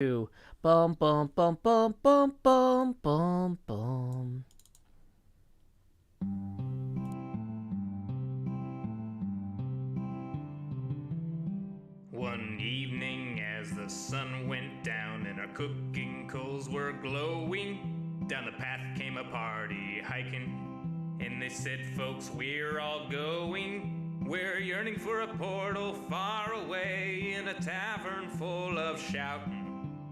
Bum bum bum bum bum bum bum bum. One evening as the sun went down and our cooking coals were glowing, down the path came a party hiking, and they said, folks, we're all going. We're yearning for a portal far away in a tavern full of shouting.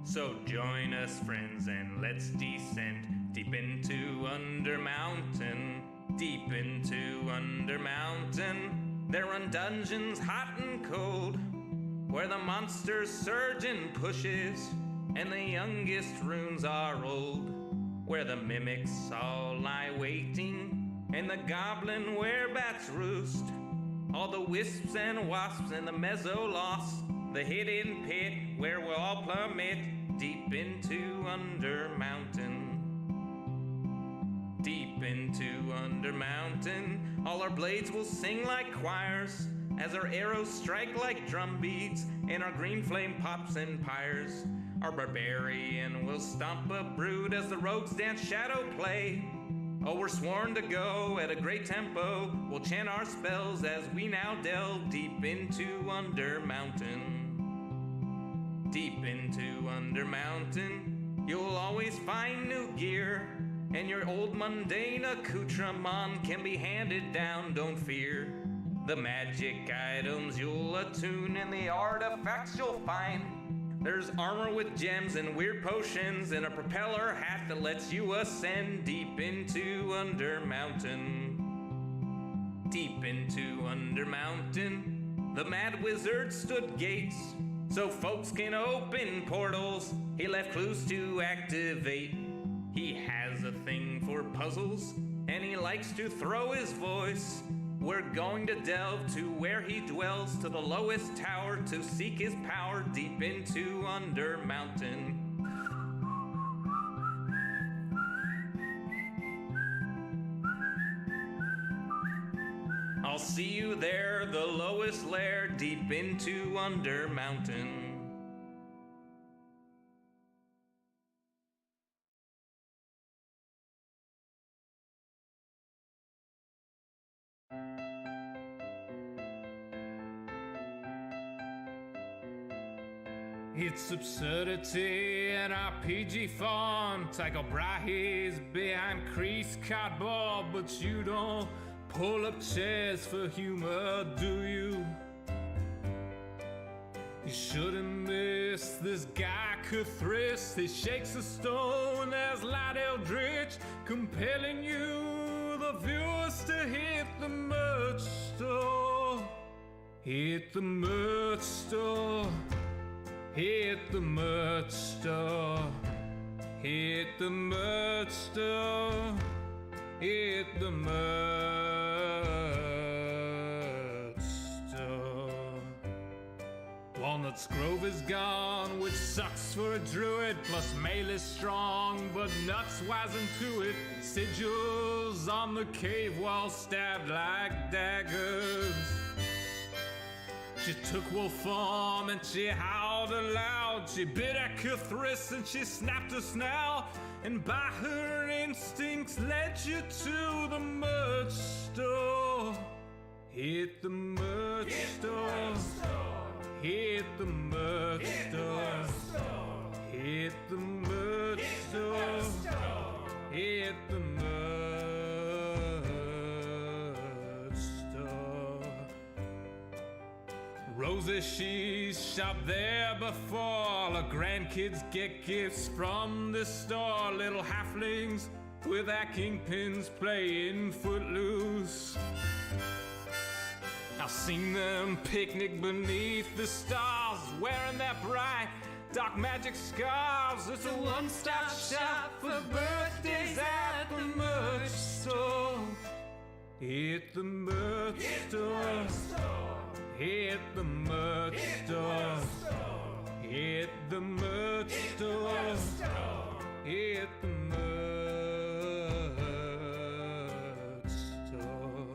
So join us, friends, and let's descend deep into Under Mountain, deep into Under Mountain. There run dungeons hot and cold, where the monsters surge and pushes, and the youngest runes are old, where the mimics all lie waiting, and the goblin werebats roost. All the wisps and wasps and the mezzo lost, the hidden pit where we'll all plummet deep into Under Mountain. Deep into Under Mountain, all our blades will sing like choirs, as our arrows strike like drum beats, and our green flame pops and pyres. Our barbarian will stomp a brood as the rogues dance shadow play. Oh, we're sworn to go at a great tempo. We'll chant our spells as we now delve deep into Under Mountain. Deep into Under Mountain, you'll always find new gear, and your old mundane accoutrement can be handed down, don't fear. The magic items you'll attune and the artifacts you'll find. There's armor with gems and weird potions and a propeller hat that lets you ascend deep into Under Mountain. Deep into Under Mountain, the mad wizard stood gates so folks can open portals. He left clues to activate. He has a thing for puzzles and he likes to throw his voice. We're going to delve to where he dwells, to the lowest tower, to seek his power deep into Under Mountain. I'll see you there, the lowest lair, deep into Under Mountain. It's absurdity in RPG font. I got brahies behind creased cardboard, but you don't pull up chairs for humor, do you? You shouldn't miss this guy Cuthris. He shakes a stone as light eldritch, compelling you, the viewers, to hit the merch store. Hit the merch store. Hit the merch store. Hit the merch store. Hit the merch store. Walnut's Grove is gone, which sucks for a druid. Plus mail is strong, but nuts wise into it. Sigils on the cave wall stabbed like daggers. She took wolf form and she howled aloud. She bit at Cuthris and she snapped her snout. And by her instincts led you to the merch store. Hit the merch store. Hit the merch store. Hit the merch store. Hit the merch store. Roses, she's shopped there before. All her grandkids get gifts from this store. Little halflings with their kingpins playing footloose. I've seen them picnic beneath the stars, wearing their bright dark magic scarves. It's a one-stop shop for birthdays at the merch store. Hit the merch store. Hit the merch store. Hit the merch store. Hit the merch store.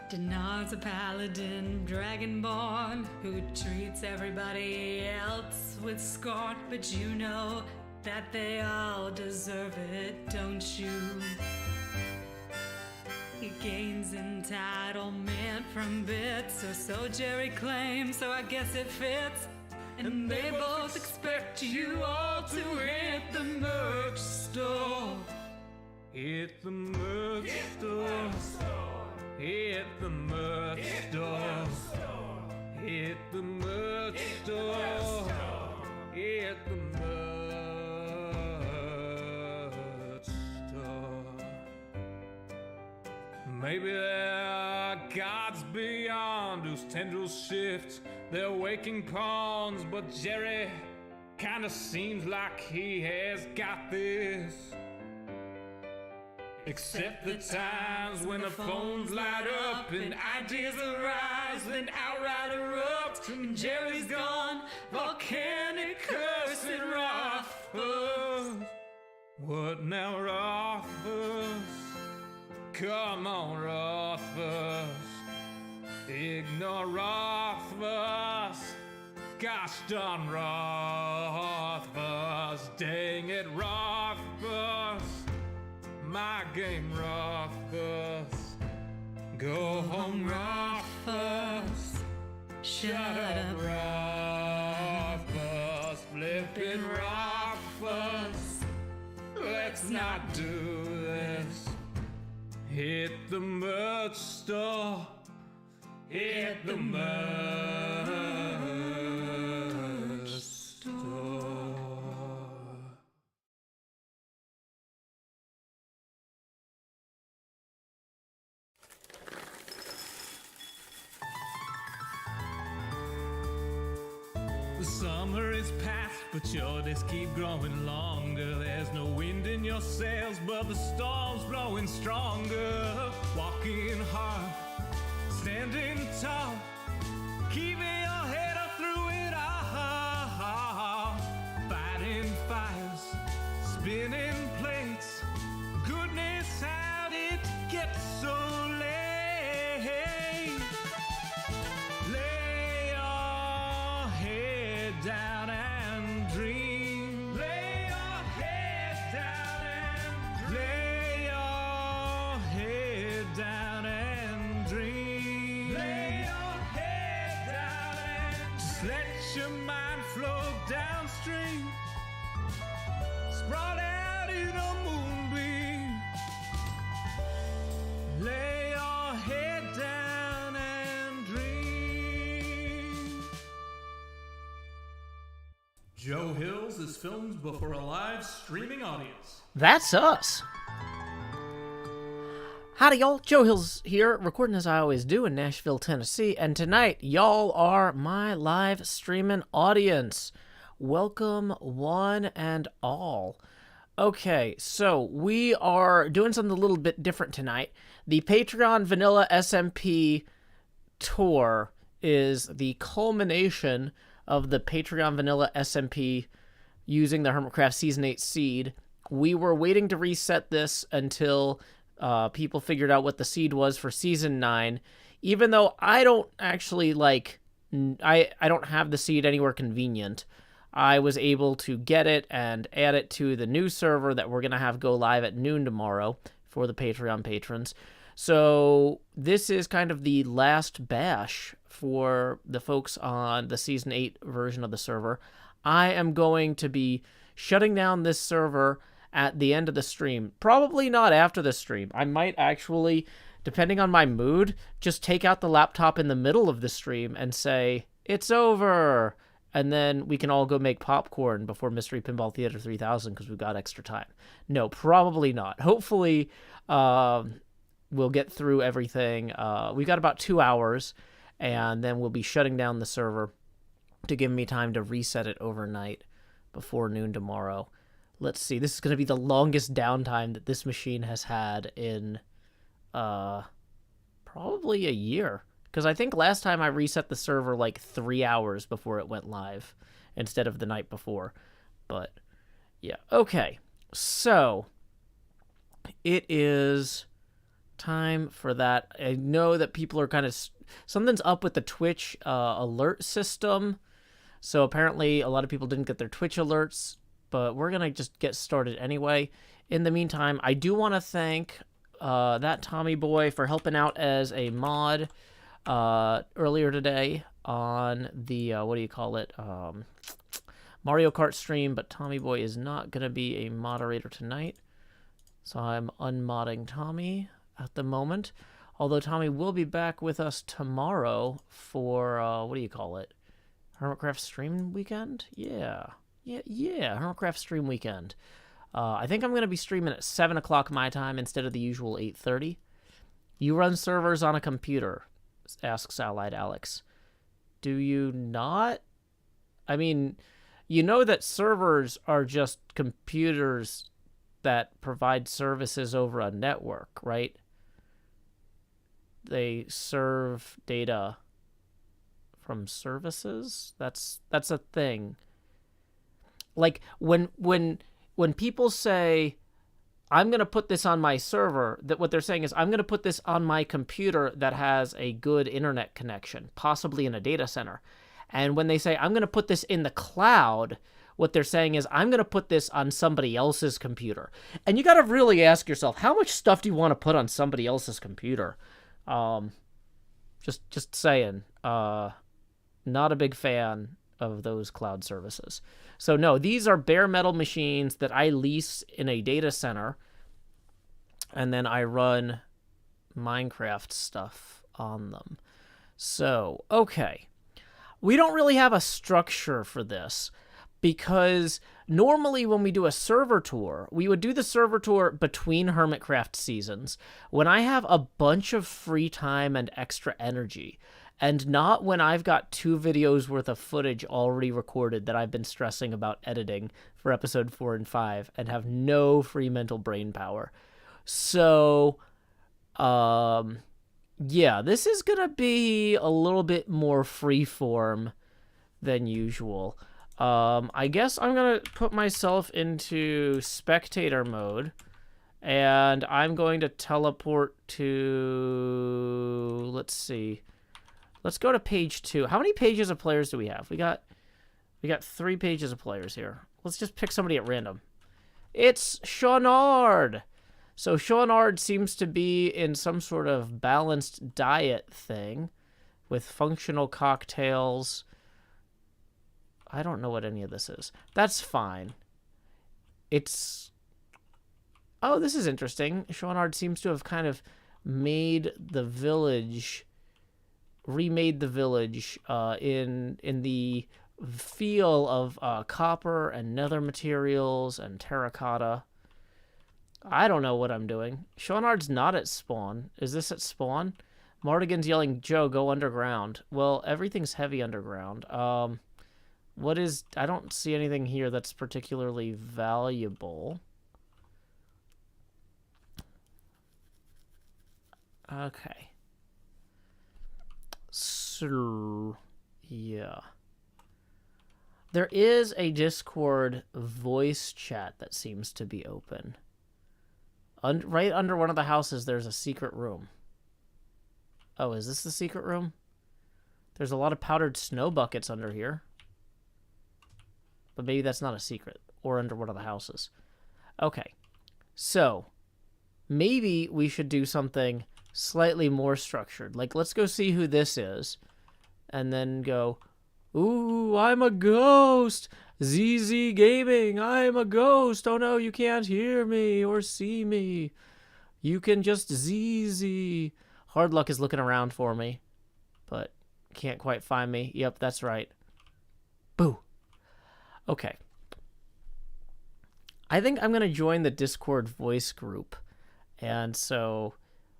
Deny Bard's a paladin, dragonborn, who treats everybody else with scorn. But you know that they all deserve it, don't you? He gains entitlement from bits, or so Jerry claims, so I guess it fits. And they both expect you all to hit the merch store. Hit the merch store. Hit the merch store. Hit the merch store. Hit the merch store. Maybe there are gods beyond whose tendrils shift their waking pawns, but Jerry kinda seems like he has got this. Except the times when the phones light up and ideas arise, then outright erupt, and Jerry's gone, volcanic cursed Rothfuss. What now, Rothfuss? Come on, Rothfuss. Ignore Rothfuss. Gosh darn Rothfuss. Dang it, Rothfuss. My game, Rothfuss. Go home, Rothfuss. Shut up, up, Rothfuss. Flippin' Rothfuss. Let's not do this. Hit the merch store. Hit the merch store. The summer is past, but your days keep growing longer. There's no wind in your sails, but the storm's blowing stronger. Walking hard, standing tall, keeping your head up through it all. Fighting fires, spinning plates. Goodness, how did it get so late? Lay your head down and dream. Lay your head down and lay your head down and dream. Lay your head down and just let your mind flow downstream. Sprawled out in a moonbeam. Lay your head down and dream. Joe Hills is filmed before a live streaming audience. That's us. Howdy, y'all. Joe Hills here, recording as I always do in Nashville, Tennessee. And tonight, y'all are my live streaming audience. Welcome, one and all. Okay, so we are doing something a little bit different tonight. The Patreon Vanilla SMP tour is the culmination of the Patreon Vanilla SMP using the Hermitcraft Season 8 seed. We were waiting to reset this until people figured out what the seed was for Season 9, even though I don't actually I don't have the seed anywhere convenient. I was able to get it and add it to the new server that we're going to have go live at noon tomorrow for the Patreon patrons. So this is kind of the last bash for the folks on the Season 8 version of the server. I am going to be shutting down this server at the end of the stream. Probably not after the stream. I might actually, depending on my mood, just take out the laptop in the middle of the stream and say, it's over. And then we can all go make popcorn before Mystery Pinball Theater 3000 because we've got extra time. No, probably not. Hopefully, we'll get through everything. We've got about 2 hours, and then we'll be shutting down the server to give me time to reset it overnight before noon tomorrow. Let's see. This is going to be the longest downtime that this machine has had in probably a year. Because I think last time I reset the server like 3 hours before it went live instead of the night before. But, yeah. Okay. So, it is time for that. I know that people are kind of... Something's up with the Twitch alert system. So apparently a lot of people didn't get their Twitch alerts, but we're going to just get started anyway. In the meantime, I do want to thank that Tommy Boy for helping out as a mod earlier today on the, Mario Kart stream, but Tommy Boy is not going to be a moderator tonight. So I'm unmodding Tommy at the moment. Although Tommy will be back with us tomorrow for, Hermitcraft stream weekend? Yeah, Hermitcraft stream weekend. I think I'm going to be streaming at 7 o'clock my time instead of the usual 8:30. You run servers on a computer, asks Allied Alex. Do you not? I mean, you know that servers are just computers that provide services over a network, right? They serve data from services. That's a thing. Like when people say, I'm going to put this on my server, that what they're saying is, I'm going to put this on my computer that has a good internet connection, possibly in a data center. And when they say, I'm going to put this in the cloud, what they're saying is, I'm going to put this on somebody else's computer. And you got to really ask yourself, how much stuff do you want to put on somebody else's computer? Just saying, not a big fan of those cloud services. So no, these are bare metal machines that I lease in a data center, and then I run Minecraft stuff on them. So, okay. We don't really have a structure for this, because normally when we do a server tour, we would do the server tour between Hermitcraft seasons when I have a bunch of free time and extra energy, and not when I've got 2 videos worth of footage already recorded that I've been stressing about editing for episode 4 and 5 and have no free mental brain power. So, yeah, this is going to be a little bit more freeform than usual. I guess I'm going to put myself into spectator mode, and I'm going to teleport to, let's see. Let's go to page 2. How many pages of players do we have? We got 3 pages of players here. Let's just pick somebody at random. It's Shawnard. So Shawnard seems to be in some sort of balanced diet thing with functional cocktails. I don't know what any of this is. That's fine. It's... Oh, this is interesting. Shawnard seems to have kind of made the village... remade the village in the feel of copper and nether materials and terracotta. I don't know what I'm doing. Shawnard's not at spawn. Is this at spawn? Mardigan's yelling, Joe, go underground. Well, everything's heavy underground. What is... I don't see anything here that's particularly valuable. Okay. So, yeah. There is a Discord voice chat that seems to be open. Right under one of the houses, there's a secret room. Oh, is this the secret room? There's a lot of powdered snow buckets under here. But maybe that's not a secret. Or under one of the houses. Okay. So, maybe we should do something slightly more structured. Like, let's go see who this is. And then go, ooh, I'm a ghost. ZZ Gaming, I'm a ghost. Oh no, you can't hear me or see me. You can just ZZ. Hard Luck is looking around for me, but can't quite find me. Yep, that's right. Boo. Okay. I think I'm going to join the Discord voice group. And so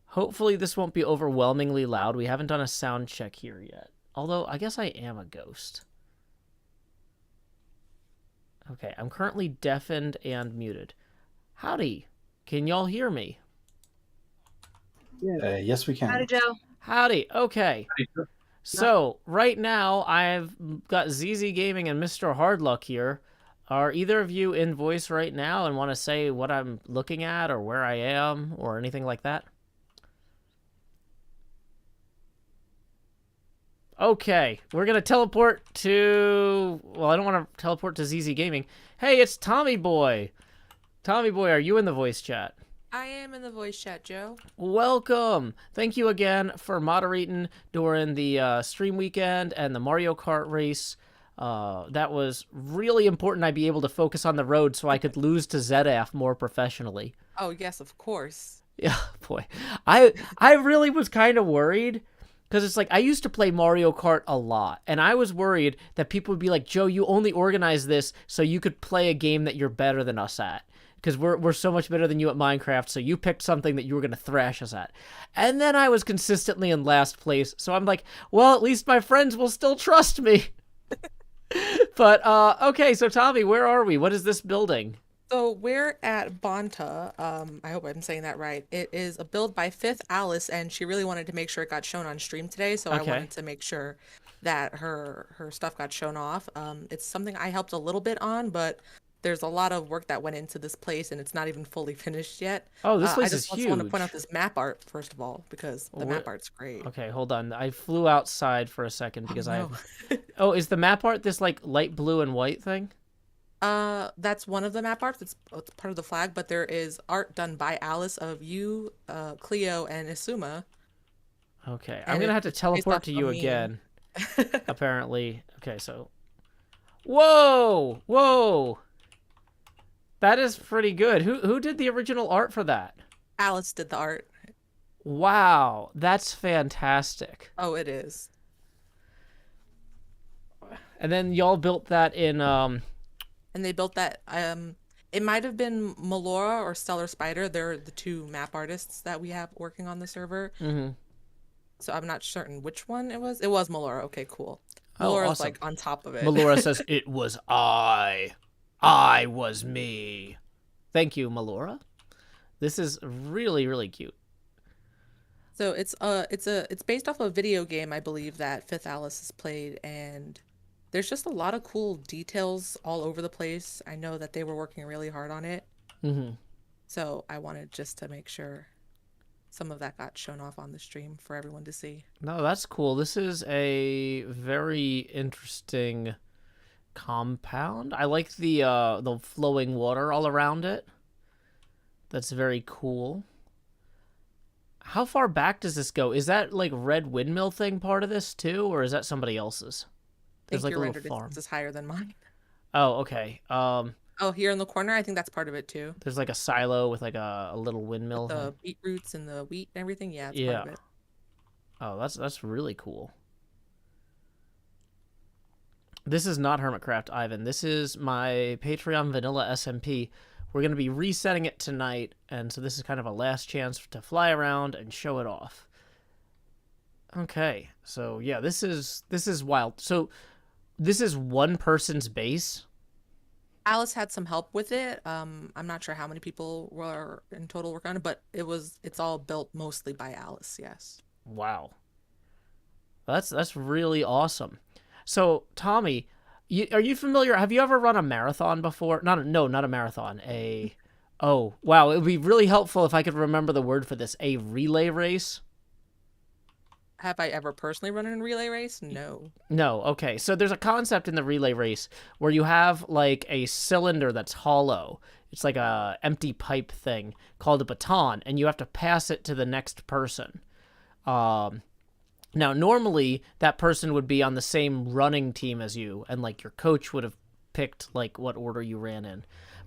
hopefully this won't be overwhelmingly loud. We haven't done a sound check here yet. Although, I guess I am a ghost. Okay, I'm currently deafened and muted. Howdy. Can y'all hear me? Yes, we can. Howdy, Joe. Howdy. Okay. Howdy. So, right now, I've got ZZ Gaming and Mr. Hardluck here. Are either of you in voice right now and want to say what I'm looking at or where I am or anything like that? Okay, we're gonna teleport to... Well, I don't want to teleport to ZZ Gaming. Hey, it's Tommy Boy. Tommy Boy, are you in the voice chat? I am in the voice chat, Joe. Welcome. Thank you again for moderating during the stream weekend and the Mario Kart race. That was really important. I'd be able to focus on the road so I could lose to ZF more professionally. Oh, yes, of course. Yeah, boy. I really was kind of worried. Because it's like, I used to play Mario Kart a lot, and I was worried that people would be like, Joe, you only organized this so you could play a game that you're better than us at. Because we're so much better than you at Minecraft, so you picked something that you were going to thrash us at. And then I was consistently in last place, so I'm like, well, at least my friends will still trust me. But, okay, so Tommy, where are we? What is this building? So we're at Bonta. I hope I'm saying that right. It is a build by Fifth Alice, and she really wanted to make sure it got shown on stream today. So Okay. I wanted to make sure that her stuff got shown off. It's something I helped a little bit on, but there's a lot of work that went into this place, and it's not even fully finished yet. Oh, this place I is just also want to point huge. out this map art first of all, because the map art's great. Okay, hold on. I flew outside for a second because no. Oh, is the map art this, like, light blue and white thing? That's one of the map arts. It's part of the flag, but there is art done by Alice of you, Cleo, and Isuma. Okay, And I'm gonna have to it's based teleport off to a you meme. again. Apparently. Okay, so... Whoa! Whoa! That is pretty good. Who did the original art for that? Alice did the art. Wow, that's fantastic. Oh, it is. And then y'all built that in, And they built that. It might have been Melora or Stellar Spider. They're the two map artists that we have working on the server. mhm. So I'm not certain which one it was. It was Melora. Okay, cool. Oh, Melora's awesome. like on top of it. Melora says, it was I. I was me. Thank you, Melora. This is really, really cute. So it's based off a video game, I believe, that Fifth Alice has played, and there's just a lot of cool details all over the place. I know that they were working really hard on it. Mm-hmm. So I wanted just to make sure some of that got shown off on the stream for everyone to see. No, that's cool. This is a very interesting compound. I like the flowing water all around it. That's very cool. How far back does this go? Is that like red windmill thing part of this too, or is that somebody else's? I There's think like a your little render farm. distance is higher than mine. Oh, okay. Oh, here in the corner, I think that's part of it too. There's like a silo with like a little windmill. The beetroots and the wheat and everything. Yeah, it's Yeah. part of it. Oh, that's really cool. This is not Hermitcraft, Ivan. This is my Patreon Vanilla SMP. We're going to be resetting it tonight, and so this is kind of a last chance to fly around and show it off. Okay, so yeah, this is wild. So this is one person's base? Alice had some help with it. I'm not sure how many people were in total working on it, but it's all built mostly by Alice. Yes. Wow. That's really awesome. So, Tommy, are you familiar? Have you ever run a marathon before? Not a marathon. Oh, wow. It would be really helpful if I could remember the word for this. A relay race? Have I ever personally run a relay race? No. No. Okay. So there's a concept in the relay race where you have like a cylinder that's hollow. It's like a empty pipe thing called a baton, and you have to pass it to the next person. Now, normally, that person would be on the same running team as you, and, like, your coach would have picked, like, what order you ran in.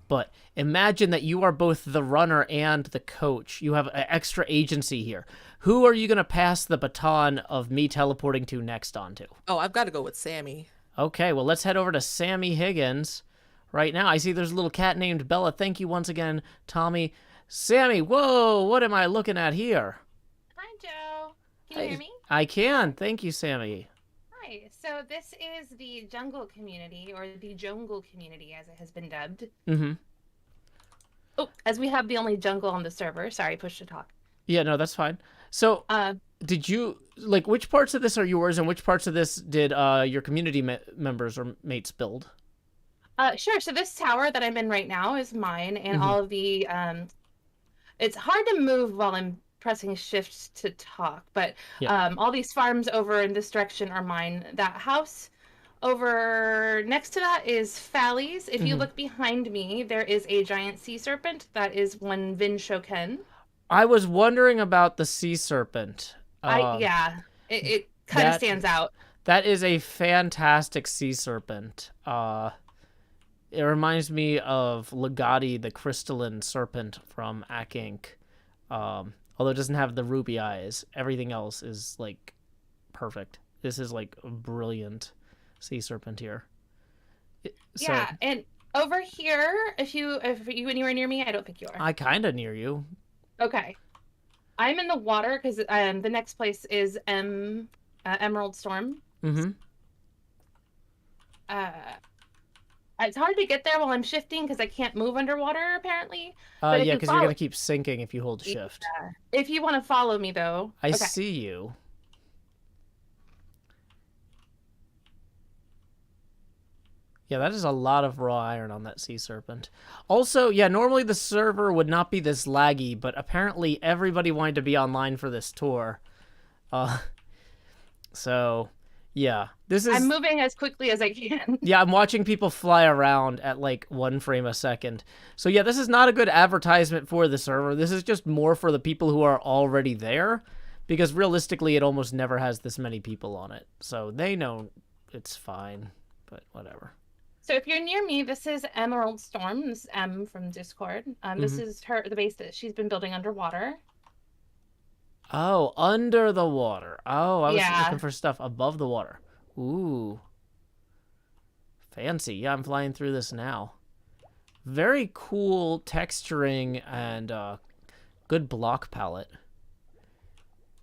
But imagine that you are both the runner and the coach. You have an extra agency here. Who are you going to pass the baton of me teleporting to next onto? Oh, I've got to go with Sammy. Okay, well, let's head over to Sammy Higgins right now. I see there's a little cat named Bella. Thank you once again, Tommy. Sammy, whoa, what am I looking at here? Hi, Joe. Can you hear me? I can. Thank you, Sammy. Hi. So this is the jungle community, or the jungle community as it has been dubbed. Mm-hmm. Oh, as we have the only jungle on the server. Sorry, push to talk. Yeah, no, that's fine. So, did you, like, which parts of this are yours and which parts of this did your community members or mates build? Sure. So this tower that I'm in right now is mine, and all of the, it's hard to move while I'm pressing shift to talk, but Yeah. all these farms over in this direction are mine. That house over next to that is Fally's. If you look behind me, there is a giant sea serpent. That is one Vin Shoken. I was wondering about the sea serpent. Yeah, it kind of That stands out. that is a fantastic sea serpent. It reminds me of Legati, the crystalline serpent from Ak Inc. Although it doesn't have the ruby eyes, everything else is like perfect. This is like a brilliant sea serpent here. Yeah, and over here, if you when you were near me, I don't think you are. I kind of near you. Okay, I'm in the water because the next place is Emerald Storm. Mm-hmm. It's hard to get there while I'm shifting because I can't move underwater apparently. But Yeah, because you're gonna keep sinking if you hold shift. Yeah. If you want to follow me though, I see you. Yeah, that is a lot of raw iron on that sea serpent. Also, yeah, normally the server would not be this laggy, but apparently everybody wanted to be online for this tour. So, yeah, this is... I'm moving as quickly as I can. Yeah, I'm watching people fly around at like 1 frame a second. So yeah, this is not a good advertisement for the server. This is just more for the people who are already there, because realistically it almost never has this many people on it. So they know it's fine, but whatever. So if you're near me, this is Emerald Storm. This is M from Discord. This is the base that she's been building underwater. Oh, under the water. Oh, I was Yeah. looking for stuff above the water. Ooh. Fancy. Yeah, I'm flying through this now. Very cool texturing and good block palette.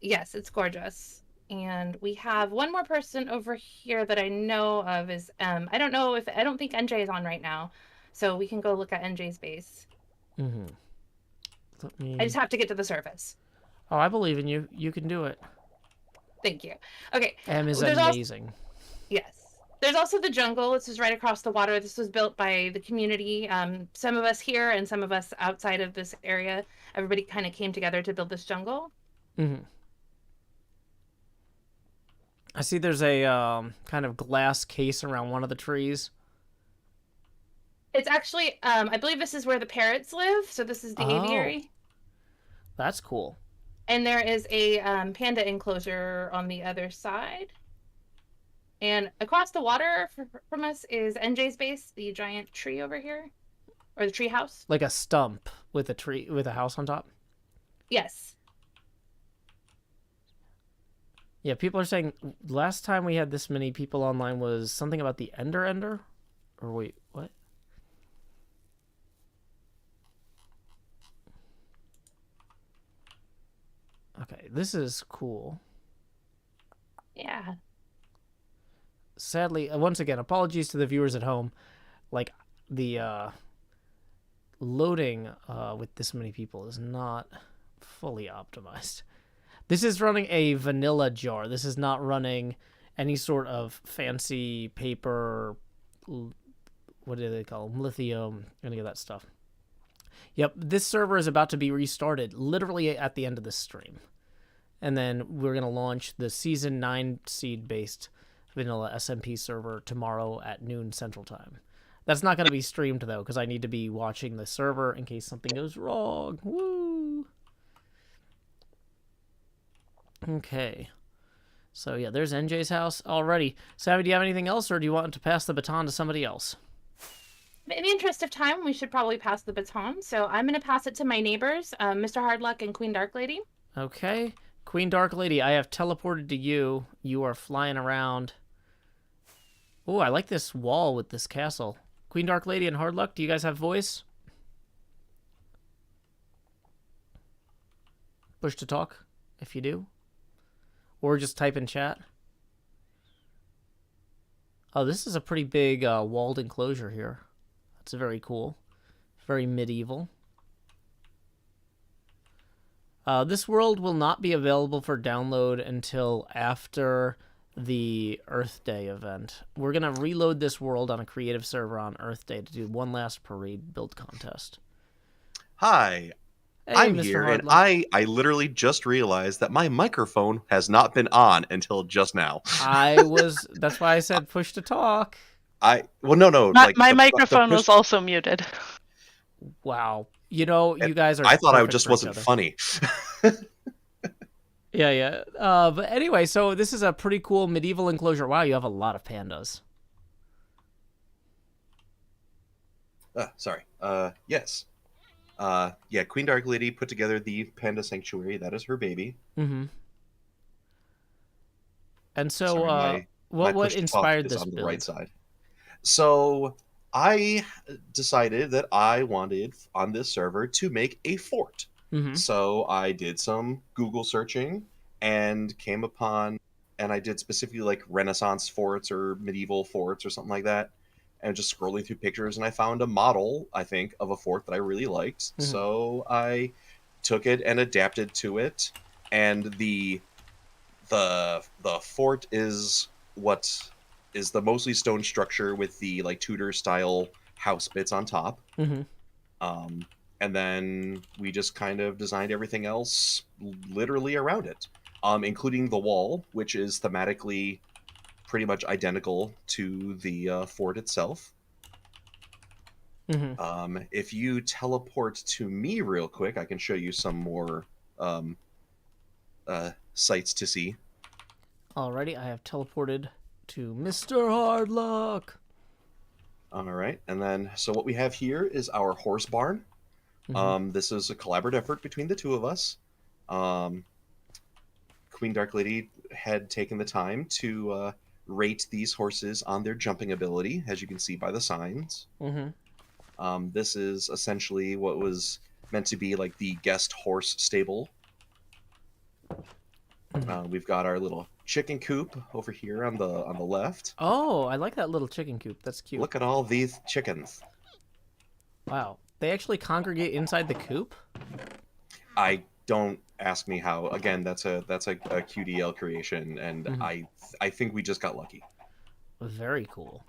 Yes, it's gorgeous. And we have one more person over here that I know of is I don't think NJ is on right now. So we can go look at NJ's base. Mm-hmm. I just have to get to the surface. Oh, I believe in you. You can do it. Thank you. Okay. M is There's amazing. Yes. There's also the jungle. This is right across the water. This was built by the community. Some of us here and some of us outside of this area. Everybody kind of came together to build this jungle. Mm-hmm. I see there's a kind of glass case around one of the trees. It's actually, I believe this is where the parrots live. So this is the aviary. That's cool. And there is a panda enclosure on the other side. And across the water from us is NJ's base, the giant tree over here. Or the tree house. Like a stump with a tree, with a house on top? Yes. Yeah, people are saying last time we had this many people online was something about the Ender? Or wait, what? Okay, this is cool. Yeah. Sadly, once again, apologies to the viewers at home. Like, the loading with this many people is not fully optimized. This is running a vanilla jar. This is not running any sort of fancy paper, what do they call them? Lithium, any of that stuff. Yep, this server is about to be restarted literally at the end of this stream. And then we're going to launch the Season 9 seed-based Vanilla SMP server tomorrow at noon Central Time. That's not going to be streamed, though, because I need to be watching the server in case something goes wrong. Woo! Okay. So, yeah, there's NJ's house already. Savvy, do you have anything else, or do you want to pass the baton to somebody else? In the interest of time, we should probably pass the baton. So I'm going to pass it to my neighbors, Mr. Hardluck and Queen Dark Lady. Okay. Queen Dark Lady, I have teleported to you. You are flying around. Oh, I like this wall with this castle. Queen Dark Lady and Hardluck, do you guys have voice? Push to talk, if you do. Or just type in chat. Oh, this is a pretty big walled enclosure here. That's very cool. Very medieval. This world will not be available for download until after the Earth Day event. We're going to reload this world on a creative server on Earth Day to do one last parade build contest. Hi. Hey, I'm Mr. here, and Hardluck. I literally just realized that my microphone has not been on until just now. That's why I said push to talk. No, My, like my the microphone push. was also muted. Wow. You know, you guys are I thought I perfect just for each wasn't other. funny. Yeah, yeah. But anyway, so this is a pretty cool medieval enclosure. Wow, you have a lot of pandas. Sorry. Yes. Yeah. Queen Dark Lady put together the Panda Sanctuary. That is her baby. Mm-hmm. And so, Sorry, my what push to talk inspired is this on the right build? side. So I decided that I wanted on this server to make a fort. Mm-hmm. So I did some Google searching and came upon, and I did specifically like Renaissance forts or medieval forts or something like that. And just scrolling through pictures, and I found a model, I think, of a fort that I really liked. Mm-hmm. So I took it and adapted to it. And the fort is what is the mostly stone structure with the like Tudor style house bits on top. Mm-hmm. Um, and then we just kind of designed everything else literally around it, including the wall, which is thematically pretty much identical to the fort itself. Mm-hmm. If you teleport to me real quick, I can show you some more um, sights to see. Alrighty, I have teleported to Mr. Hardluck. All right, and then so what we have here is our horse barn. This is a collaborative effort between the two of us. Queen Dark Lady had taken the time to rate these horses on their jumping ability, as you can see by the signs. Mm-hmm. This is essentially what was meant to be like the guest horse stable. We've got our little chicken coop over here on the left. Oh, I like that little chicken coop. That's cute. Look at all these chickens. Wow. They actually congregate inside the coop? I don't ask me how. Again, that's a QDL creation, and I think we just got lucky. Very cool.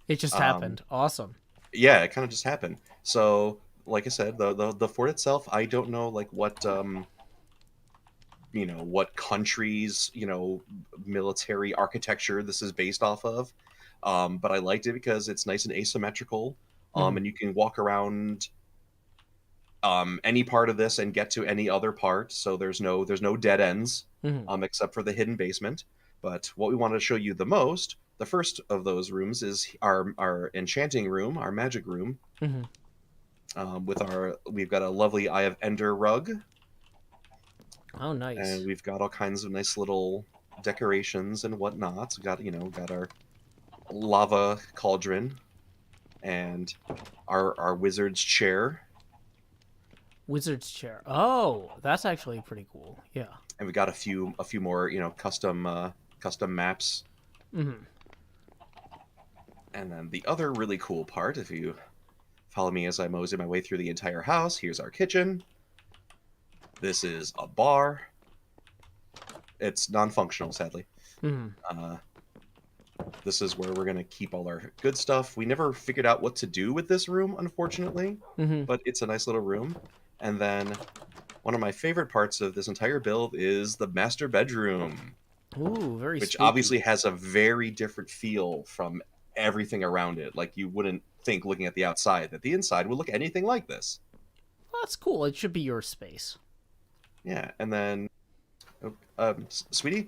It just happened. Awesome. Yeah, it kind of just happened. So, like I said, the fort itself, I don't know like what what countries military architecture this is based off of, but I liked it because it's nice and asymmetrical, and you can walk around any part of this and get to any other part, so there's no dead ends, except for the hidden basement. But what we wanted to show you the most, the first of those rooms, is our enchanting room, our magic room. We've got a lovely Eye of Ender rug. Oh, nice. And we've got all kinds of nice little decorations and whatnot. We got our lava cauldron and our wizard's chair. Wizard's chair. Oh, that's actually pretty cool. Yeah. And we got a few more, custom maps. And then the other really cool part, if you follow me as I mosey my way through the entire house, here's our kitchen. This is a bar. It's non-functional, sadly. This is where we're going to keep all our good stuff. We never figured out what to do with this room, unfortunately, but it's a nice little room. And then one of my favorite parts of this entire build is the master bedroom. Ooh, very Which spooky. obviously has a very different feel from everything around it. Like, you wouldn't think, looking at the outside, that the inside would look anything like this. Well, that's cool. It should be your space. Yeah, and then... Sweetie,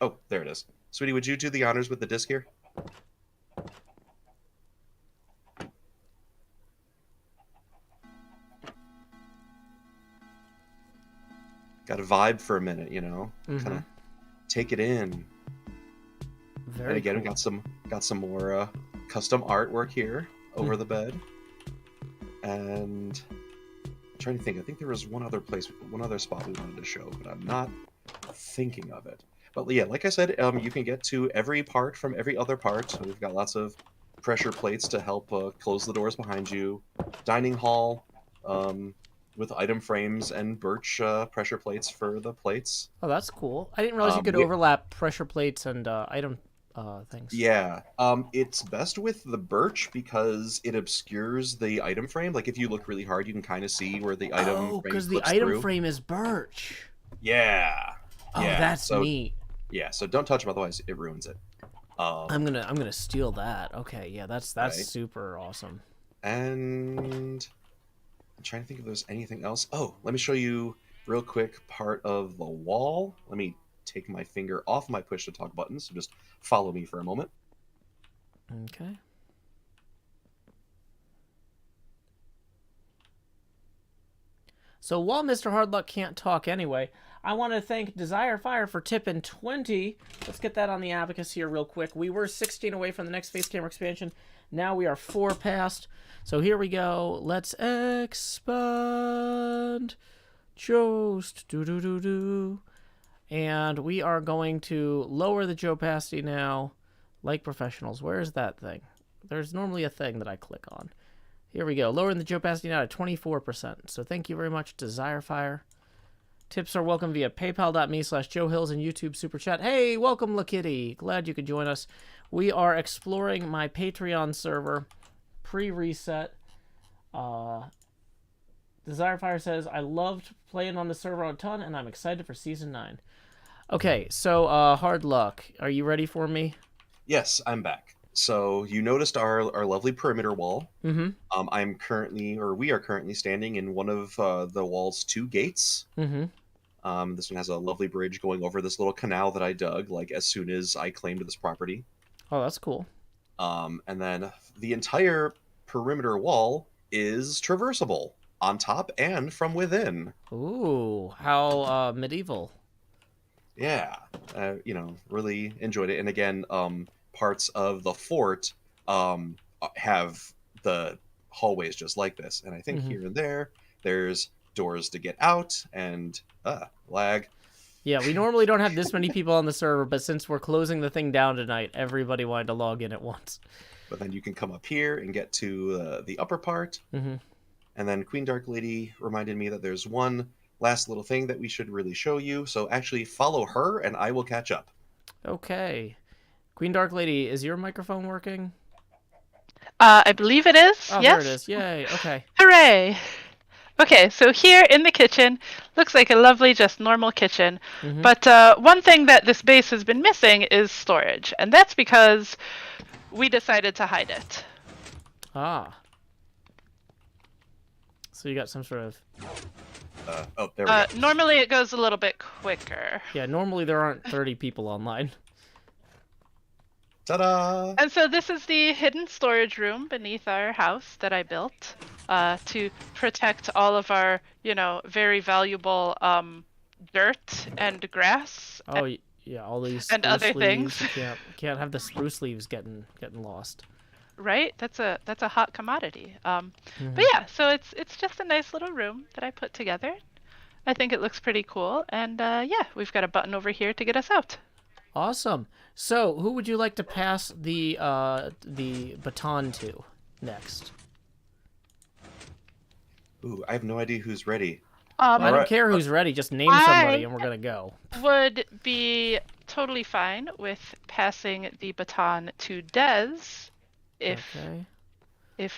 oh, there it is. Sweetie, would you do the honors with the disc here? Got a vibe for a minute, kind of take it in. Very And again, cool. we got some more custom artwork here over the bed. And I'm trying to think. I think there was one other spot we wanted to show, but I'm not thinking of it. But yeah, like I said, you can get to every part from every other part. So we've got lots of pressure plates to help close the doors behind you. Dining hall with item frames and birch pressure plates for the plates. Oh, that's cool. I didn't realize you could overlap pressure plates and things. Yeah. It's best with the birch because it obscures the item frame. Like if you look really hard, you can kind of see where the item Oh, frame because the clips item through. frame is birch. Yeah. Oh, Yeah. that's So neat. yeah. So don't touch them, otherwise it ruins it. I'm gonna steal that. Okay, yeah, that's Right. super awesome. And I'm trying to think if there's anything else. Oh, let me show you real quick part of the wall. Let me take my finger off my push to talk button, so just follow me for a moment. Okay. So while Mr. Hardluck can't talk anyway, I want to thank Desire Fire for tipping 20. Let's get that on the abacus here real quick. We were 16 away from the next face camera expansion. Now we are 4 past. So here we go. Let's expand. Jost. Do. And we are going to lower the Joe opacity now, like professionals. Where is that thing? There's normally a thing that I click on. Here we go. Lowering the Joe opacity now to 24%. So thank you very much, Desire Fire. Tips are welcome via paypal.me/JoeHills and YouTube Super Chat. Hey, welcome, La Kitty. Glad you could join us. We are exploring my Patreon server, pre-reset. Desire Fire says, I loved playing on the server a ton, and I'm excited for Season 9. Okay, so Hard Luck, are you ready for me? Yes, I'm back. So you noticed our lovely perimeter wall. Mm-hmm. We are currently standing in one of the wall's 2 gates. Mm-hmm. This one has a lovely bridge going over this little canal that I dug, like as soon as I claimed this property. Oh, that's cool. And then the entire perimeter wall is traversable on top and from within. Ooh, how medieval. Yeah, really enjoyed it. And again, parts of the fort have the hallways just like this. And I think here and there's doors to get out and lag. Yeah, we normally don't have this many people on the server, but since we're closing the thing down tonight, everybody wanted to log in at once. But then you can come up here and get to the upper part. Mm-hmm. And then Queen Dark Lady reminded me that there's one last little thing that we should really show you. So actually follow her and I will catch up. Okay. Queen Dark Lady, is your microphone working? I believe it is. Oh, yes. there it is. Yay. Okay. Hooray. Okay, so here in the kitchen, looks like a lovely, just normal kitchen. Mm-hmm. But one thing that this base has been missing is storage. And that's because we decided to hide it. Ah. So you got some sort of... There we go. Normally it goes a little bit quicker. Yeah, normally there aren't 30 people online. Ta-da! And so this is the hidden storage room beneath our house that I built to protect all of our, very valuable dirt and grass. Oh, yeah, all these and spruce other leaves. things. You can't have the spruce leaves getting lost. Right? That's a hot commodity. But yeah, so it's just a nice little room that I put together. I think it looks pretty cool. And yeah, we've got a button over here to get us out. Awesome. So, who would you like to pass the baton to next? Ooh, I have no idea who's ready. I don't Alright. care who's ready. Just name somebody, and we're gonna go. Would be totally fine with passing the baton to Dez if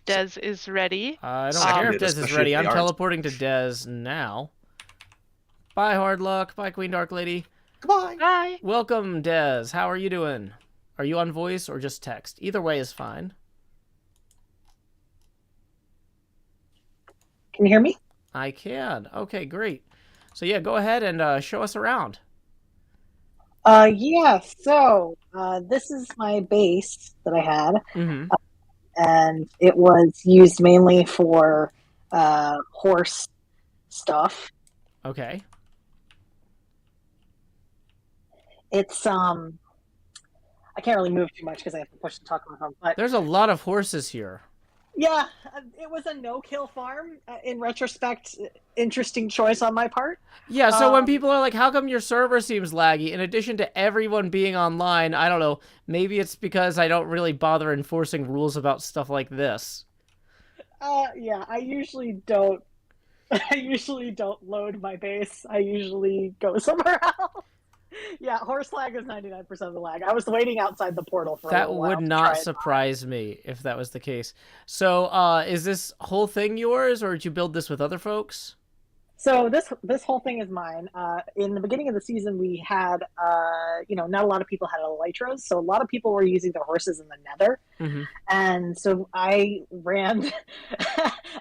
Dez is ready. I don't care if Seconded, Dez is especially ready. if I'm they aren't. teleporting to Dez now. Bye, Hard Luck. Bye, Queen Dark Lady. Goodbye! Bye. Welcome, Dez. How are you doing? Are you on voice or just text? Either way is fine. Can you hear me? I can. Okay, great. So yeah, go ahead and show us around. Yeah, so this is my base that I had, Mm-hmm. and it was used mainly for horse stuff. Okay. It's I can't really move too much because I have to push the talk on my phone, but There's a lot of horses here. yeah, it was a no-kill farm. In retrospect, interesting choice on my part. Yeah, so when people are like, how come your server seems laggy? In addition to everyone being online, I don't know, maybe it's because I don't really bother enforcing rules about stuff like this. Yeah, I usually don't. I usually don't load my base. I usually go somewhere else. Yeah, horse lag is 99% of the lag. I was waiting outside the portal for a That little while would to not try it. surprise me if that was the case. So, is this whole thing yours, or did you build this with other folks? So this whole thing is mine. In the beginning of the season, we had not a lot of people had elytras, so a lot of people were using their horses in the Nether, Mm-hmm. and so I ran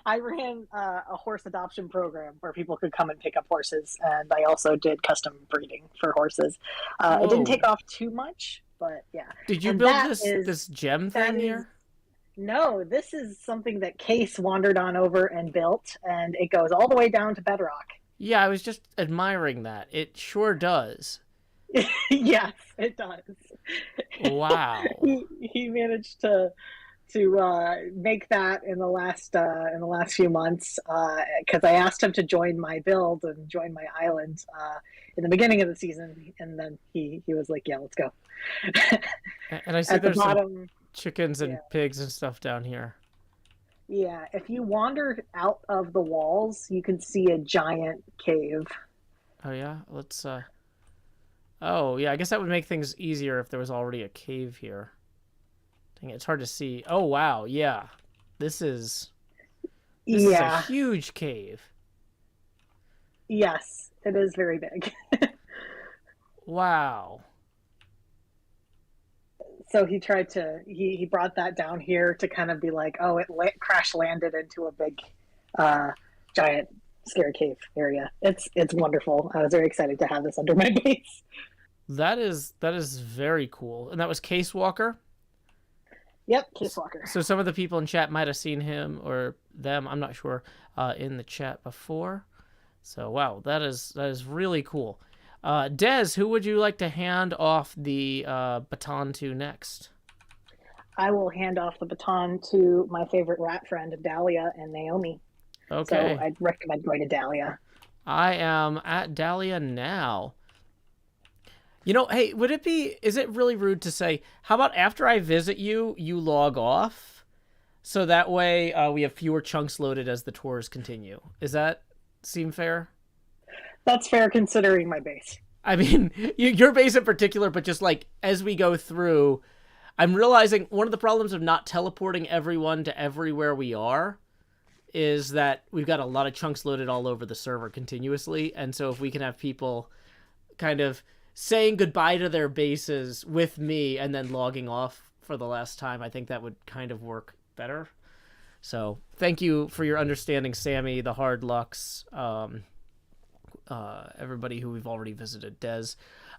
a horse adoption program where people could come and pick up horses, and I also did custom breeding for horses. It didn't take Whoa. off too much, but yeah. Did you And build that this gem that thing is here? no, this is something that Case wandered on over and built, and it goes all the way down to bedrock. Yeah, I was just admiring that. It sure does. Yes, it does. Wow. He managed to make that in the last few months because I asked him to join my build and join my island in the beginning of the season, and then he was like, "Yeah, let's go." And I see At the there's some bottom, chickens and yeah. pigs and stuff down here. Yeah, if you wander out of the walls, you can see a giant cave. Oh yeah, let's Oh yeah, I guess that would make things easier if there was already a cave here. Dang it, it's hard to see. Oh wow, yeah. This is Yeah, a huge cave. yes, it is very big. Wow. So he brought that down here to kind of be like, oh, crash landed into a big giant scary cave area. It's wonderful. I was very excited to have this under my base. That is very cool. And that was Case Walker. Yep, Case Walker. So some of the people in chat might have seen him or them, I'm not sure, in the chat before. So wow, that is really cool. Des, who would you like to hand off the baton to next? I will hand off the baton to my favorite rat friend, Dahlia and Naomi. Okay. So I'd recommend going to Dahlia. I am at Dahlia now. You know, hey, is it really rude to say, how about after I visit you, you log off? So that way we have fewer chunks loaded as the tours continue. Does that seem fair? That's fair considering my base. I mean, your base in particular, but just like as we go through, I'm realizing one of the problems of not teleporting everyone to everywhere we are is that we've got a lot of chunks loaded all over the server continuously. And so if we can have people kind of saying goodbye to their bases with me and then logging off for the last time, I think that would kind of work better. So thank you for your understanding, Sammy, the Hard Lux, everybody who we've already visited, Des.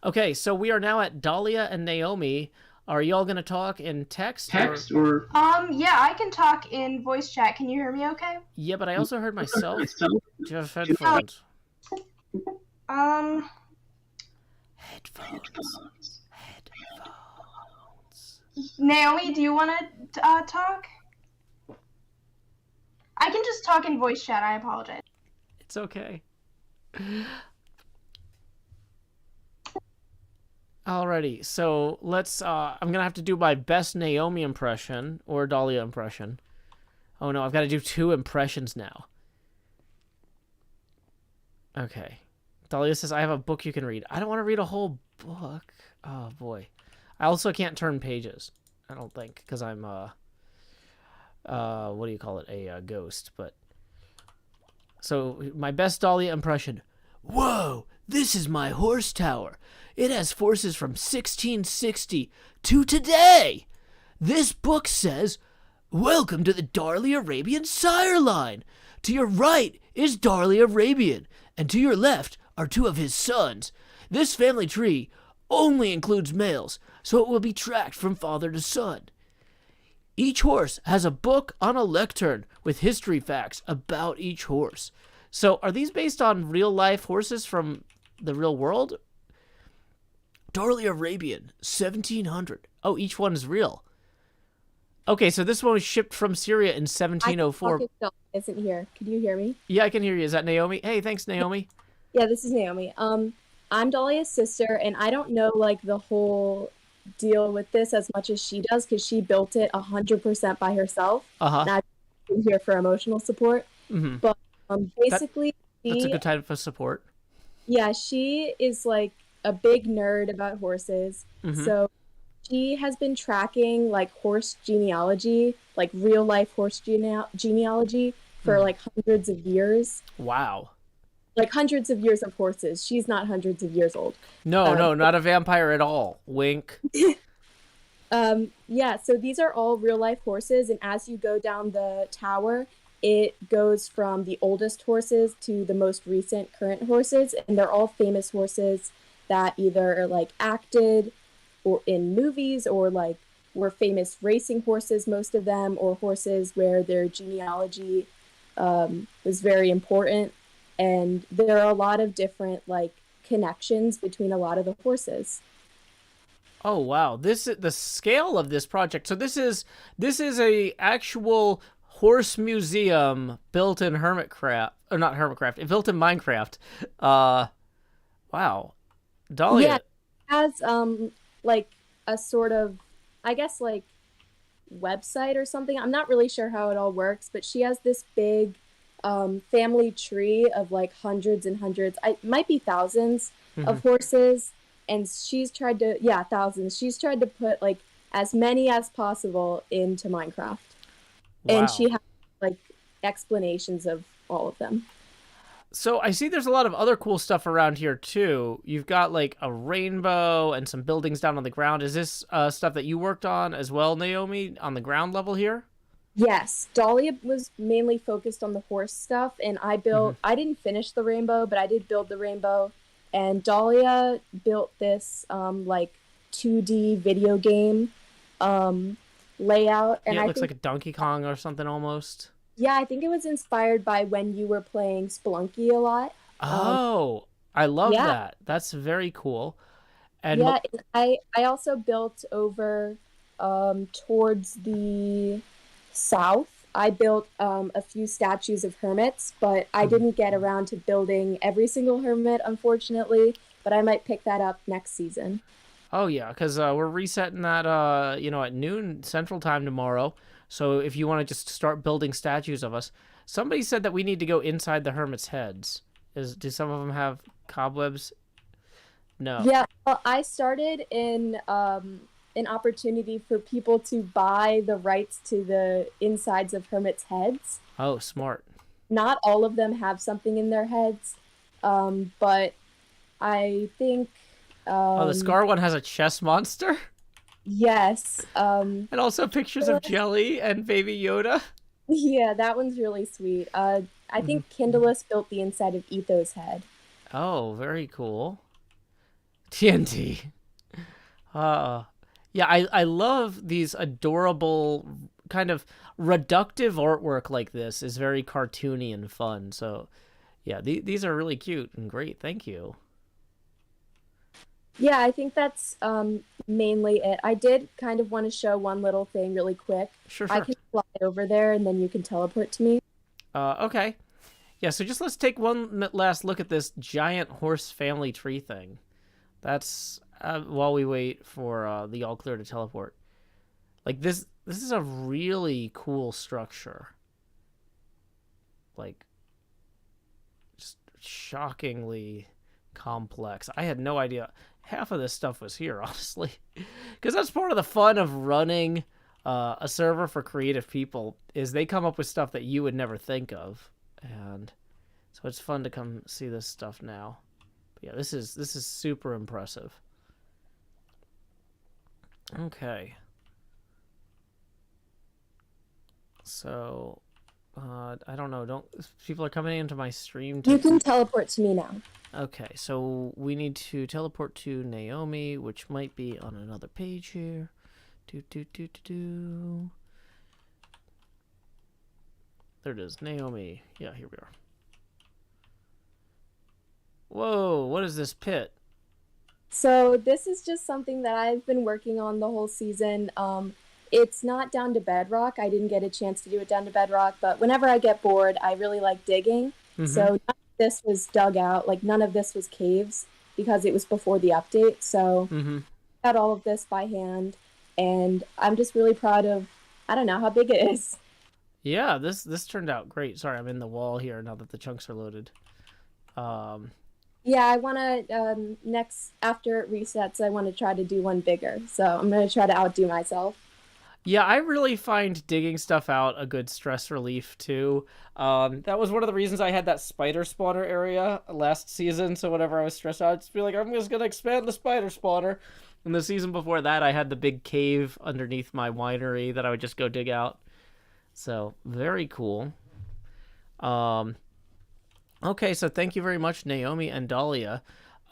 Okay, so we are now at Dahlia and Naomi. Are y'all going to talk in text? Or... Yeah, I can talk in voice chat. Can you hear me okay? Yeah, but I also heard myself. Do you have headphones? Headphones. Naomi, do you want to talk? I can just talk in voice chat. I apologize. It's okay. Alrighty, so let's, I'm gonna have to do my best Naomi impression, or Dahlia impression. Oh no, I've got to do 2 impressions now. Okay. Dahlia says, I have a book you can read. I don't want to read a whole book. Oh boy. I also can't turn pages, I don't think, because I'm, what do you call it, a ghost, but... So, my best Dahlia impression. Whoa, this is my horse tower. It has forces from 1660 to today. This book says, welcome to the Darley Arabian sire line. To your right is Darley Arabian, and to your left are 2 of his sons. This family tree only includes males, so it will be tracked from father to son. Each horse has a book on a lectern with history facts about each horse. So are these based on real life horses from the real world? Darley Arabian, 1700. Oh, each one is real. Okay, so this one was shipped from Syria in 1704. Isn't here. Can you hear me? Yeah, I can hear you. Is that Naomi? Hey, thanks, Naomi. Yeah, this is Naomi. I'm Dahlia's sister, and I don't know like the whole deal with this as much as she does because she built it 100% by herself. And I've been here for emotional support. Mm-hmm. But basically, that's a good type of support. Yeah, she is like a big nerd about horses. Mm-hmm. So she has been tracking like horse genealogy, like real life horse genealogy for like hundreds of years. Wow. Like hundreds of years of horses. She's not hundreds of years old. No, not a vampire at all. Wink. Yeah, so these are all real life horses, and as you go down the tower, it goes from the oldest horses to the most recent current horses, and they're all famous horses that either like acted or in movies or like were famous racing horses, most of them, or horses where their genealogy was very important. And there are a lot of different like connections between a lot of the horses. Oh wow, this is the scale of this project. So this is a actual horse built in Hermitcraft, or not Hermitcraft, built in Minecraft. Wow, Dahlia. Yeah, it has like a sort of, I guess like website or something. I'm not really sure how it all works, but she has this big family tree of like hundreds and hundreds, it might be thousands of horses. And she's tried to, thousands. She's tried to put like as many as possible into Minecraft. Wow. And she has like explanations of all of them. So I see there's a lot of other cool stuff around here too. You've got like a rainbow and some buildings down on the ground. Is this stuff that you worked on as well, Naomi, on the ground level here? Yes, Dahlia was mainly focused on the horse stuff, and I built, I didn't finish the rainbow, but I did build the rainbow. And Dahlia built this like 2D video game layout. And yeah, it I looks think, like a Donkey Kong or something almost. Yeah, I think it was inspired by when you were playing Spelunky a lot. Oh, I love that. That's very cool. And yeah, I also built over towards the south. I built a few statues of hermits, but I didn't get around to building every single hermit, unfortunately. But I might pick that up next season. Oh yeah, because we're resetting that at noon Central Time tomorrow. So if you want to just start building statues of us, somebody said that we need to go inside the Hermits Heads. Do some of them have cobwebs? No. Yeah, well, I started in an opportunity for people to buy the rights to the insides of Hermits Heads. Oh, smart. Not all of them have something in their heads, but I think... the Scar one has a chess monster? Yes. And also pictures of Jelly and Baby Yoda? Yeah, that one's really sweet. I think Kindless built the inside of Etho's head. Oh, very cool. TNT. Yeah, I love these adorable kind of reductive artwork like this. Is very cartoony and fun. So, yeah, these are really cute and great. Thank you. Yeah, I think that's mainly it. I did kind of want to show one little thing really quick. Sure. I can fly over there and then you can teleport to me. Okay. Yeah, so just let's take one last look at this giant horse family tree thing. That's while we wait for the all clear to teleport. Like this is a really cool structure. Like just shockingly complex. I had no idea half of this stuff was here, honestly. Because that's part of the fun of running a server for creative people is they come up with stuff that you would never think of. And so it's fun to come see this stuff now. But yeah, this is super impressive. Okay. So I don't know. People are coming into my stream. You can teleport to me now. Okay, so we need to teleport to Naomi, which might be on another page here. There it is, Naomi. Yeah, here we are. Whoa, what is this pit? So this is just something that I've been working on the whole season. It's not down to bedrock. I didn't get a chance to do it down to bedrock, but whenever I get bored, I really like digging. So none of this was dug out. Like none of this was caves because it was before the update. So I got all of this by hand, and I'm just really proud of, I don't know how big it is. Yeah, this turned out great. Sorry, I'm in the wall here now that the chunks are loaded. Yeah, I want to, next, after it resets, I want to try to do one bigger. So I'm going to try to outdo myself. Yeah, I really find digging stuff out a good stress relief too. That was one of the reasons I had that spider spawner area last season. So whenever I was stressed out, I'd just be like, I'm just gonna expand the spider spawner. And the season before that, I had the big cave underneath my winery that I would just go dig out. So very cool. Okay, so thank you very much, Naomi and Dahlia.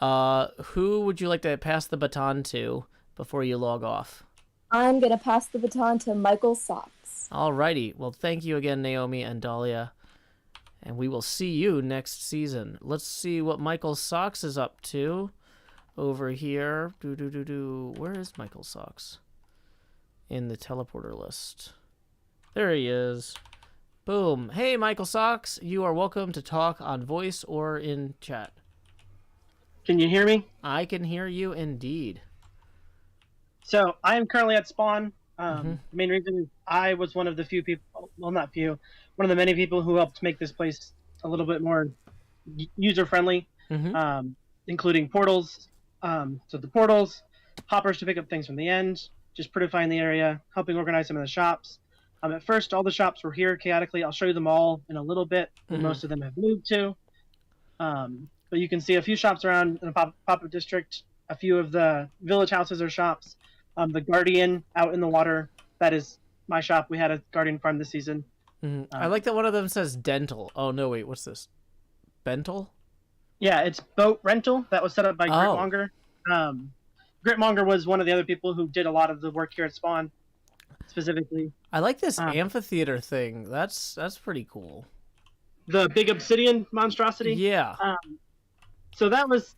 Who would you like to pass the baton to before you log off? I'm going to pass the baton to Michael Socks. Alrighty. Well, thank you again, Naomi and Dahlia. And we will see you next season. Let's see what Michael Socks is up to over here. Where is Michael Socks? In the teleporter list. There he is. Boom. Hey, Michael Socks. You are welcome to talk on voice or in chat. Can you hear me? I can hear you indeed. So I am currently at spawn. The main reason is I was one of the few people, well, not few, one of the many people who helped make this place a little bit more user-friendly, including portals. So the portals, hoppers to pick up things from the end, just prettifying the area, helping organize some of the shops. At first, all the shops were here chaotically. I'll show you them all in a little bit. Most of them have moved to. But you can see a few shops around in the pop-up district. A few of the village houses are shops. The Guardian out in the water, that is my shop. We had a Guardian farm this season. I like that one of them says dental. Oh, no, wait, what's this? Bental? Yeah, it's boat rental. That was set up by Gritmonger. Gritmonger was one of the other people who did a lot of the work here at Spawn, specifically. I like this amphitheater thing. That's pretty cool. The big obsidian monstrosity? Yeah. So that was...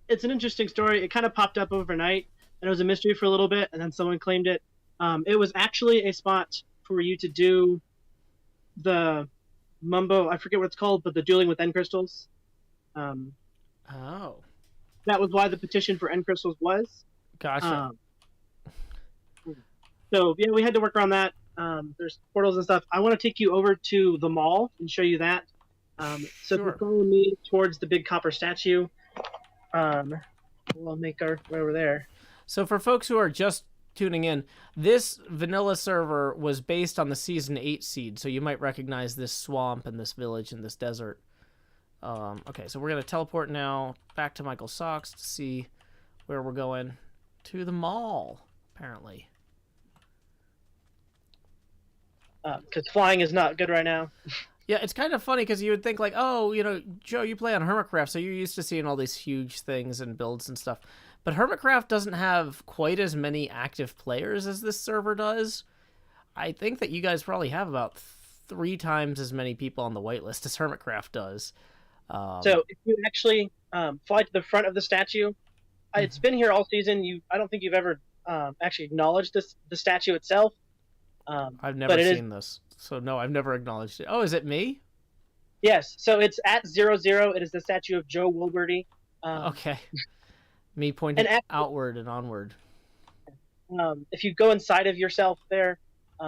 It's an interesting story. It kind of popped up overnight. And it was a mystery for a little bit, and then someone claimed it. It was actually a spot for you to do the mumbo, I forget what it's called, but the dueling with end crystals. That was why the petition for end crystals was. Gotcha. So, yeah, we had to work around that. There's portals and stuff. I want to take you over to the mall and show you that. So if you follow me towards the big copper statue, we'll make our way over there. So for folks who are just tuning in, this vanilla server was based on the Season 8 seed, so you might recognize this swamp and this village and this desert. Okay, so we're going to teleport now back to Michael Socks to see where we're going. To the mall, apparently. Because flying is not good right now. Yeah, it's kind of funny because you would think like, oh, you know, Joe, you play on Hermitcraft, so you're used to seeing all these huge things and builds and stuff. But Hermitcraft doesn't have quite as many active players as this server does. I think that you guys probably have about 3 times as many people on the whitelist as Hermitcraft does. So if you actually fly to the front of the statue, it's been here all season. I don't think you've ever actually acknowledged the statue itself. I've never seen this. So no, I've never acknowledged it. Oh, is it me? Yes. So it's at 00. It is the statue of Joe Woolworthy. Okay. Me pointing outward and onward. If you go inside of yourself there,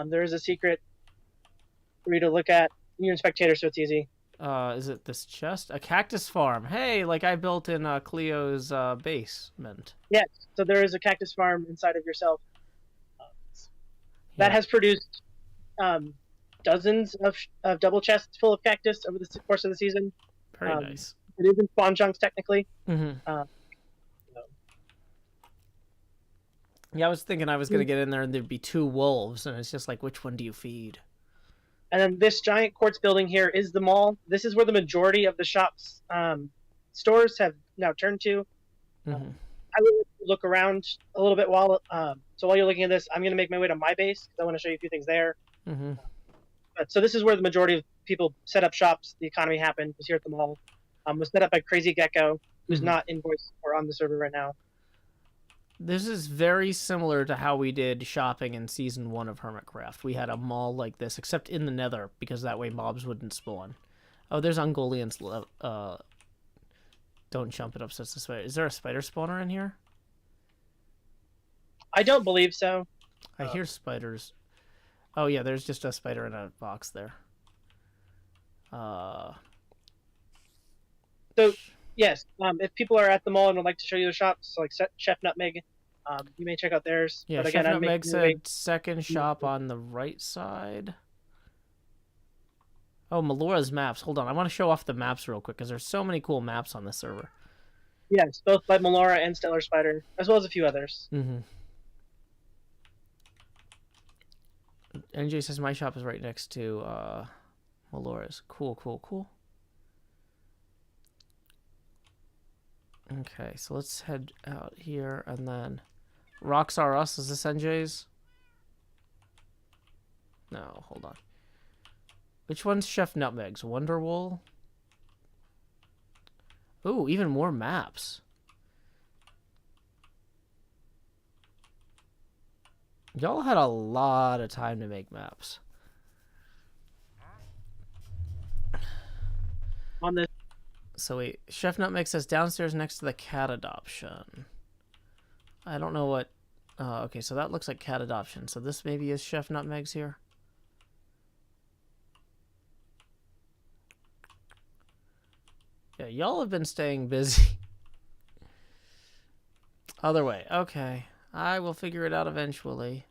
there is a secret for you to look at. You're in spectator, so it's easy. Is it this chest? A cactus farm. Hey, like I built in Cleo's basement. Yes. So there is a cactus farm inside of yourself. That has produced dozens of double chests full of cactus over the course of the season. Very nice. It is in spawn chunks, technically. Yeah, I was thinking I was going to get in there and there'd be 2 wolves, and it's just like, which one do you feed? And then this giant quartz building here is the mall. This is where the majority of the shop's stores have now turned to. I will look around a little bit while you're looking at this. I'm going to make my way to my base because I want to show you a few things there. So this is where the majority of people set up shops. The economy happened. Was here at the mall. Was set up by Crazy Gecko, who's not in voice or on the server right now. This is very similar to how we did shopping in Season 1 of Hermitcraft. We had a mall like this, except in the nether, because that way mobs wouldn't spawn. Oh, there's Ungolian's... Don't jump it upsets the spider. Is there a spider spawner in here? I don't believe so. I hear spiders. Oh, yeah, there's just a spider in a box there. So Yes. If people are at the mall and would like to show you the shops, like Chef Nutmeg, you may check out theirs. Yeah, but Chef again, Nutmeg said second shop on the right side. Oh, Melora's maps. Hold on, I want to show off the maps real quick because there's so many cool maps on this server. Yes, both by Melora and Stellar Spider, as well as a few others. Mm-hmm. NJ says my shop is right next to Melora's. Cool, cool, cool. Okay, so let's head out here and then Rocks Are Us. Is this NJ's? No, hold on. Which one's Chef Nutmeg's? Wonderwool? Ooh, even more maps. Y'all had a lot of time to make maps. On this. So wait, Chef Nutmeg says downstairs next to the cat adoption. I don't know what... okay, so that looks like cat adoption. So this maybe is Chef Nutmeg's here. Yeah, y'all have been staying busy. Other way. Okay. I will figure it out eventually.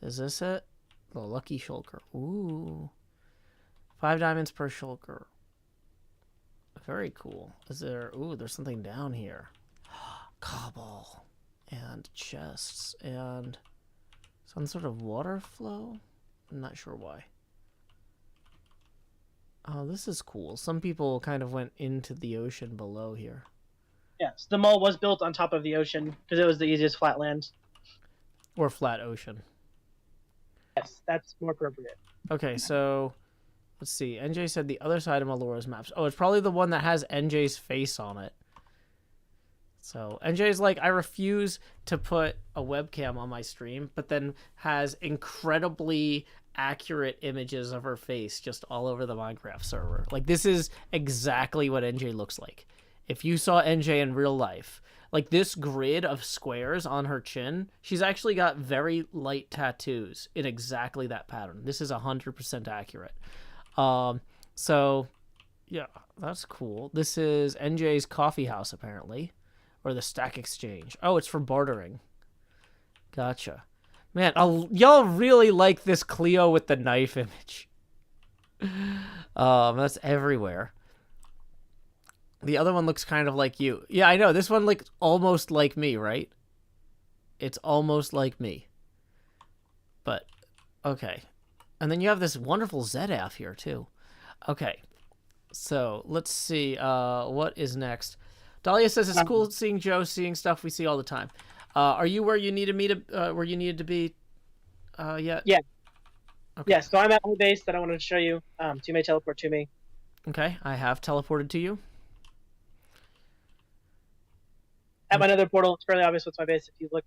Is this it? The lucky shulker. Ooh. 5 diamonds per shulker. Very cool. Is there... Ooh, there's something down here. Cobble. And chests. And some sort of water flow? I'm not sure why. Oh, this is cool. Some people kind of went into the ocean below here. Yes, the mall was built on top of the ocean because it was the easiest flat land. Or flat ocean. Yes, that's more appropriate. Okay, so let's see. NJ said the other side of Melora's maps. Oh, it's probably the one that has NJ's face on it. So NJ's like, I refuse to put a webcam on my stream, but then has incredibly accurate images of her face just all over the Minecraft server. Like, this is exactly what NJ looks like. If you saw NJ in real life, like this grid of squares on her chin, she's actually got very light tattoos in exactly that pattern. This is 100% accurate. So yeah, that's cool. This is NJ's coffee house, apparently, or the stack exchange. Oh, it's for bartering. Gotcha. Man, y'all really like this Cleo with the knife image. That's everywhere. The other one looks kind of like you. Yeah, I know. This one looks almost like me, right? It's almost like me. But, okay. And then you have this wonderful ZF here, too. Okay. So, let's see. What is next? Dahlia says it's cool seeing Joe, seeing stuff we see all the time. Are you where you needed me to? Where you needed to be? Yet? Yeah. Okay. Yeah. So I'm at my base that I wanted to show you. So you may teleport to me. Okay, I have teleported to you. At my nether portal, it's fairly obvious what's my base if you look.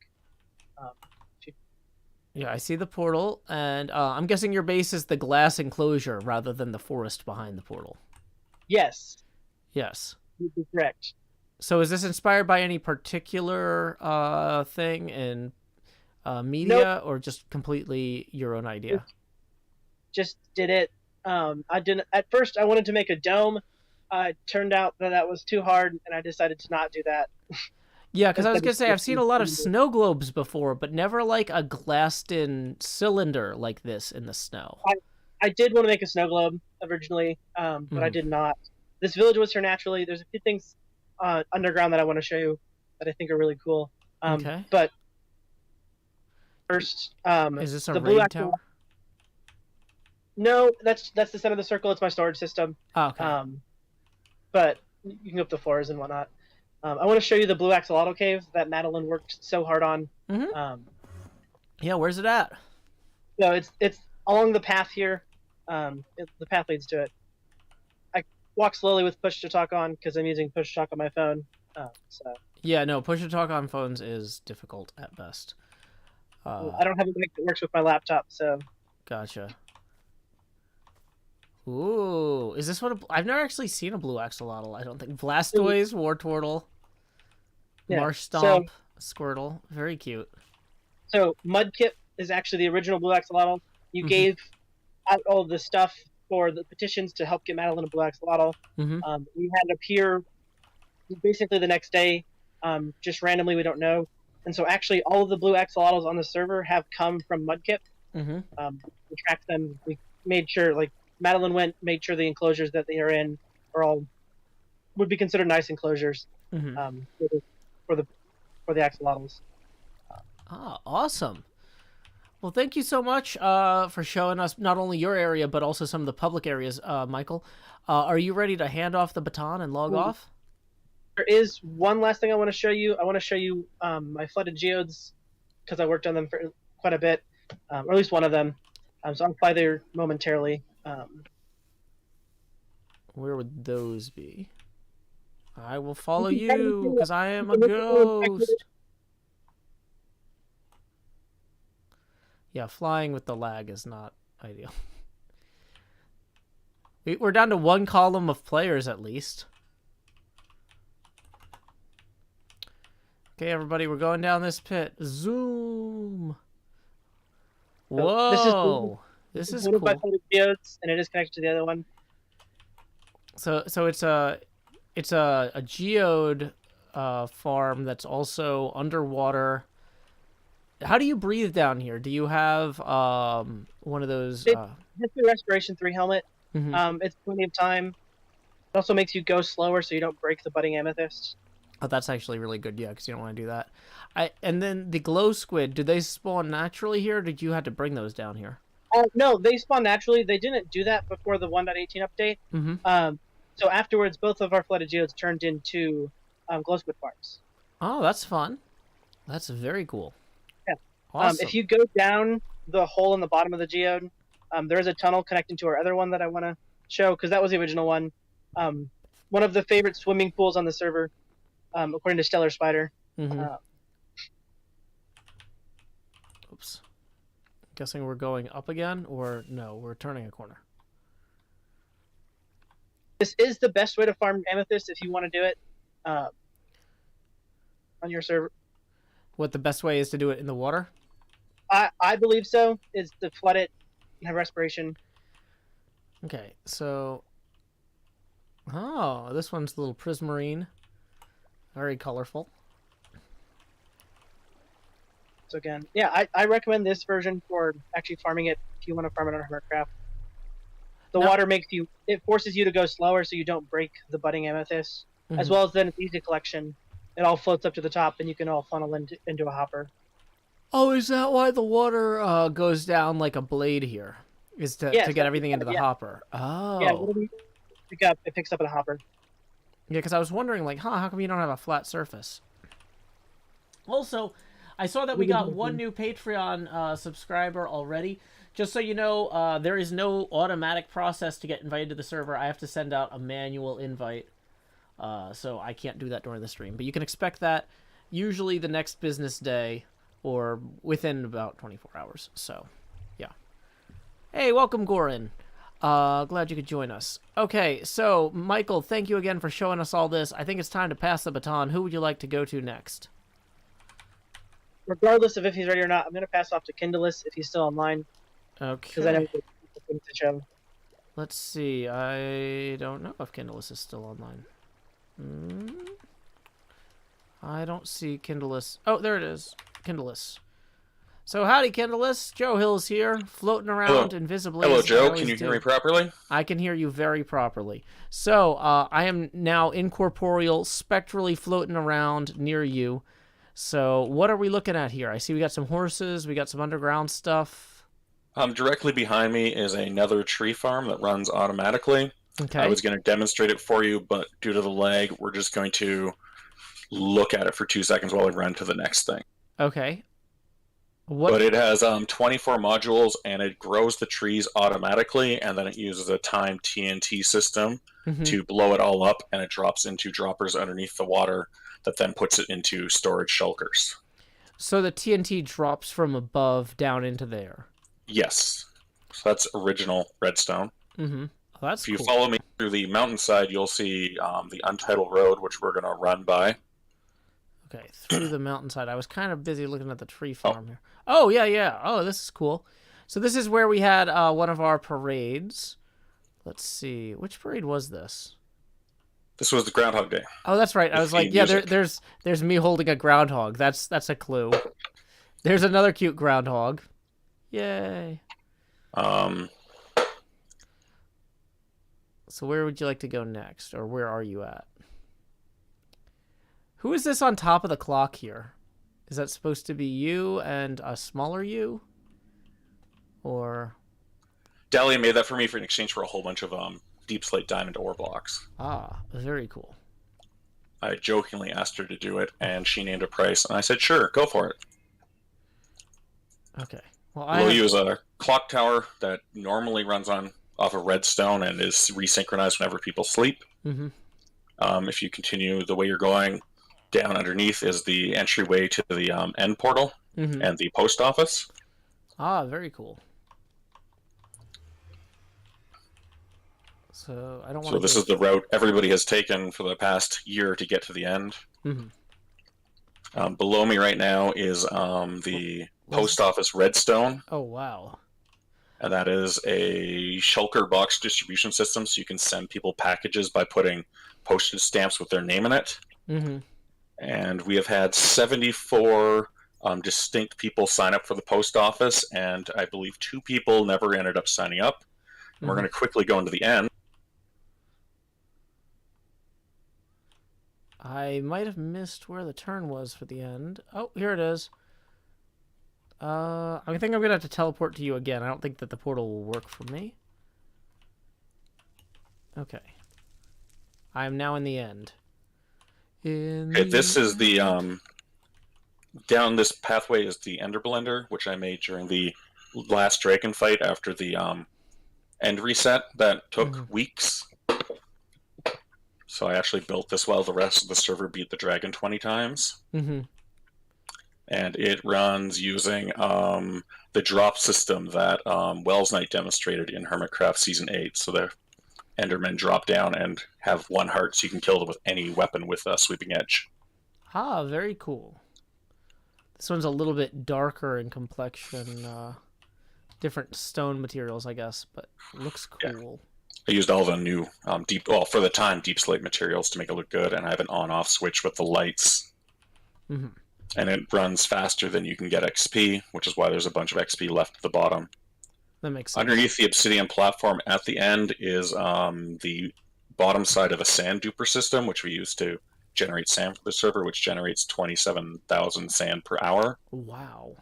Yeah, I see the portal, and I'm guessing your base is the glass enclosure rather than the forest behind the portal. Yes. Yes. You'd be correct. So is this inspired by any particular thing in media, Nope. or just completely your own idea? Just did it. I didn't. At first, I wanted to make a dome. It turned out that was too hard, and I decided to not do that. Yeah, because I was going to say, I've seen a lot of snow globes before, but never like a glassed-in cylinder like this in the snow. I did want to make a snow globe originally, but I did not. This village was here naturally. There's a few things underground that I want to show you that I think are really cool. Okay. But first, is this a the raid tower? No, that's the center of the circle. It's my storage system. Oh, okay. But you can go up the floors and whatnot. I want to show you the blue axolotl cave that Madeline worked so hard on. Yeah, where's it at? So it's along the path here. The path leads to it. I walk slowly with push to talk on because I'm using push to talk on my phone. So Yeah, no, push to talk on phones is difficult at best. I don't have a mic that works with my laptop, so. Gotcha. Ooh, is this what I've never actually seen a blue axolotl, I don't think. Blastoise, Wartortle, Yeah, Marsh Stomp, Squirtle. Very cute. So Mudkip is actually the original blue axolotl. You gave out all the stuff for the petitions to help get Madeline a blue axolotl. We had it appear basically the next day, just randomly, we don't know. And so actually all of the blue axolotls on the server have come from Mudkip. Mm-hmm. We tracked them. We made sure, like Madeline made sure the enclosures that they are in are all would be considered nice enclosures Mm-hmm. For the axolotls. Awesome. Well, thank you so much for showing us not only your area, but also some of the public areas, Michael. Are you ready to hand off the baton and log off? There is one last thing I want to show you. I want to show you my flooded geodes, because I worked on them for quite a bit, or at least one of them. So I'll fly there momentarily. Where would those be? I will follow you, because I am a ghost. Yeah, flying with the lag is not ideal. We're down to one column of players at least. Okay, everybody, we're going down this pit. Zoom. Whoa, this is cool. Geodes, and it is connected to the other one. So it's a geode farm that's also underwater. How do you breathe down here? Do you have one of those? It's the Respiration 3 helmet. Mm-hmm. It's plenty of time. It also makes you go slower so you don't break the budding amethyst. Oh, that's actually really good, yeah, because you don't want to do that. And then the glow squid, do they spawn naturally here, or did you have to bring those down here? No, they spawn naturally. They didn't do that before the 1.18 update. Mm-hmm. So afterwards, both of our flooded geodes turned into glow squid farms. Oh, that's fun. That's very cool. Yeah. Awesome. If you go down the hole in the bottom of the geode, there is a tunnel connecting to our other one that I want to show, because that was the original one. One of the favorite swimming pools on the server, according to Stellar Spider. Mm-hmm. Oops. Guessing we're going up again, or no, we're turning a corner. This is the best way to farm amethyst if you want to do it on your server. What the best way is to do it in the water? I believe so. Is to flood it and have respiration. Okay, so this one's a little prismarine, very colorful. So again, yeah, I recommend this version for actually farming it if you want to farm it on Hermitcraft. The water it forces you to go slower so you don't break the budding amethyst, as well as then it's easy collection. It all floats up to the top and you can all funnel into a hopper. Oh, is that why the water goes down like a blade here? Is to get everything into the hopper. Oh. Yeah, whatever you pick up, it picks up in a hopper. Yeah, because I was wondering, like, how come you don't have a flat surface? Also, I saw that we got one new Patreon subscriber already. Just so you know, there is no automatic process to get invited to the server. I have to send out a manual invite. So I can't do that during the stream. But you can expect that usually the next business day or within about 24 hours. So, yeah. Hey, welcome, Goran. Glad you could join us. Okay, so, Michael, thank you again for showing us all this. I think it's time to pass the baton. Who would you like to go to next? Regardless of if he's ready or not, I'm going to pass off to Kindleless if he's still online. Okay. Because I know to show. Let's see. I don't know if Kindleless is still online. I don't see Kindleless. Oh, there it is. Kindleless. So howdy, Kindleless. Joe Hill's here, floating around invisibly. Hello, Joe. Can you hear me properly? I can hear you very properly. So I am now incorporeal, spectrally floating around near you. So what are we looking at here? I see we got some horses. We got some underground stuff. Directly behind me is another tree farm that runs automatically. Okay. I was going to demonstrate it for you, but due to the lag, we're just going to look at it for 2 seconds while we run to the next thing. Okay. But it has 24 modules, and it grows the trees automatically, and then it uses a timed TNT system to blow it all up, and it drops into droppers underneath the water that then puts it into storage shulkers. So the TNT drops from above down into there? Yes. So that's original redstone. Mm-hmm. Oh, that's cool. If you follow me through the mountainside, you'll see the Untitled Road, which we're going to run by. Okay, through the mountainside. I was kind of busy looking at the tree farm here. Oh, yeah. Oh, this is cool. So this is where we had one of our parades. Let's see. Which parade was this? This was the Groundhog Day. Oh, that's right. I was like, yeah, there's me holding a groundhog. That's a clue. There's another cute groundhog. Yay. So where would you like to go next, or where are you at? Who is this on top of the clock here? Is that supposed to be you and a smaller you? Or... Dahlia made that for me in exchange for a whole bunch of deep slate diamond ore blocks. Ah, very cool. I jokingly asked her to do it, and she named a price, and I said, sure, go for it. Okay. Well, Below you is a clock tower that normally runs off of redstone and is resynchronized whenever people sleep. Mm-hmm. If you continue the way you're going, down underneath is the entryway to the end portal and the post office. Ah, very cool. So I don't want. So this is the route everybody has taken for the past year to get to the end. Below me right now is the post office redstone. Oh wow! And that is a shulker box distribution system, so you can send people packages by putting postage stamps with their name in it. And we have had 74 distinct people sign up for the post office, and I believe 2 people never ended up signing up. And we're going to quickly go into the end. I might have missed where the turn was for the end. Oh, here it is. I think I'm going to have to teleport to you again. I don't think that the portal will work for me. Okay. I am now in the end. This is the... down this pathway is the Ender Blender, which I made during the last dragon fight after the end reset that took weeks. So I actually built this while the rest of the server beat the dragon 20 times. And it runs using the drop system that Wells Knight demonstrated in Hermitcraft Season 8. So the Endermen drop down and have 1 heart, so you can kill them with any weapon with a sweeping edge. Ah, very cool. This one's a little bit darker in complexion. Different stone materials, I guess, but looks cool. Yeah. I used all the new for the time, deep slate materials to make it look good, and I have an on-off switch with the lights. And it runs faster than you can get XP, which is why there's a bunch of XP left at the bottom. That makes sense. Underneath the obsidian platform at the end is the bottom side of a sand duper system, which we use to generate sand for the server, which generates 27,000 sand per hour. Wow.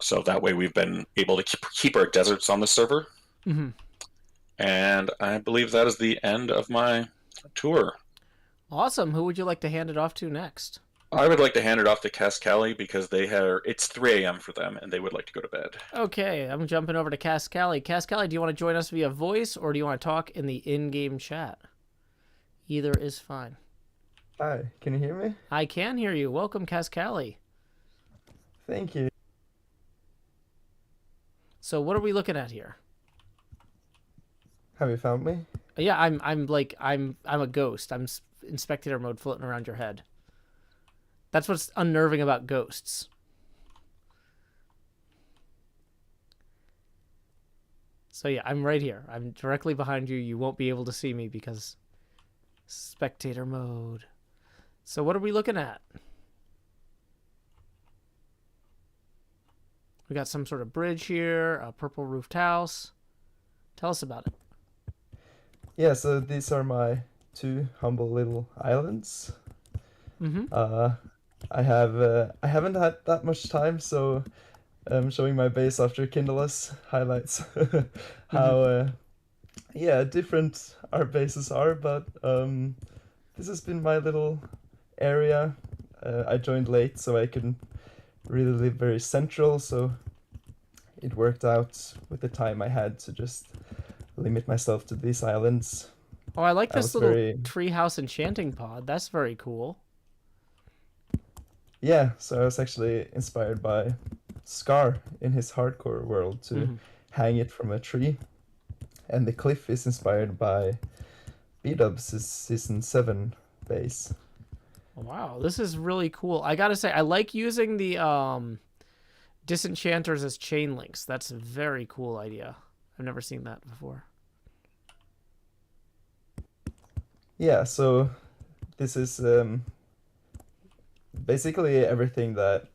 So that way we've been able to keep our deserts on the server. And I believe that is the end of my tour. Awesome. Who would you like to hand it off to next? I would like to hand it off to Cascali because it's 3 a.m. for them and they would like to go to bed. Okay, I'm jumping over to Cascali. Cascali, do you want to join us via voice or do you want to talk in the in-game chat? Either is fine. Hi, can you hear me? I can hear you. Welcome, Cascali. Thank you. So what are we looking at here? Have you found me? Yeah, I'm a ghost. I'm in spectator mode floating around your head. That's what's unnerving about ghosts. So yeah, I'm right here. I'm directly behind you. You won't be able to see me because spectator mode. So what are we looking at? We got some sort of bridge here, a purple roofed house. Tell us about it. Yeah, so these are my 2 humble little islands. I haven't had that much time, so I'm showing my base after Kindle's highlights how different our bases are, but this has been my little area. I joined late, so I couldn't really live very central, so it worked out with the time I had to just limit myself to these islands. Oh, I like this little treehouse enchanting pod. That's very cool. Yeah, so I was actually inspired by Scar in his hardcore world to hang it from a tree. And the cliff is inspired by B-Dub's Season 7 base. Wow, this is really cool. I gotta say, I like using the disenchanters as chain links. That's a very cool idea. I've never seen that before. yeah, so this is basically everything that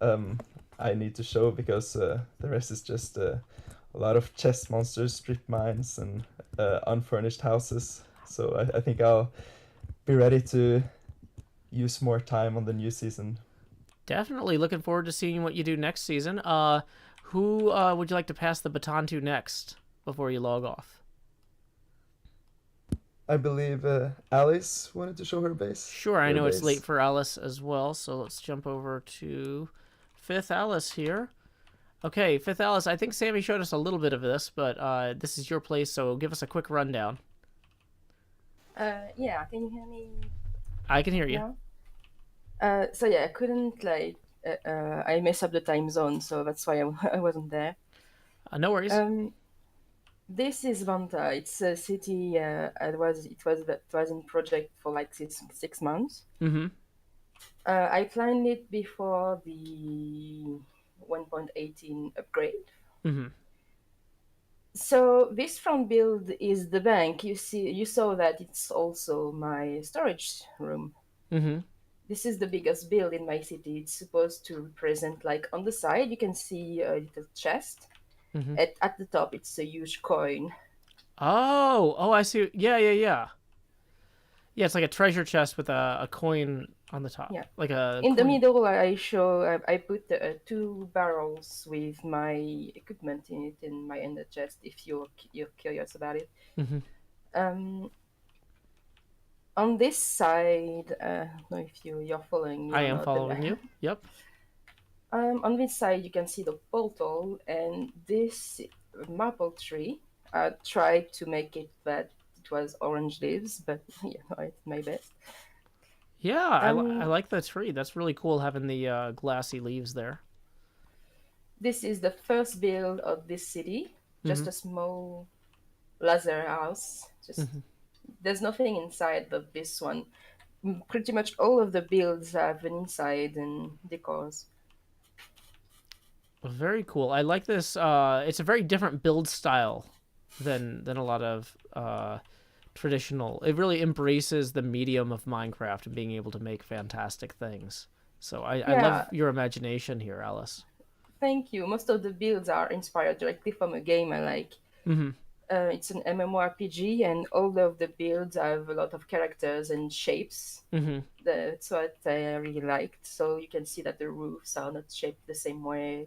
I need to show, because the rest is just a lot of chest monsters, strip mines, and unfurnished houses. So I think I'll be ready to use more time on the new season. Definitely looking forward to seeing what you do next season. Who would you like to pass the baton to next before you log off? I believe Alice wanted to show her base. Sure, I know it's late for Alice as well, so let's jump over to Fifth Alice here. Okay, Fifth Alice, I think Sammy showed us a little bit of this, but this is your place, so give us a quick rundown. Yeah, can you hear me? I can hear you. So yeah, I couldn't I messed up the time zone, so that's why I wasn't there. No worries. This is Vanta. It's a city. It was in project for like six months. Mm-hmm. I planned it before the 1.18 upgrade. Mm-hmm. So this front build is the bank. You saw that it's also my storage room. Mm-hmm. This is the biggest build in my city. It's supposed to represent, like, on the side you can see a little chest. Mm-hmm. At the top it's a huge coin. Oh, I see. Yeah. Yeah, it's like a treasure chest with a coin on the top. Yeah. Like a in the middle I put two barrels with my equipment in it in my ender chest, if you're curious about it. Mm-hmm. On this side, I don't know if you're following me. I am following you. Yep. On this side, you can see the portal, and this maple tree. I tried to make it that it was orange leaves, but yeah, I did my best. Yeah, I like the tree. That's really cool, having the glassy leaves there. This is the first build of this city. Just a small laser house. There's nothing inside of this one. Pretty much all of the builds have an inside and decors. Very cool. I like this. It's a very different build style than a lot of traditional. It really embraces the medium of Minecraft and being able to make fantastic things. So I love your imagination here, Alice. Thank you. Most of the builds are inspired directly from a game I like. Mm-hmm. It's an MMORPG, and all of the builds have a lot of characters and shapes. Mm-hmm. That's what I really liked. So you can see that the roofs are not shaped the same way.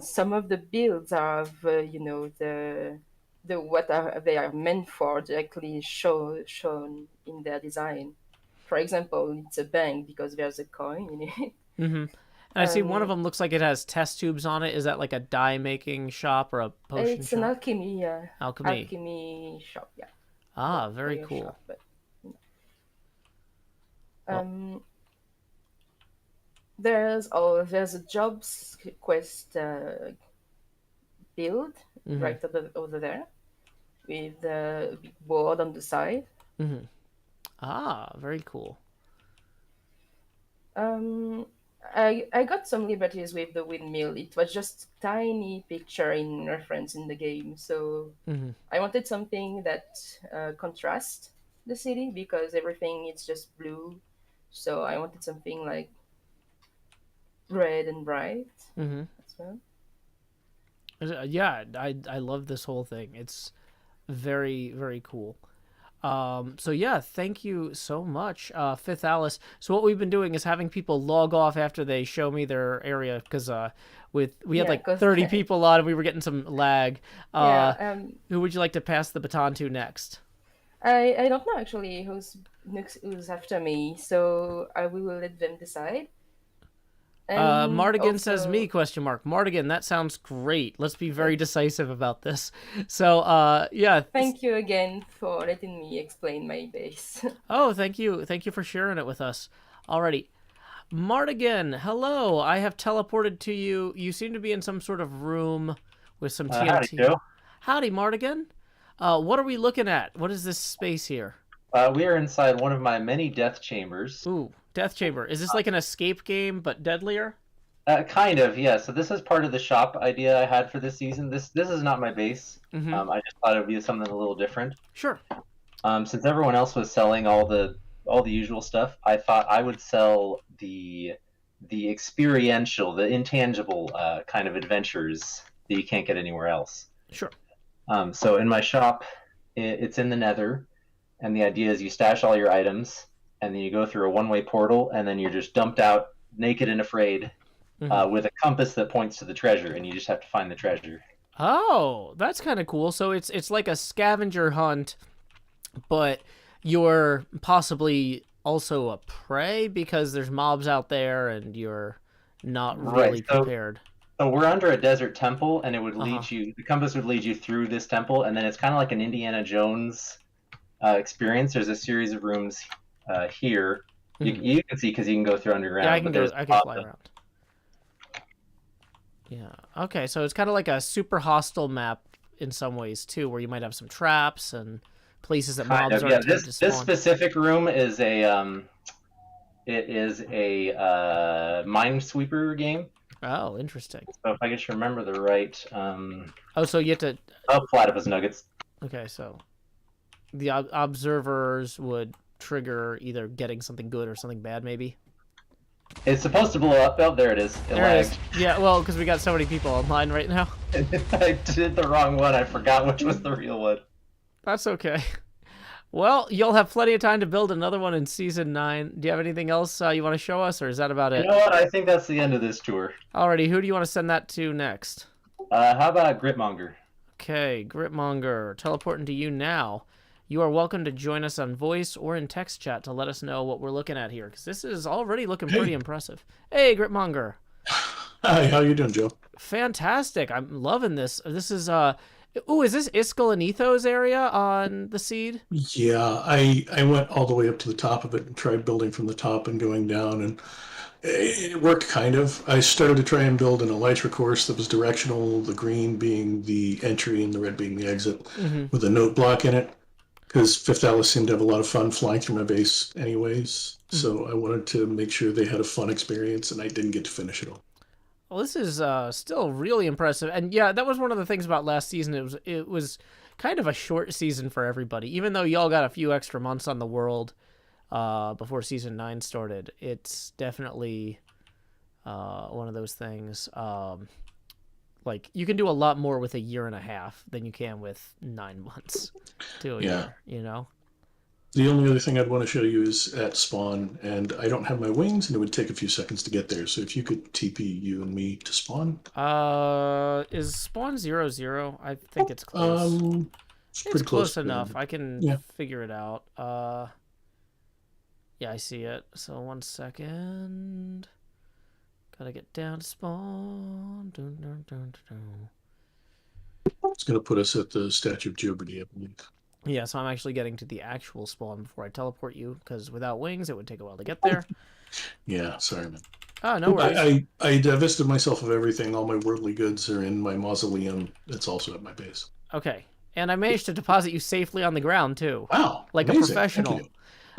Some of the builds have, the what they are meant for directly shown in their design. For example, it's a bank because there's a coin in it. Mm-hmm. And I see one of them looks like it has test tubes on it. Is that like a dye making shop or a potion shop? It's an alchemy. Alchemy. Alchemy shop. Yeah. Ah, very cool. Shop, but, There's a jobs quest build right over there with the big board on the side. Mm-hmm. Ah, very cool. I got some liberties with the windmill. It was just a tiny picture in reference in the game, so I wanted something that contrasts the city, because everything is just blue. So I wanted something like red and bright as well. Yeah, I love this whole thing. It's very, very cool. So yeah, thank you so much, Fifth Alice. So what we've been doing is having people log off after they show me their area, because we had like 30 people on and we were getting some lag. Who would you like to pass the baton to next? I don't know actually who's after me, so I will let them decide. Mardigan says me, ? Mardigan, that sounds great. Let's be very decisive about this. So, yeah. Thank you again for letting me explain my base. Oh, thank you. Thank you for sharing it with us. Alrighty. Mardigan, hello. I have teleported to you. You seem to be in some sort of room with some TNT. Howdy, Joe. Howdy, Mardigan. What are we looking at? What is this space here? We are inside one of my many death chambers. Ooh, death chamber. Is this like an escape game, but deadlier? Kind of, yeah. So this is part of the shop idea I had for this season. This is not my base. I just thought it would be something a little different. Sure. Since everyone else was selling all the usual stuff, I thought I would sell the experiential, the intangible kind of adventures that you can't get anywhere else. Sure. So in my shop, it's in the Nether, and the idea is you stash all your items, and then you go through a one-way portal, and then you're just dumped out naked and afraid with a compass that points to the treasure, and you just have to find the treasure. Oh, that's kind of cool. So it's like a scavenger hunt, but you're possibly also a prey because there's mobs out there and you're not really prepared. So we're under a desert temple, and it would lead you. The compass would lead you through this temple, and then it's kind of like an Indiana Jones experience. There's a series of rooms here. You can see because you can go through underground. Yeah, I can fly around. Yeah. Okay, so it's kind of like a super hostile map in some ways too, where you might have some traps and places that mobs are. Yeah, this specific room is a Minesweeper game. Oh, interesting. So if I just remember the right. So you have to. Oh, platypus nuggets. Okay, so the observers would trigger either getting something good or something bad, maybe. It's supposed to blow up. Oh, there it is. It lagged. Yeah, well, because we got so many people online right now. I did the wrong one. I forgot which was the real one. That's okay. Well, you'll have plenty of time to build another one in Season 9. Do you have anything else you want to show us, or is that about it? You know what? I think that's the end of this tour. Alrighty, who do you want to send that to next? How about Gritmonger? Okay, Gritmonger, teleporting to you now. You are welcome to join us on voice or in text chat to let us know what we're looking at here, because this is already looking pretty impressive. Hey, Gritmonger. Hi, how you doing, Joe? Fantastic. I'm loving this. This is, is this Iskal and Ethos area on the seed? Yeah, I went all the way up to the top of it and tried building from the top and going down, and it worked kind of. I started to try and build an elytra course that was directional, the green being the entry and the red being the exit, with a note block in it. Because Fifth Alice seemed to have a lot of fun flying through my base anyways. So I wanted to make sure they had a fun experience, and I didn't get to finish it all. Well, this is still really impressive. And yeah, that was one of the things about last season. It was kind of a short season for everybody. Even though y'all got a few extra months on the world before Season 9 started, it's definitely one of those things. Like, you can do a lot more with a year and a half than you can with 9 months to a year, you know? The only other thing I'd want to show you is at spawn, and I don't have my wings, and it would take a few seconds to get there. So if you could TP you and me to spawn. Is spawn 0-0? I think it's close. It's pretty close enough. I can figure it out. Yeah, I see it. So 1 second. Gotta get down to spawn. It's going to put us at the Statue of Liberty, I believe. Yeah, so I'm actually getting to the actual spawn before I teleport you, because without wings, it would take a while to get there. Yeah, sorry, man. Oh, no worries. I divested myself of everything. All my worldly goods are in my mausoleum. It's also at my base. Okay. And I managed to deposit you safely on the ground, too. Wow. Like amazing. A professional.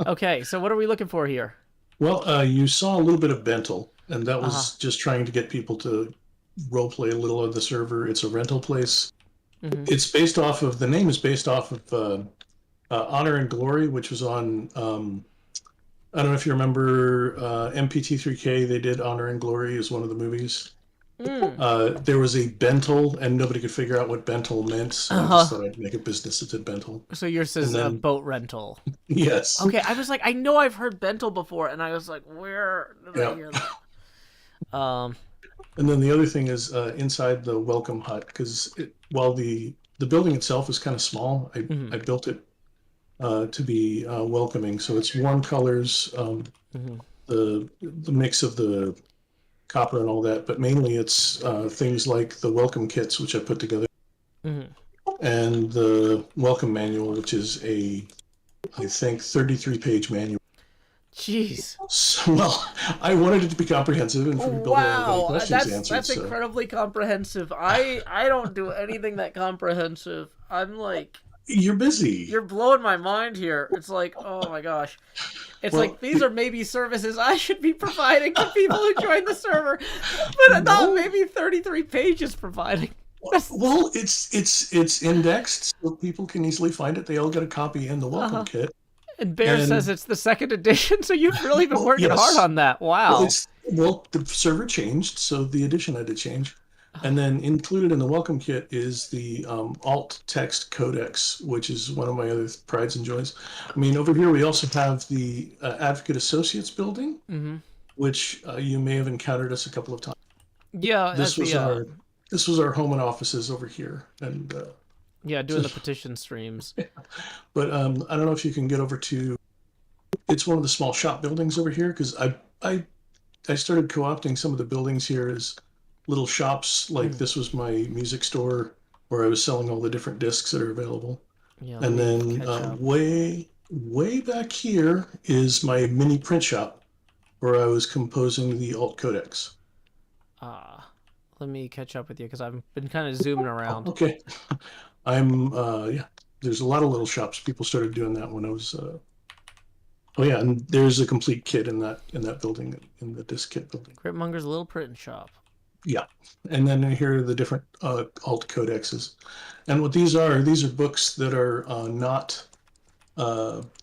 Okay, so what are we looking for here? Well, you saw a little bit of Bentel. And that was just trying to get people to roleplay a little on the server. It's a rental place. It's based off of, the name is based off of Honor and Glory, which was on, I don't know if you remember MPT3K, they did Honor and Glory as one of the movies. There was a Bentel, and nobody could figure out what Bentel meant, so I just thought I'd make a business that did Bentel. So yours is a boat rental. Yes. Okay, I was like, I know I've heard Bentel before, and I was like, where did I hear that? And then the other thing is inside the welcome hut, because while the building itself is kind of small, I built it to be welcoming. So it's warm colors, the mix of the copper and all that, but mainly it's things like the welcome kits, which I put together, and the welcome manual, which is I think 33-page manual. Jeez. So, well, I wanted it to be comprehensive and for people to have any questions answered. That's incredibly comprehensive. I don't do anything that comprehensive. I'm like... You're busy. You're blowing my mind here. It's like, oh my gosh. It's like, these are maybe services I should be providing to people who join the server, but not maybe 33 pages providing. Well, it's indexed, so people can easily find it. They all get a copy in the welcome kit. And Bear says it's the second edition, so you've really been working hard on that. Wow. Well, the server changed, so the edition had to change. And then included in the welcome kit is the alt text codex, which is one of my other prides and joys. I mean, over here we also have the Advocate Associates building, which you may have encountered us a couple of times. Yeah, this was our home and offices over here, and doing the petition streams. But I don't know if you can get over to. It's one of the small shop buildings over here because I started co-opting some of the buildings here as little shops. Like this was my music store where I was selling all the different discs that are available. Yeah, and then way back here is my mini print shop where I was composing the alt codex. Let me catch up with you because I've been kind of zooming around. Okay. There's a lot of little shops. People started doing that when I was and there's a complete kit in that building, in the disc kit building. Gritmonger's little print shop. Yeah. And then here are the different alt codexes. And what these are books that are not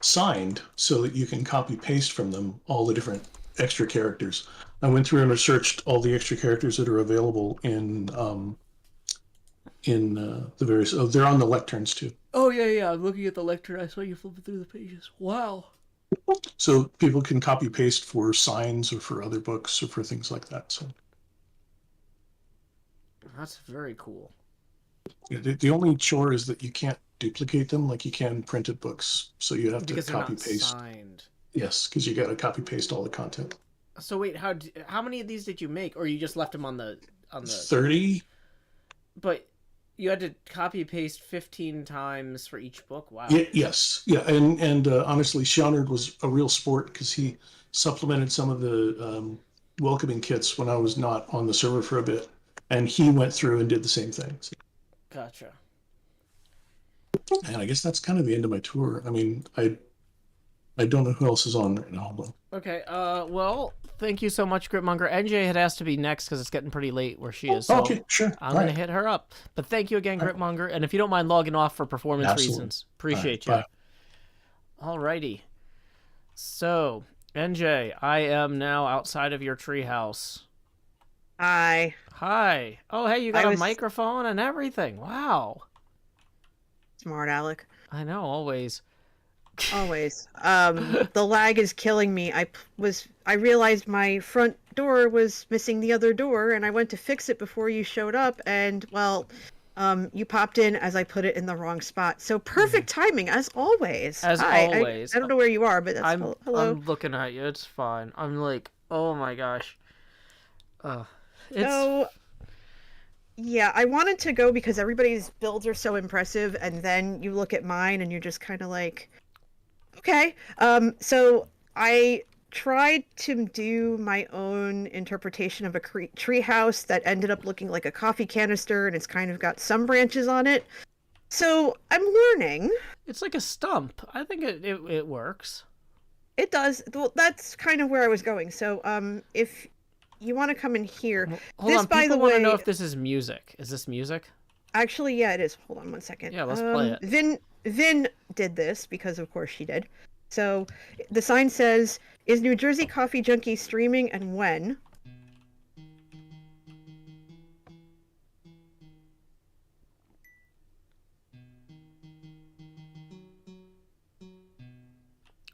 signed, so that you can copy paste from them all the different extra characters. I went through and researched all the extra characters that are available in the various. Oh, they're on the lecterns too. Oh yeah. I'm looking at the lectern. I saw you flipping through the pages. Wow. So people can copy paste for signs or for other books or for things like that. So that's very cool. The only chore is that you can't duplicate them like you can printed books. So you have to copy paste. Signed. Yes, because you got to copy paste all the content. So wait, how many of these did you make, or you just left them on the 30? But you had to copy paste 15 times for each book. Wow. Yes, yeah, and honestly, Shawnard was a real sport because he supplemented some of the welcoming kits when I was not on the server for a bit, and he went through and did the same thing. So. Gotcha. And I guess that's kind of the end of my tour. I mean, I don't know who else is on right now. But... Okay, well, thank you so much, Gritmonger. NJ had asked to be next because it's getting pretty late where she is. So okay, sure. I'm going to hit her up. But thank you again, Gritmonger. And if you don't mind logging off for performance reasons, appreciate you. Bye. Alrighty. So, NJ, I am now outside of your treehouse. Hi. Hi. Oh, hey, you got a microphone and everything. Wow. Smart Alec. I know, always. Always. The lag is killing me. I realized my front door was missing the other door, and I went to fix it before you showed up, and well, you popped in as I put it in the wrong spot. So perfect timing, as always. As always. I don't know where you are, but that's hello. I'm looking at you. It's fine. I'm like, oh my gosh. So, yeah, I wanted to go because everybody's builds are so impressive, and then you look at mine and you're just kind of like, okay. So I tried to do my own interpretation of a treehouse that ended up looking like a coffee canister, and it's kind of got some branches on it. So I'm learning. It's like a stump. I think it works. It does. Well, that's kind of where I was going. So if you want to come in here, hold on. People want to know if this is music. Is this music? Actually, yeah, it is. Hold on one second. Yeah, let's play it. Vin did this because, of course, she did. So the sign says, "Is New Jersey Coffee Junkie streaming and when?"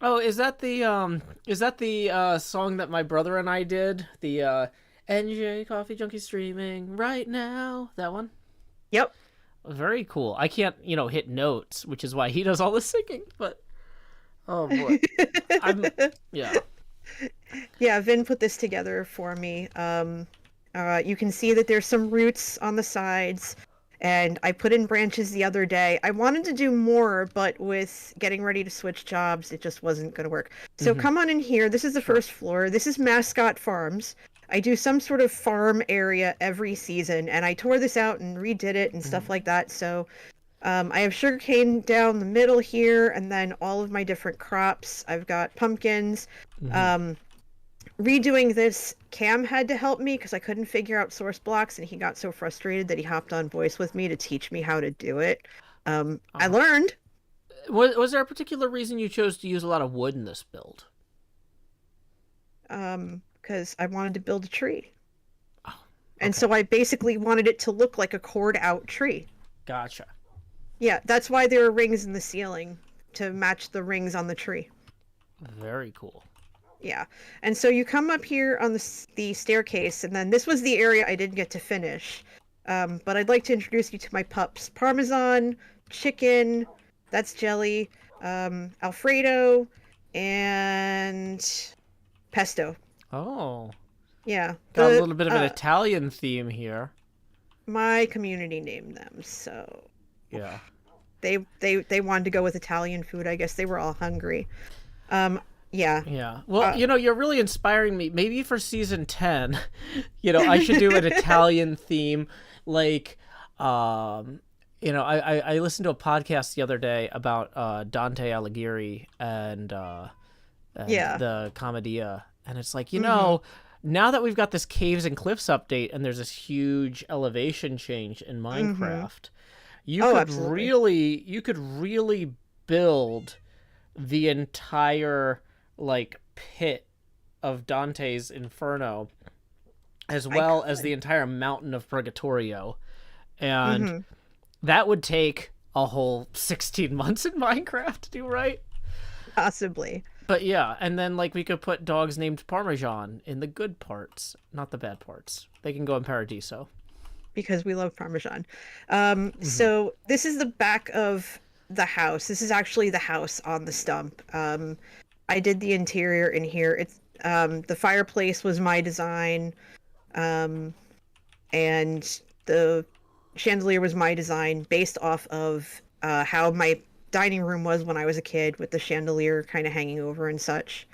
Oh, is that the song that my brother and I did? The NJ Coffee Junkie streaming right now. That one? Yep. Very cool. I can't, hit notes, which is why he does all the singing, but oh boy. Yeah, Vin put this together for me. You can see that there's some roots on the sides, and I put in branches the other day. I wanted to do more, but with getting ready to switch jobs, it just wasn't going to work. So come on in here. This is the first floor. This is Mascot Farms. I do some sort of farm area every season, and I tore this out and redid it and stuff like that. So I have sugarcane down the middle here, and then all of my different crops. I've got pumpkins. redoing this, Cam had to help me because I couldn't figure out source blocks, and he got so frustrated that he hopped on voice with me to teach me how to do it. I learned. Was there a particular reason you chose to use a lot of wood in this build? Because I wanted to build a tree. And so I basically wanted it to look like a cored out tree. Gotcha. Yeah, that's why there are rings in the ceiling, to match the rings on the tree. Very cool. Yeah, and so you come up here on the staircase, and then this was the area I didn't get to finish. But I'd like to introduce you to my pups. Parmesan, chicken, that's Jelly, Alfredo, and Pesto. Oh. Yeah. Got a little bit of an Italian theme here. My community named them, so... Yeah. They wanted to go with Italian food. I guess they were all hungry. Yeah. Yeah. Well, you're really inspiring me. Maybe for season 10, I should do an Italian theme. Like, I listened to a podcast the other day about Dante Alighieri and the Commedia. And it's like, now that we've got this Caves and Cliffs update and there's this huge elevation change in Minecraft, you could really build the entire pit of Dante's Inferno, as well as the entire mountain of Purgatorio, and that would take a whole 16 months in Minecraft to do, right? Possibly. But yeah, and then we could put dogs named Parmesan in the good parts, not the bad parts. They can go in Paradiso. Because we love Parmesan. So this is the back of the house. This is actually the house on the stump. I did the interior in here. It's the fireplace was my design, and the chandelier was my design based off of how my dining room was when I was a kid, with the chandelier kind of hanging over and such.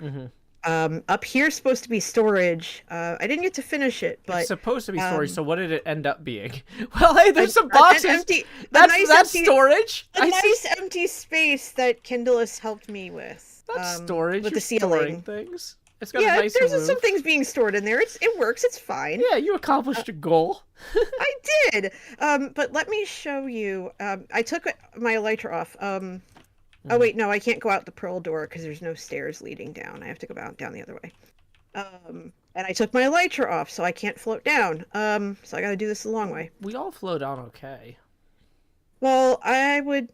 Up here is supposed to be storage. I didn't get to finish it, but it's supposed to be storage. So what did it end up being? Well, hey, there's some boxes. That's storage. A nice empty space that Kindless helped me with. That's storage. With You're the ceiling. Storing things. It's got a nice there's roof. some things being stored in there. It works. It's fine. Yeah, you accomplished a goal. I did. But let me show you. I took my elytra off. Oh wait, no, I can't go out the pearl door because there's no stairs leading down. I have to go down the other way. And I took my elytra off, so I can't float down. So I got to do this the long way. We all float down okay. Well, I would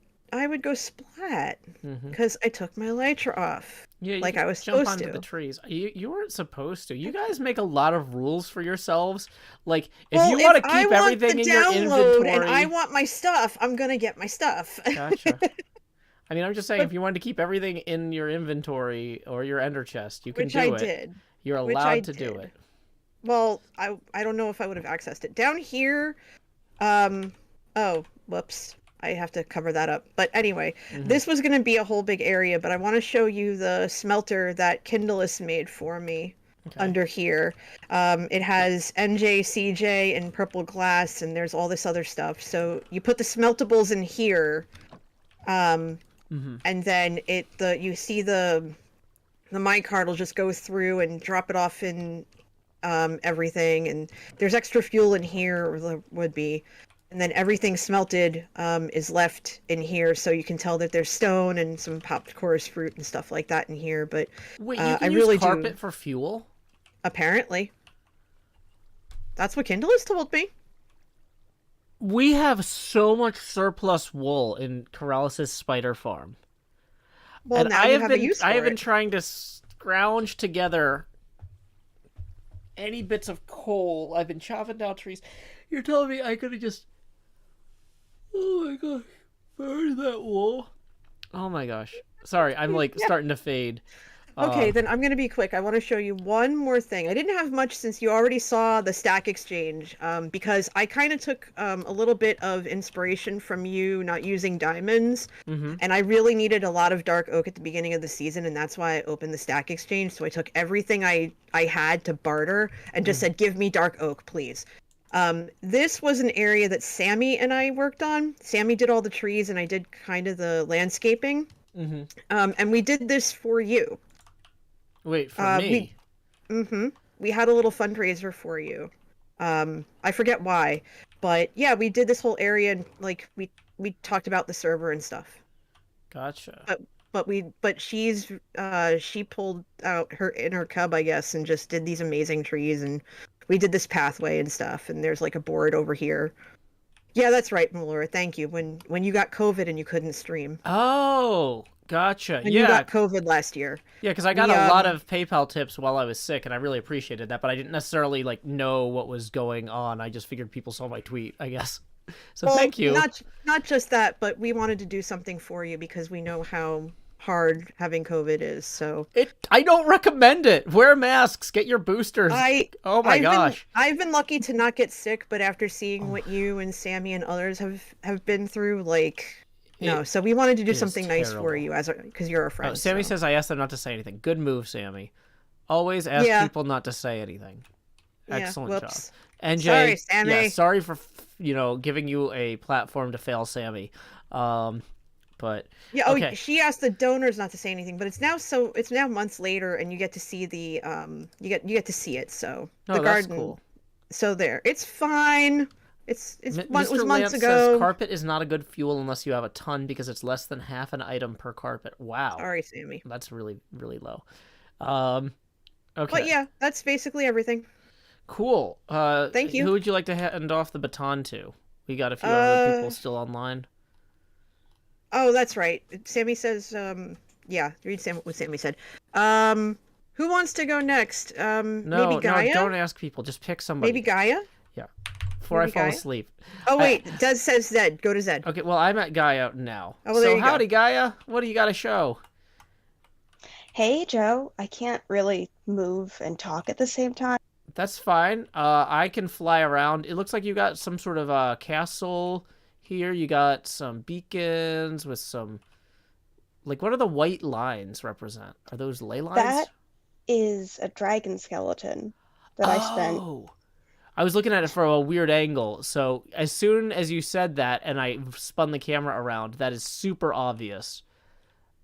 go splat because I took my elytra off. Yeah, like I was jump supposed onto to. the trees. You weren't supposed to. You guys make a lot of rules for yourselves. If you want to keep everything in your inventory, and I want my stuff, I'm gonna get my stuff. Gotcha. I mean, I'm just saying, if you wanted to keep everything in your inventory or your ender chest, you can do it. Which I did. You're allowed to do it. Well, I don't know if I would have accessed it. Down here, oh, whoops. I have to cover that up. But anyway, this was going to be a whole big area, but I want to show you the smelter that Kindless made for me under here. It has NJ, CJ, and purple glass, and there's all this other stuff. So you put the smeltables in here, and then you see the minecart will just go through and drop it off in everything, and there's extra fuel in here, or there would be. And then everything smelted is left in here, so you can tell that there's stone and some popped chorus fruit and stuff like that in here. But wait, you can use carpet for fuel? Apparently, that's what Kindless told me. We have so much surplus wool in Corrales' spider farm. Well, and now you have a use for I have been it. trying to scrounge together any bits of coal. I've been chopping down trees. You're telling me I could have just... Oh my gosh. Burn that wool. Oh my gosh. Sorry, I'm starting to fade. Okay, then I'm going to be quick. I want to show you one more thing. I didn't have much since you already saw the stack exchange, because I kind of took a little bit of inspiration from you not using diamonds, and I really needed a lot of dark oak at the beginning of the season, and that's why I opened the stack exchange. So I took everything I had to barter and just said, give me dark oak, please. This was an area that Sammy and I worked on. Sammy did all the trees, and I did kind of the landscaping. And we did this for you. Wait, for me? We had a little fundraiser for you. I forget why, but yeah, we did this whole area and like we talked about the server and stuff. Gotcha. But she pulled out her inner cub, I guess, and just did these amazing trees, and we did this pathway and stuff, and there's like a board over here. Yeah, that's right, Melora. Thank you. When you got COVID and you couldn't stream. Oh, gotcha. When yeah. you got COVID last year. Yeah, because I got a lot of PayPal tips while I was sick, and I really appreciated that, but I didn't necessarily like know what was going on. I just figured people saw my tweet, I guess. So thank you. Not just that, but we wanted to do something for you because we know how hard having COVID is. So I don't recommend it. Wear masks. Get your boosters. Oh my gosh. I've been lucky to not get sick, but after seeing what you and Sammy and others have been through, like no. So we wanted to do something nice for you because you're a friend. Sammy says I asked them not to say anything. Good move, Sammy. Always ask people not to say anything. Excellent job. NJ, sorry, Sammy. Yeah, sorry for giving you a platform to fail, Sammy. But yeah, okay. She asked the donors not to say anything, but it's now months later, and you get to see the you get to see it. So the that's garden. Cool. So it's fine. It was Mr. months Lance ago. Says carpet is not a good fuel unless you have a ton because it's less than half an item per carpet. Wow. Sorry, Sammy. That's really low. Okay. But yeah, that's basically everything. Cool. Thank you. Who would you like to hand off the baton to? We got a few other people still online. Oh, that's right. Sammy says, yeah, read what Sammy said. Who wants to go next? Maybe Gaia? No, don't ask people. Just pick somebody. Maybe Gaia? Yeah. Before I fall asleep. Oh, wait. Dez says Zed. Go to Zed. Okay, well, I'm at Gaia now. Oh, well, there you howdy, go. Gaia. What do you got to show? Hey, Joe. I can't really move and talk at the same time. That's fine. I can fly around. It looks like you got some sort of castle here. You got some beacons with some... Like, what do the white lines represent? Are those ley lines? That is a dragon skeleton that I spent. I was looking at it from a weird angle. So as soon as you said that and I spun the camera around, that is super obvious.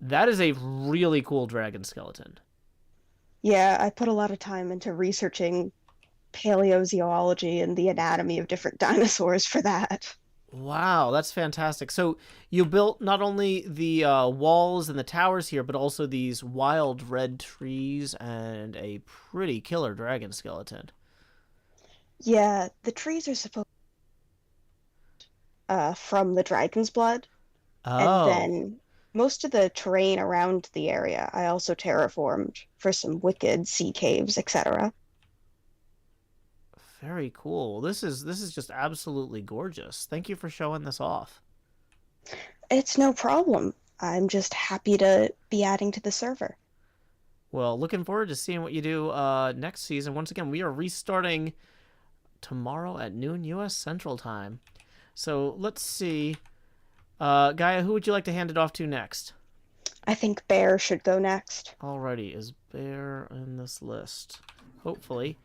That is a really cool dragon skeleton. Yeah, I put a lot of time into researching paleozoology and the anatomy of different dinosaurs for that. Wow, that's fantastic. So you built not only the walls and the towers here, but also these wild red trees and a pretty killer dragon skeleton. Yeah, the trees are supposed from the dragon's blood. Oh. And then most of the terrain around the area I also terraformed for some wicked sea caves, etc. Very cool. This is just absolutely gorgeous. Thank you for showing this off. It's no problem. I'm just happy to be adding to the server. Well, looking forward to seeing what you do next season. Once again, we are restarting tomorrow at noon U.S. Central Time. So let's see. Gaia, who would you like to hand it off to next? I think Bear should go next. Alrighty, is Bear in this list? Hopefully.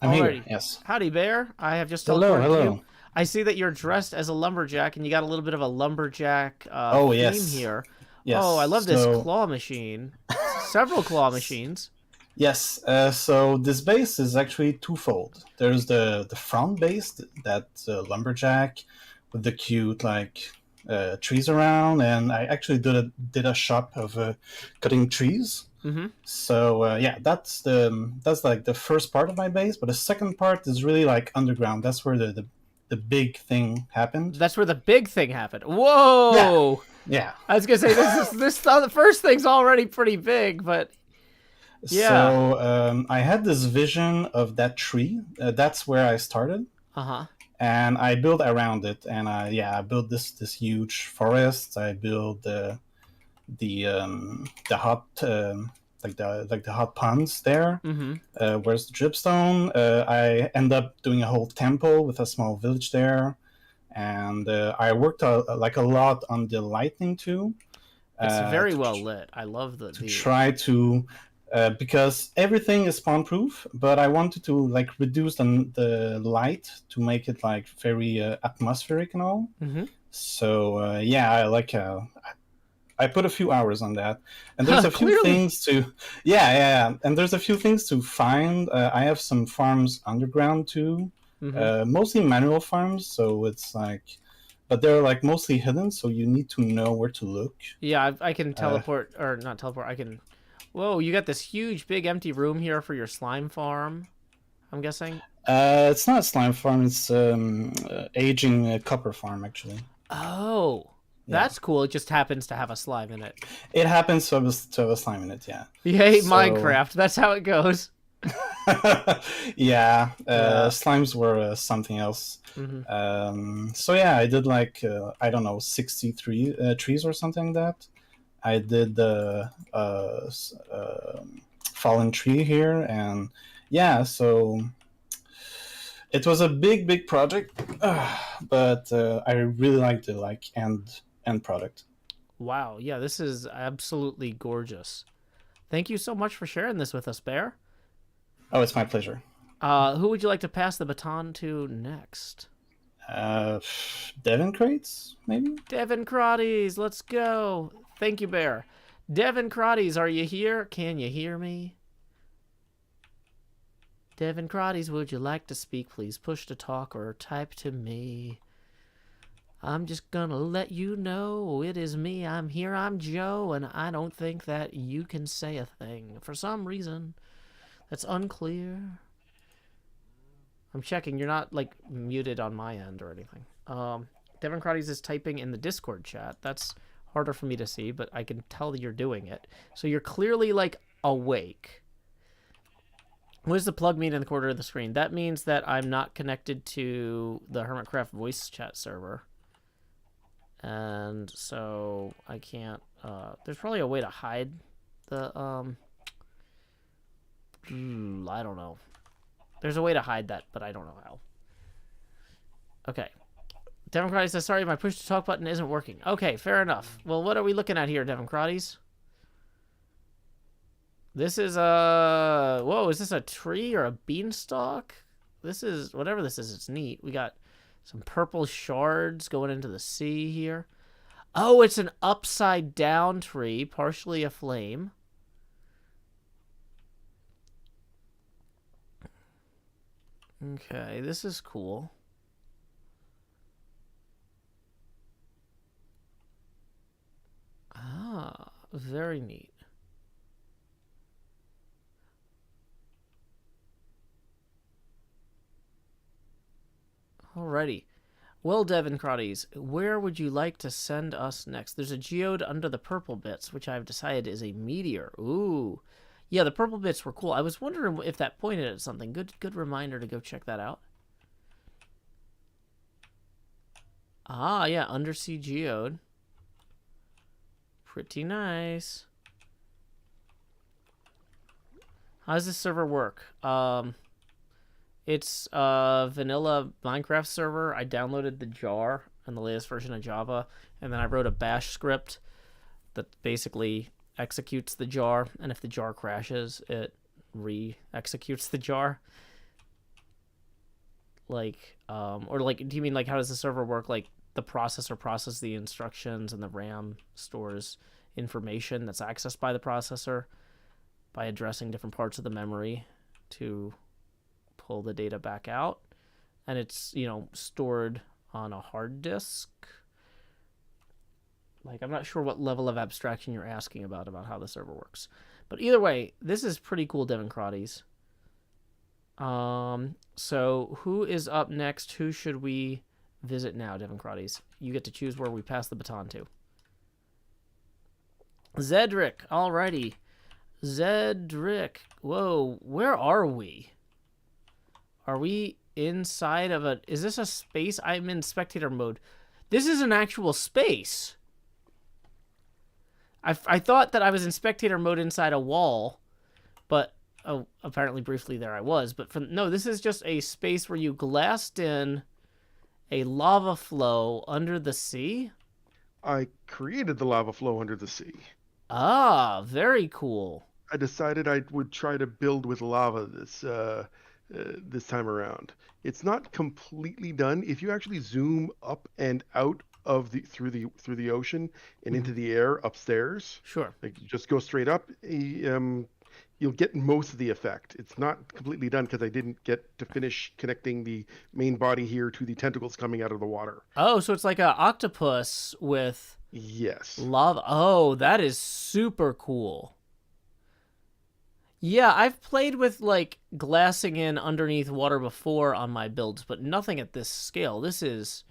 I'm here, yes. Howdy, Bear. I have just Hello. you. I see that you're dressed as a lumberjack, and you got a little bit of a lumberjack theme here. Yes. Oh, I love this claw machine. Several claw machines. Yes. So this base is actually twofold. There's the front base, that's lumberjack with the cute trees around, and I actually did a shop of cutting trees. Mm-hmm. So that's like the first part of my base, but the second part is really like underground. That's where the big thing happened. That's where the big thing happened. Whoa! Yeah. I was gonna say the first thing's already pretty big, but yeah. So I had this vision of that tree. That's where I started. And I built around it, and I built this huge forest. I built the hot the hot ponds there. Where's the dripstone? I end up doing a whole temple with a small village there, and I worked a lot on the lighting too. It's very well lit. I love try to because everything is spawn proof, but I wanted to reduce the light to make it very atmospheric and all. So I I put a few hours on that, and there's a few Clearly. things to, yeah, and there's a few things to find. I have some farms underground too, mostly manual farms, so it's like, but they're like mostly hidden, so you need to know where to look. Yeah, I can teleport, or not teleport, I can... Whoa, you got this huge, big, empty room here for your slime farm, I'm guessing? It's not a slime farm, it's aging copper farm, actually. Oh, that's cool. It just happens to have a slime in it. It happens to have a slime in it, yeah. Yay, Minecraft, that's how it goes. Yeah, slimes were something else. So yeah, I did like I don't know, 63 trees or something like that. I did the fallen tree here, and yeah, so it was a big project, but I really liked the end product. Wow, yeah, this is absolutely gorgeous. Thank you so much for sharing this with us, Bear. Oh, it's my pleasure. Who would you like to pass the baton to next? Devin Crates, maybe? Devin Crotties, let's go. Thank you, Bear. Devin Crotties, are you here? Can you hear me? Devin Crotties, would you like to speak? Please push to talk or type to me. I'm just gonna let you know it is me. I'm here, I'm Joe, and I don't think that you can say a thing. For some reason, that's unclear. I'm checking. You're not, like, muted on my end or anything. Devin Crotties is typing in the Discord chat. That's harder for me to see, but I can tell that you're doing it. So you're clearly, like, awake. What does the plug mean in the corner of the screen? That means that I'm not connected to the Hermitcraft voice chat server. And so I can't... there's probably a way to hide the... I don't know. There's a way to hide that, but I don't know how. Okay. Devin Crotties says, sorry, my push to talk button isn't working. Okay, fair enough. Well, what are we looking at here, Devin Crotties? This is a... Whoa, is this a tree or a beanstalk? This is... Whatever this is, it's neat. We got some purple shards going into the sea here. Oh, it's an upside down tree, partially aflame. Okay, this is cool. Ah, very neat. Alrighty. Well, Devin Crotties, where would you like to send us next? There's a geode under the purple bits, which I've decided is a meteor. Ooh. Yeah, the purple bits were cool. I was wondering if that pointed at something. Good reminder to go check that out. Ah, yeah, undersea geode. Pretty nice. How does this server work? It's a vanilla Minecraft server. I downloaded the jar and the latest version of Java, and then I wrote a bash script that basically executes the jar, and if the jar crashes, it re-executes the jar. Like, or like, do you mean like how does the server work? Like the processor processes the instructions and the RAM stores information that's accessed by the processor by addressing different parts of the memory to pull the data back out, and it's, you know, stored on a hard disk. Like, I'm not sure what level of abstraction you're asking about how the server works, but either way, this is pretty cool, Devin Crotties. So who is up next? Who should we visit now, Devin Crotties? You get to choose where we pass the baton to. Zedric, alrighty. Zedric, whoa, where are we? Are we inside of a... Is this a space? I'm in spectator mode. This is an actual space. I thought that I was in spectator mode inside a wall, but... Oh, apparently briefly there I was. But no, this is just a space where you glassed in a lava flow under the sea? I created the lava flow under the sea. Ah, very cool. I decided I would try to build with lava this time around. It's not completely done. If you actually zoom up and out of the through the ocean and into the air upstairs. Sure. Like you just go straight up. You'll get most of the effect. It's not completely done because I didn't get to finish connecting the main body here to the tentacles coming out of the water. Oh, so it's like an octopus with lava. Oh, that is super cool. Yeah, I've played with like glassing in underneath water before on my builds, but nothing at this scale. This is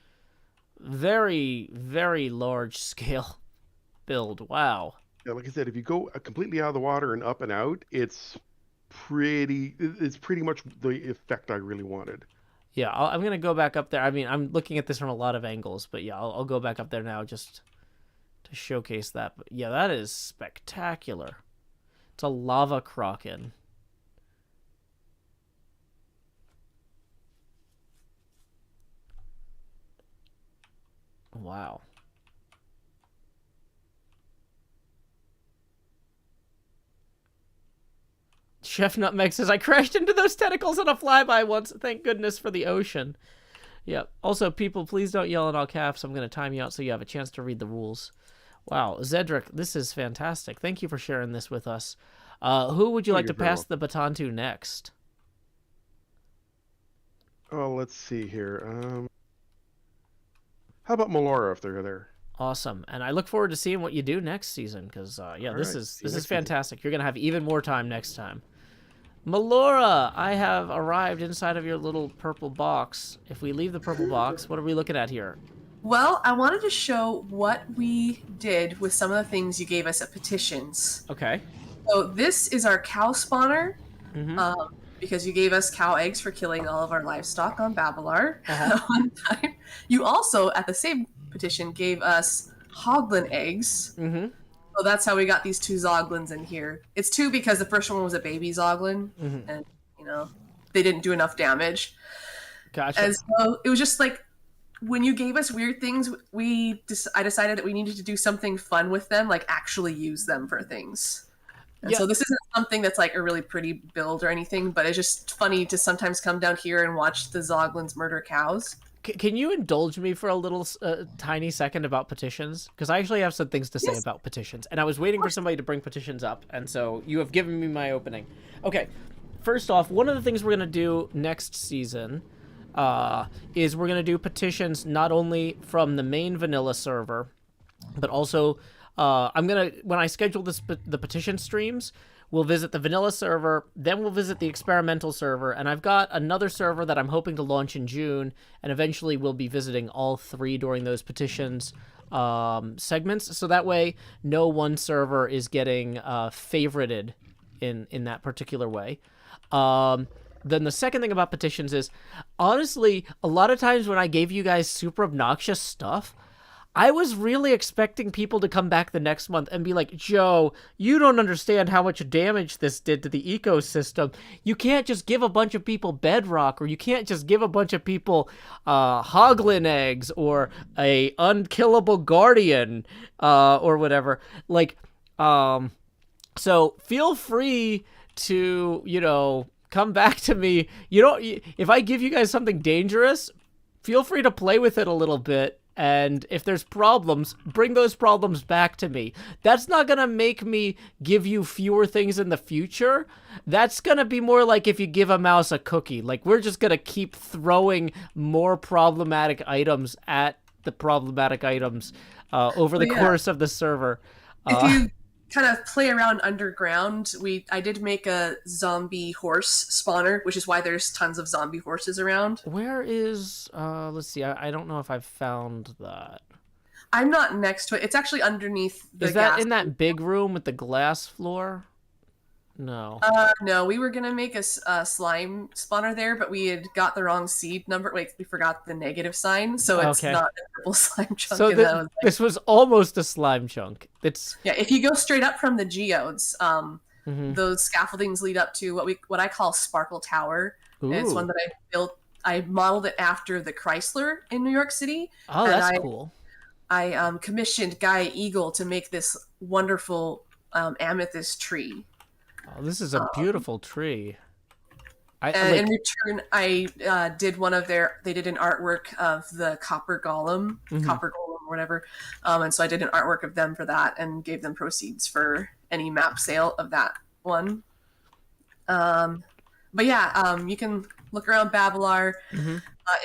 very, very large scale build. Wow. Yeah, like I said, if you go completely out of the water and up and out, it's pretty much the effect I really wanted. Yeah, I'm going to go back up there. I mean, I'm looking at this from a lot of angles, but yeah, I'll go back up there now just to showcase that. But yeah, that is spectacular. It's a lava kraken. Wow. Chef Nutmeg says, I crashed into those tentacles on a flyby once. Thank goodness for the ocean. Yep. Also, people, please don't yell in all caps. I'm going to time you out so you have a chance to read the rules. Wow. Zedric, this is fantastic. Thank you for sharing this with us. Who would you like to pass the baton to next? Oh, let's see here. How about Melora if they're there? Awesome. And I look forward to seeing what you do next season because, yeah, this is fantastic. Season. You're going to have even more time next time. Melora, I have arrived inside of your little purple box. If we leave the purple box, what are we looking at here? Well, I wanted to show what we did with some of the things you gave us at petitions. Okay. So this is our cow spawner, because you gave us cow eggs for killing all of our livestock on Babalar one time. You also, at the same petition, gave us hoglin eggs. So that's how we got these 2 zoglins in here. It's 2 because the first one was a baby zoglin, and they didn't do enough damage. Gotcha. And so it was just like when you gave us weird things, I decided that we needed to do something fun with them, like actually use them for things. And so this isn't something that's like a really pretty build or anything, but it's just funny to sometimes come down here and watch the zoglins murder cows. Can you indulge me for a little tiny second about petitions? Because I actually have some things to say about petitions. And I was waiting for somebody to bring petitions up. And so you have given me my opening. Okay. First off, one of the things we're going to do next season is we're going to do petitions not only from the main vanilla server, but also when I schedule the petition streams, we'll visit the vanilla server, then we'll visit the experimental server, and I've got another server that I'm hoping to launch in June, and eventually we'll be visiting all 3 during those petitions segments, so that way no one server is getting favorited in that particular way. Then the second thing about petitions is, honestly, a lot of times when I gave you guys super obnoxious stuff, I was really expecting people to come back the next month and be like, Joe, you don't understand how much damage this did to the ecosystem. You can't just give a bunch of people bedrock, or you can't just give a bunch of people hoglin eggs or a unkillable guardian or whatever. Like, so feel free to, come back to me. If I give you guys something dangerous, feel free to play with it a little bit. And if there's problems, bring those problems back to me. That's not going to make me give you fewer things in the future. That's going to be more like if you give a mouse a cookie. Like, we're just going to keep throwing more problematic items at the problematic items over the course of the server. If you kind of play around underground, I did make a zombie horse spawner, which is why there's tons of zombie horses around. Where is let's see, I don't know if I've found that. I'm not next to it. It's actually underneath the Is that in that big room with the glass floor? No. No, we were gonna make a slime spawner there, but we had got the wrong seed number. Wait, we forgot the negative sign, so it's not a purple slime chunk. So this was almost a slime chunk. Yeah, if you go straight up from the geodes, those scaffoldings lead up to what I call Sparkle Tower. And it's one that I built. I modeled it after the Chrysler in New York City. Oh, that's cool. I commissioned Guy Eagle to make this wonderful amethyst tree. Oh, this is a beautiful tree. In return, I did they did an artwork of the Copper Golem, Copper Golem whatever. And so I did an artwork of them for that and gave them proceeds for any map sale of that one. But yeah, you can look around Babalar.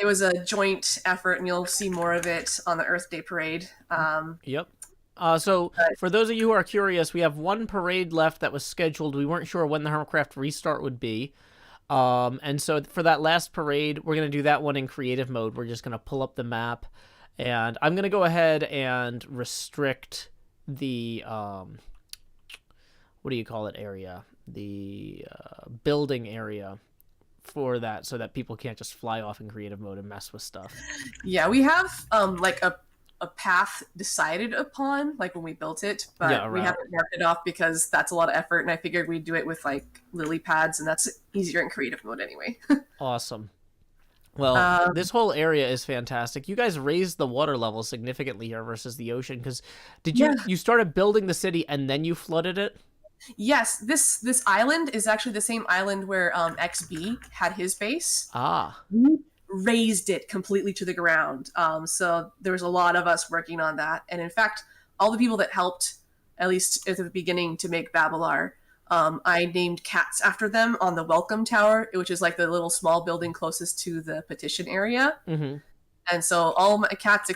It was a joint effort, and you'll see more of it on the Earth Day Parade. Yep. So for those of you who are curious, we have one parade left that was scheduled. We weren't sure when the Hermitcraft restart would be. And so for that last parade, we're going to do that one in creative mode. We're just going to pull up the map, and I'm going to go ahead and restrict the, what do you call it, area? The building area for that, so that people can't just fly off in creative mode and mess with stuff. Yeah, we have like a path decided upon, like when we built it, but Yeah, we right. haven't marked it off because that's a lot of effort, and I figured we'd do it with like lily pads, and that's easier in creative mode anyway. Awesome. Well, this whole area is fantastic. You guys raised the water level significantly here versus the ocean, because did you started building the city and then you flooded it? Yes, this island is actually the same island where XB had his base. Ah. We raised it completely to the ground. So there was a lot of us working on that. And in fact, all the people that helped, at least at the beginning, to make Babalar, I named cats after them on the Welcome Tower, which is like the little small building closest to the petition area. Mm-hmm. And so all my cats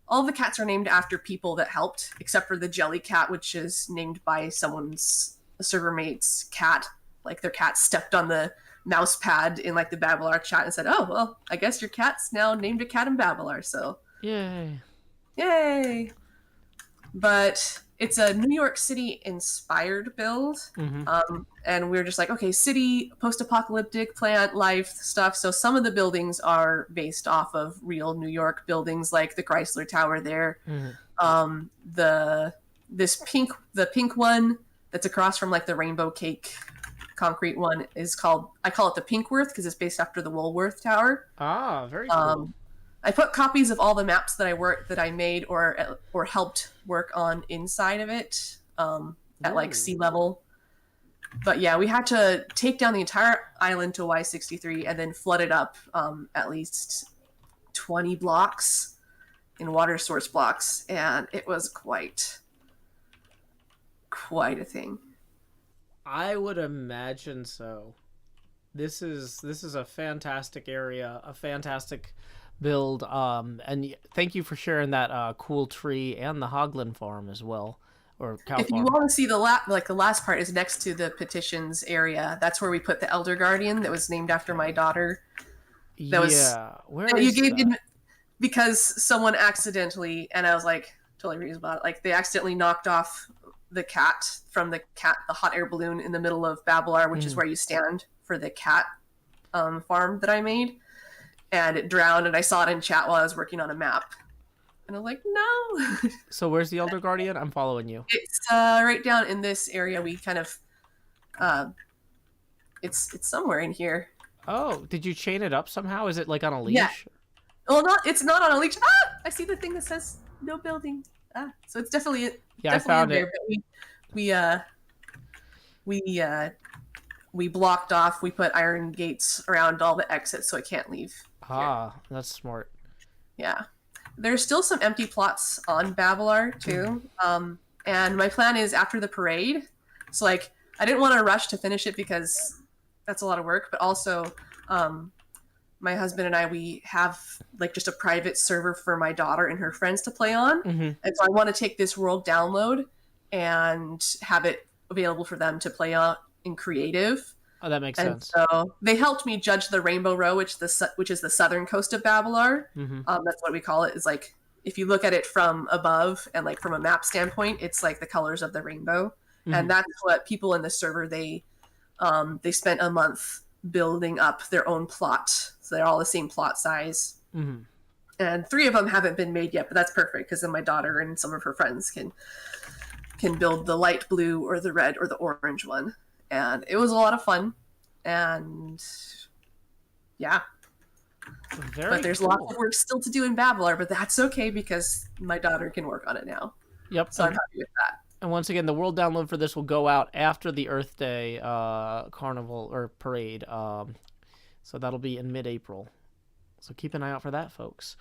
all the cats are named after people that helped, except for the jelly cat, which is named by someone's server mate's cat. Like their cat stepped on the mouse pad in like the Babalar chat and said, "Oh, well, I guess your cat's now named a cat in Babalar." So yay! But it's a New York City inspired build. And we're just like, okay, city, post-apocalyptic, plant life stuff. So some of the buildings are based off of real New York buildings, like the Chrysler Tower there. The pink one that's across from like the Rainbow Cake concrete one is I call it the Pinkworth because it's based after the Woolworth Tower. Ah, very cool. I put copies of all the maps that I made or helped work on inside of it at like sea level. But yeah, we had to take down the entire island to Y63 and then flood it up at least 20 blocks in water source blocks, and it was quite a thing. I would imagine so. This is a fantastic area, a fantastic build, and thank you for sharing that cool tree and the Hoglin farm as well, or cow If farm. you want to see the last part is next to the petitions area. That's where we put the Elder Guardian that was named after my daughter. Where is that? Because someone accidentally, and I was like totally reasonable about it, like they accidentally knocked off the cat from the hot air balloon in the middle of Babalar, which is where you stand for the cat farm that I made. And it drowned, and I saw it in chat while I was working on a map. And I'm like, no. So where's the Elder Guardian? I'm following you. It's right down in this area. We kind of, it's somewhere in here. Oh, did you chain it up somehow? Is it like on a leash? Yeah. Well, it's not on a leash. Ah! I see the thing that says no building. Ah, so it's definitely I found in there, it. But we blocked off. We put iron gates around all the exits so it can't leave. Ah, that's smart. Yeah. There's still some empty plots on Babalar too. And my plan is after the parade. So like I didn't want to rush to finish it because that's a lot of work, but also my husband and we have like just a private server for my daughter and her friends to play on. And so I want to take this world download and have it available for them to play on in creative. Oh, that makes sense. So they helped me judge the Rainbow Row, which is the southern coast of Babalar. That's what we call it. Is like if you look at it from above and like from a map standpoint, it's like the colors of the rainbow, and that's what people in the server they spent a month building up their own plot, so they're all the same plot size. And 3 of them haven't been made yet, but that's perfect because then my daughter and some of her friends can build the light blue or the red or the orange one. And it was a lot of fun, and yeah. But there's lots of work still to do in Babalar, but that's okay because my daughter can work on it now. Yep. So I'm happy with that. And once again, the world download for this will go out after the Earth Day carnival or parade. So that'll be in mid-April. So keep an eye out for that, folks.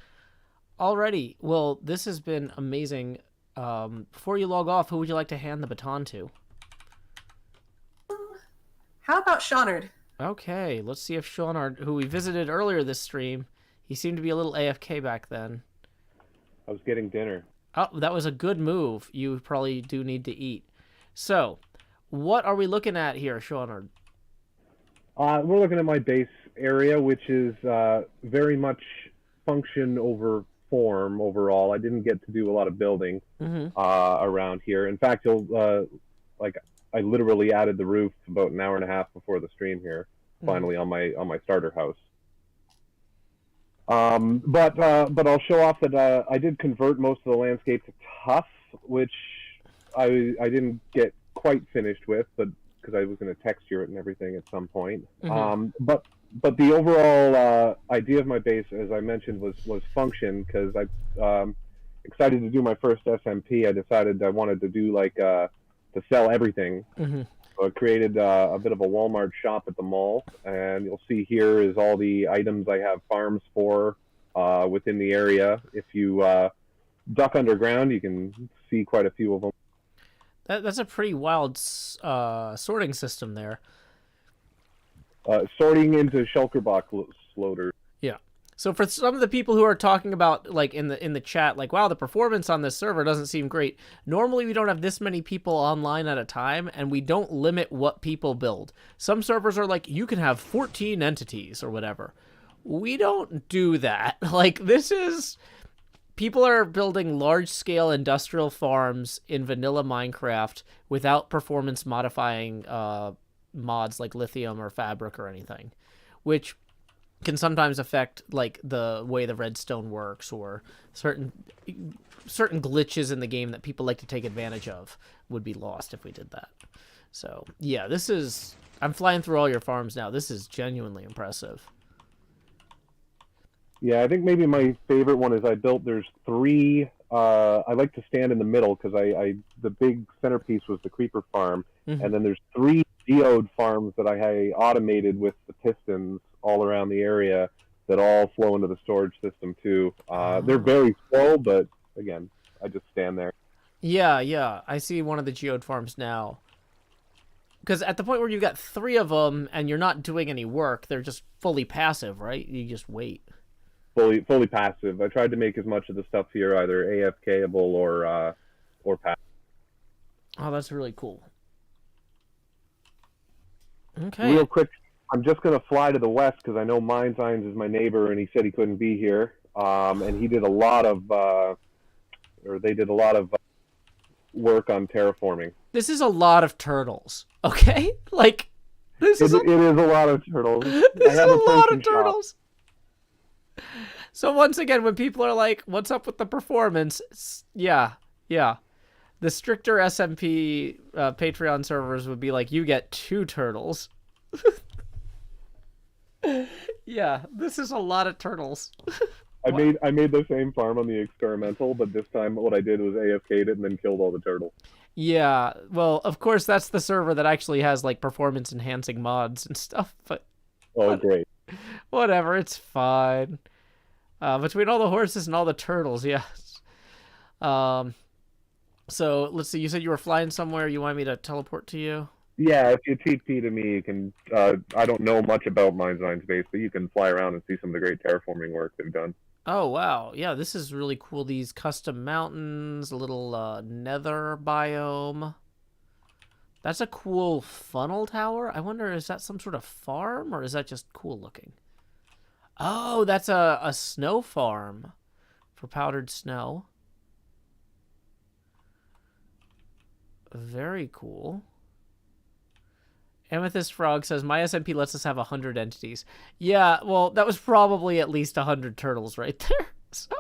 Alrighty. Well, this has been amazing. Before you log off, who would you like to hand the baton to? How about Shawnard? Okay, let's see if Shawnard, who we visited earlier this stream, he seemed to be a little AFK back then. I was getting dinner. Oh, that was a good move. You probably do need to eat. So, what are we looking at here, Shawnard? We're looking at my base area, which is very much function over form overall. I didn't get to do a lot of building around here. In fact, I literally added the roof about an hour and a half before the stream here, finally on my starter house. But I'll show off that I did convert most of the landscape to tuff, which I didn't get quite finished with, but because I was going to texture it and everything at some point. But the overall idea of my base, as I mentioned, was function, because I'm excited to do my first SMP. I decided I wanted to do to sell everything. So I created a bit of a Walmart shop at the mall, and you'll see here is all the items I have farms for within the area. If you duck underground, you can see quite a few of them. That's a pretty wild sorting system there. Sorting into shulker box loaders. Yeah. So for some of the people who are talking about, like, in the chat, like, wow, the performance on this server doesn't seem great. Normally we don't have this many people online at a time, and we don't limit what people build. Some servers are like, you can have 14 entities or whatever. We don't do that. Like, this is... People are building large-scale industrial farms in vanilla Minecraft without performance-modifying mods like lithium or fabric or anything, which can sometimes affect like the way the redstone works, or certain glitches in the game that people like to take advantage of would be lost if we did that. So yeah, this is... I'm flying through all your farms now. This is genuinely impressive. Yeah, I think maybe my favorite one is there's 3, I like to stand in the middle because the big centerpiece was the creeper farm, and then there's 3 geode farms that I automated with the pistons all around the area that all flow into the storage system too. They're very slow, but again, I just stand there. Yeah, I see one of the geode farms now. Because at the point where you've got 3 of them and you're not doing any work, they're just fully passive, right? You just wait. Fully passive. I tried to make as much of the stuff here either AFKable or passive. Oh, that's really cool. Okay. Real quick, I'm just gonna fly to the west because I know Mindsigns is my neighbor, and he said he couldn't be here. And he did a lot of, they did a lot of work on terraforming. This is a lot of turtles. Okay, like it is a lot of turtles. This is a lot of turtles. So once again, when people are like, what's up with the performance? Yeah. The stricter SMP Patreon servers would be like, you get 2 turtles. Yeah, this is a lot of turtles. I made the same farm on the experimental, but this time what I did was AFK'd it and then killed all the turtles. Yeah, well, of course, that's the server that actually has like performance enhancing mods and stuff, but... Great. Whatever, it's fine. Between all the horses and all the turtles, yes. So, let's see, you said you were flying somewhere, you want me to teleport to you? Yeah, if you TP to me, you can, I don't know much about Mindsigns base, but you can fly around and see some of the great terraforming work they've done. Oh, wow. Yeah, this is really cool. These custom mountains, a little nether biome. That's a cool funnel tower. I wonder, is that some sort of farm, or is that just cool looking? Oh, that's a snow farm for powdered snow. Very cool. Amethyst Frog says, my SMP lets us have 100 entities. Yeah, well, that was probably at least 100 turtles right there. So,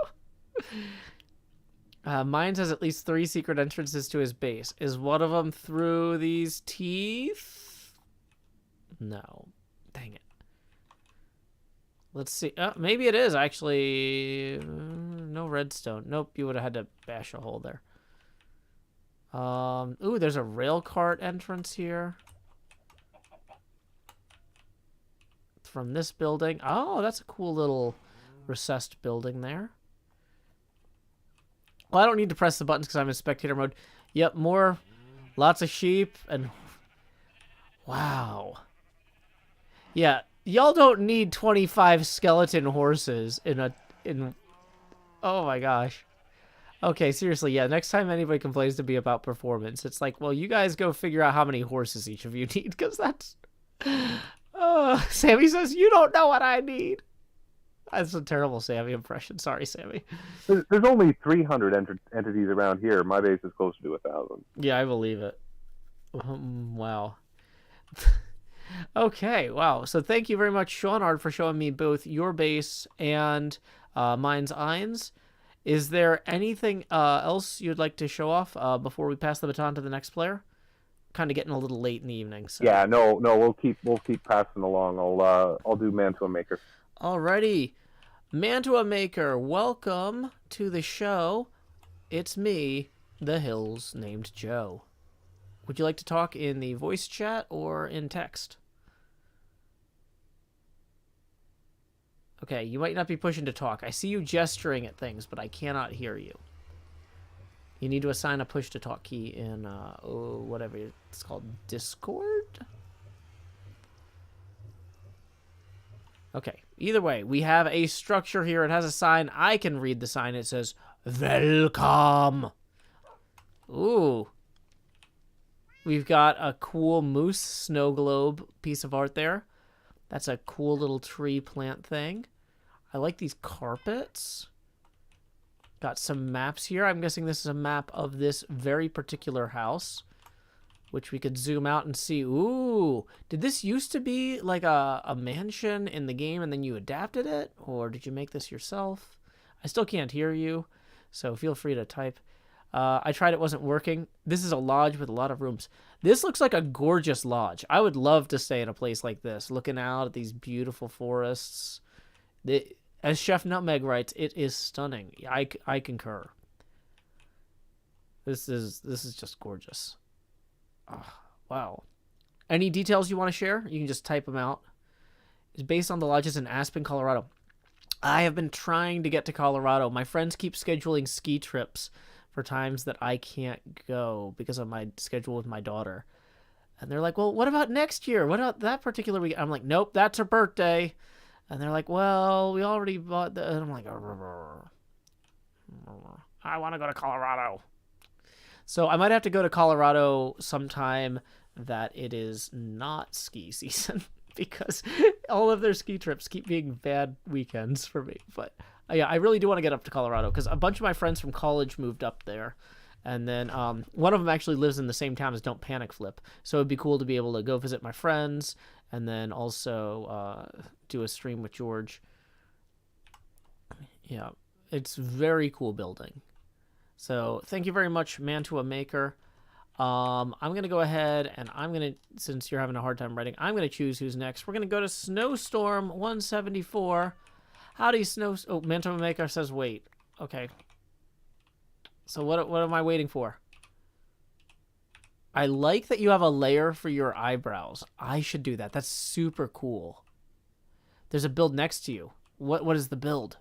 Mines has at least 3 secret entrances to his base. Is one of them through these teeth? No. Dang it. Let's see. Maybe it is, actually. No redstone. Nope, you would have had to bash a hole there. Ooh, there's a rail cart entrance here. From this building. Oh, that's a cool little recessed building there. Well, I don't need to press the buttons because I'm in spectator mode. Yep, more. Lots of sheep and... Wow. Yeah, y'all don't need 25 skeleton horses in... Oh my gosh. Okay, seriously, yeah, next time anybody complains to me about performance, it's like, well, you guys go figure out how many horses each of you need, because that's... Sammy says, you don't know what I need. That's a terrible Sammy impression. Sorry, Sammy. There's only 300 entities around here. My base is closer to 1,000. Yeah, I believe it. Wow. Okay, wow. So thank you very much, Seanard, for showing me both your base and mine's Eins. Is there anything else you'd like to show off before we pass the baton to the next player? Kind of getting a little late in the evening. So. Yeah, no, we'll keep passing along. I'll do Mantua Maker. Alrighty, Mantua Maker, welcome to the show. It's me, the Hills named Joe. Would you like to talk in the voice chat or in text? Okay, you might not be pushing to talk. I see you gesturing at things, but I cannot hear you. You need to assign a push to talk key in, whatever it's called, Discord? Okay, either way, we have a structure here. It has a sign. I can read the sign. It says, Welcome. Ooh. We've got a cool moose snow globe piece of art there. That's a cool little tree plant thing. I like these carpets. Got some maps here. I'm guessing this is a map of this very particular house, which we could zoom out and see. Ooh, did this used to be like a mansion in the game and then you adapted it? Or did you make this yourself? I still can't hear you, so feel free to type. I tried, it wasn't working. This is a lodge with a lot of rooms. This looks like a gorgeous lodge. I would love to stay in a place like this, looking out at these beautiful forests. As Chef Nutmeg writes, it is stunning. I concur. This is just gorgeous. Oh, wow. Any details you want to share? You can just type them out. It's based on the lodges in Aspen, Colorado. I have been trying to get to Colorado. My friends keep scheduling ski trips for times that I can't go because of my schedule with my daughter. And they're like, well, what about next year? What about that particular week? I'm like, nope, that's her birthday. And they're like, well, we already bought the... And I'm like, I want to go to Colorado. So I might have to go to Colorado sometime that it is not ski season because all of their ski trips keep being bad weekends for me. But yeah, I really do want to get up to Colorado because a bunch of my friends from college moved up there. And then one of them actually lives in the same town as Don't Panic Flip. So it'd be cool to be able to go visit my friends and then also do a stream with George. Yeah, it's very cool building. So thank you very much, Mantua Maker. I'm going to go ahead and I'm going to, since you're having a hard time writing, I'm going to choose who's next. We're going to go to Snowstorm 174. Howdy, Oh, Mantua Maker says wait. Okay. So what am I waiting for? I like that you have a layer for your eyebrows. I should do that. That's super cool. There's a build next to you. What is the build?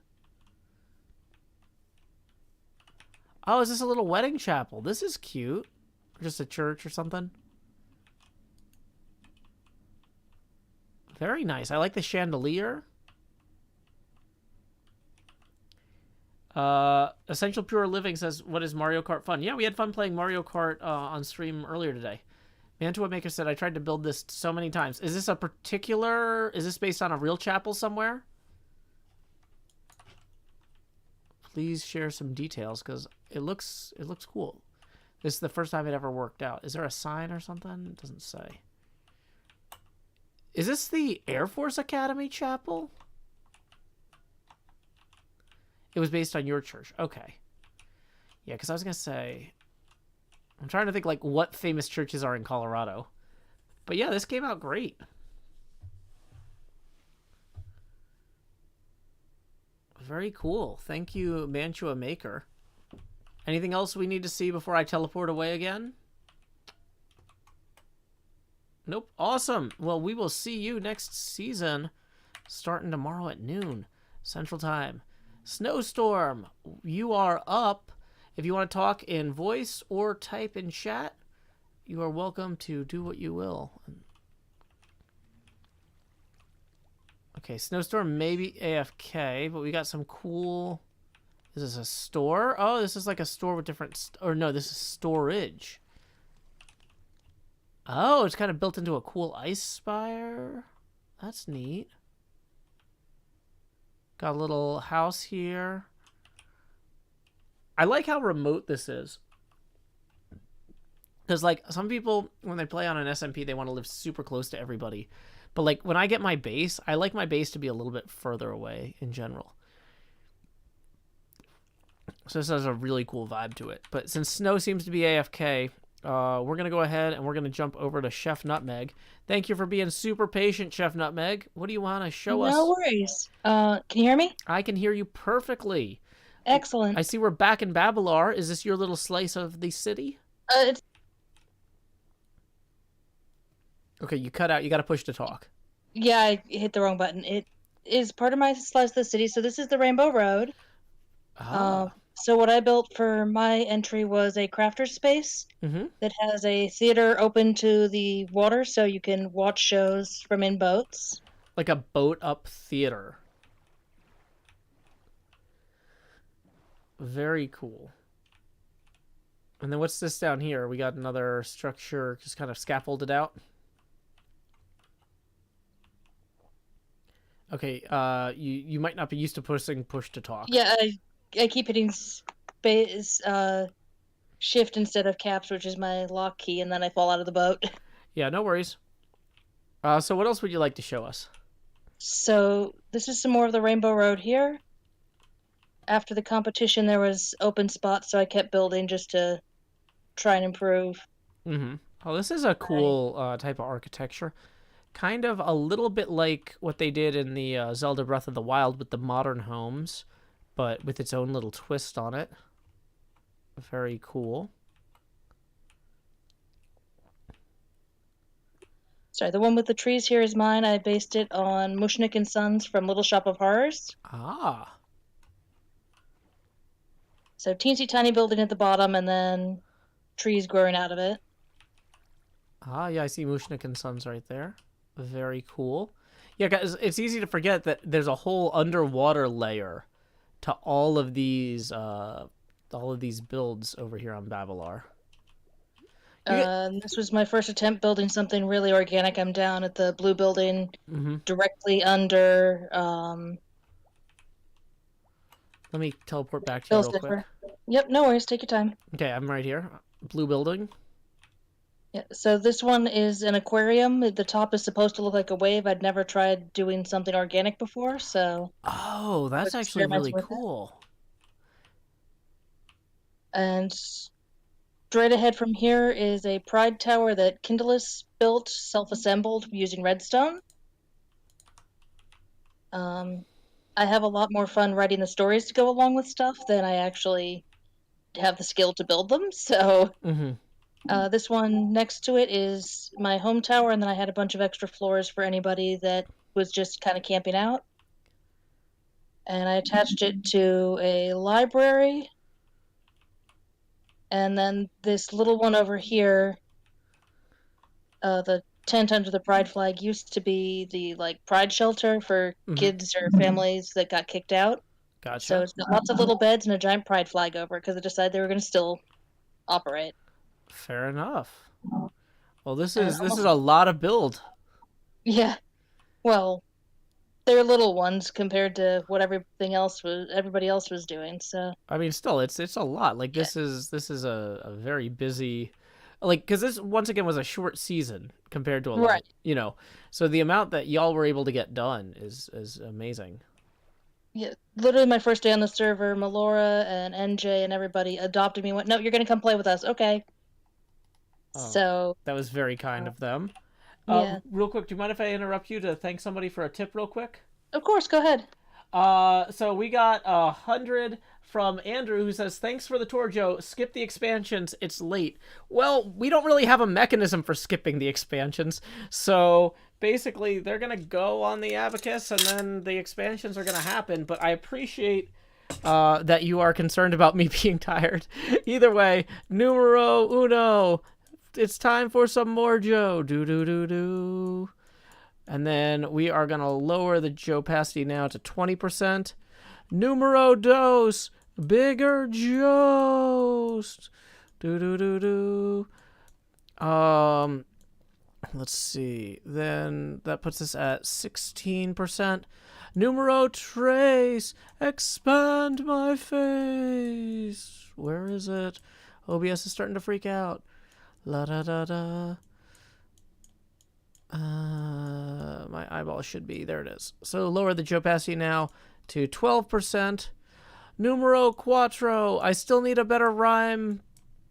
Oh, is this a little wedding chapel? This is cute. Just a church or something. Very nice. I like the chandelier. Essential Pure Living says, what is Mario Kart fun? Yeah, we had fun playing Mario Kart on stream earlier today. Mantua Maker said, I tried to build this so many times. Is this based on a real chapel somewhere? Please share some details because it looks cool. This is the first time it ever worked out. Is there a sign or something? It doesn't say. Is this the Air Force Academy chapel? It was based on your church. Okay. Yeah, because I was going to say... I'm trying to think, like, what famous churches are in Colorado. But yeah, this came out great. Very cool. Thank you, Mantua Maker. Anything else we need to see before I teleport away again? Nope. Awesome. Well, we will see you next season, starting tomorrow at noon, Central Time. Snowstorm, you are up. If you want to talk in voice or type in chat, you are welcome to do what you will. Okay, Snowstorm may be AFK, but we got some cool... Is this a store? Oh, this is like a store with different... Or no, this is storage. Oh, it's kind of built into a cool ice spire. That's neat. Got a little house here. I like how remote this is. Because, like, some people, when they play on an SMP, they want to live super close to everybody. But, like, when I get my base, I like my base to be a little bit further away in general. So this has a really cool vibe to it. But since Snow seems to be AFK, we're going to go ahead and we're going to jump over to Chef Nutmeg. Thank you for being super patient, Chef Nutmeg. What do you want to show us? No worries. Can you hear me? I can hear you perfectly. Excellent. I see we're back in Babalar. Is this your little slice of the city? It's... Okay, you cut out. You got to push to talk. Yeah, I hit the wrong button. It is part of my slice of the city, so this is the Rainbow Road. So what I built for my entry was a crafter space that has a theater open to the water, so you can watch shows from in boats. Like a boat-up theater. Very cool. And then what's this down here? We got another structure just kind of scaffolded out. Okay, you might not be used to pushing push to talk. Yeah, I keep hitting space, shift instead of caps, which is my lock key, and then I fall out of the boat. Yeah, no worries. So what else would you like to show us? So this is some more of the Rainbow Road here. After the competition, there was open spots, so I kept building just to try and improve. Oh, this is a cool type of architecture. Kind of a little bit like what they did in the Zelda Breath of the Wild with the modern homes, but with its own little twist on it. Very cool. Sorry, the one with the trees here is mine. I based it on Mushnik and Sons from Little Shop of Horrors. Ah. So teensy tiny building at the bottom and then trees growing out of it. Ah, yeah, I see Mushnik and Sons right there. Very cool. Yeah, guys, it's easy to forget that there's a whole underwater layer to all of these builds over here on Babalar. This was my first attempt building something really organic. I'm down at the blue building directly under... Let me teleport back to you real quick. Yep, no worries. Take your time. Okay, I'm right here. Blue building. Yeah, so this one is an aquarium. The top is supposed to look like a wave. I'd never tried doing something organic before, so... Oh, that's actually really cool. And straight ahead from here is a pride tower that Kindless built, self-assembled, using redstone. I have a lot more fun writing the stories to go along with stuff than I actually have the skill to build them, so... This one next to it is my home tower, and then I had a bunch of extra floors for anybody that was just kind of camping out. And I attached it to a library. And then this little one over here, the tent under the pride flag, used to be the pride shelter for kids or families that got kicked out. Gotcha. So it's got lots of little beds and a giant pride flag over it because they decided they were going to still operate. Fair enough. Well, this is a lot of build. Yeah. Well, they're little ones compared to what everybody else was doing. So I mean, still, it's a lot. Like this is a very busy, because this once again was a short season compared to a lot, So the amount that y'all were able to get done is amazing. Yeah, literally my first day on the server, Melora and NJ and everybody adopted me. And went, no, you're gonna come play with us, okay? Oh, so that was very kind of them. Yeah. Real quick, do you mind if I interrupt you to thank somebody for a tip real quick? Of course, go ahead. So we got 100 from Andrew, who says, thanks for the tour, Joe. Skip the expansions. It's late. Well, we don't really have a mechanism for skipping the expansions. So basically, they're going to go on the Abacus, and then the expansions are going to happen. But I appreciate that you are concerned about me being tired. Either way, numero uno. It's time for some more Joe. Do. And then we are going to lower the Joe opacity now to 20%. Numero dos. Bigger Joes. Do. Let's see. Then that puts us at 16%. Numero tres. Expand my face. Where is it? OBS is starting to freak out. La da da da. My eyeball should be. There it is. So lower the Joe opacity now to 12%. Numero quattro. I still need a better rhyme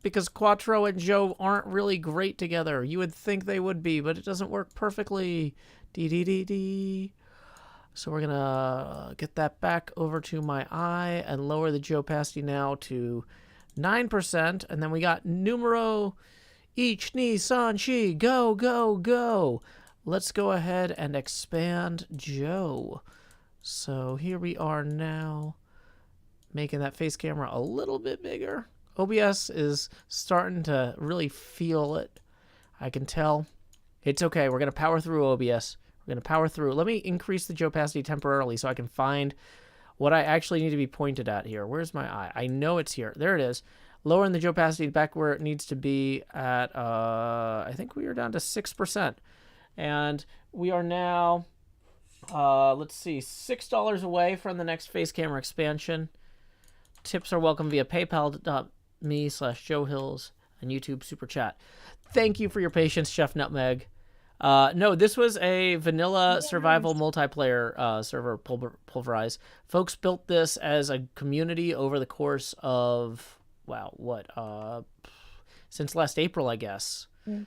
because quattro and Joe aren't really great together. You would think they would be, but it doesn't work perfectly. D. So we're going to get that back over to my eye and lower the Joe opacity now to 9%. And then we got numero each, ni, san, shi, go. Let's go ahead and expand Joe. So here we are now, making that face camera a little bit bigger. OBS is starting to really feel it. I can tell. It's okay. We're going to power through OBS. We're going to power through. Let me increase the Joe opacity temporarily so I can find what I actually need to be pointed at here. Where's my eye? I know it's here. There it is. Lowering the Joe opacity back where it needs to be at, I think we are down to 6%. And we are now, let's see, $6 away from the next face camera expansion. Tips are welcome via paypal.me/JoeHills and YouTube Super Chat. Thank you for your patience, Chef Nutmeg. No, this was a vanilla survival multiplayer server, Pulverize. Folks built this as a community over the course of, since last April, I guess.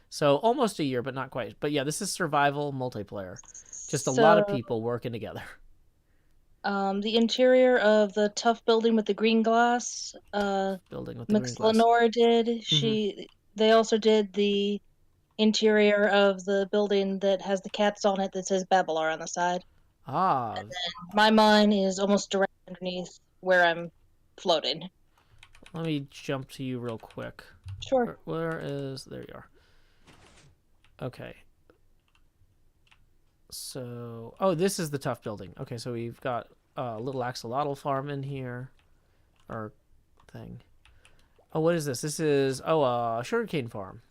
So almost a year, but not quite. But yeah, this is survival multiplayer. Just a lot of people working together. The interior of the tough building with the green glass. Building with the green glass. Lenore did. They also did the interior of the building that has the cats on it that says Babalar on the side. Ah. And then mine is almost directly underneath where I'm floating. Let me jump to you real quick. Sure. Where is... There you are. Okay. So... Oh, this is the tough building. Okay, so we've got a little axolotl farm in here. Or thing. Oh, what is this? This is... Oh, a sugarcane farm.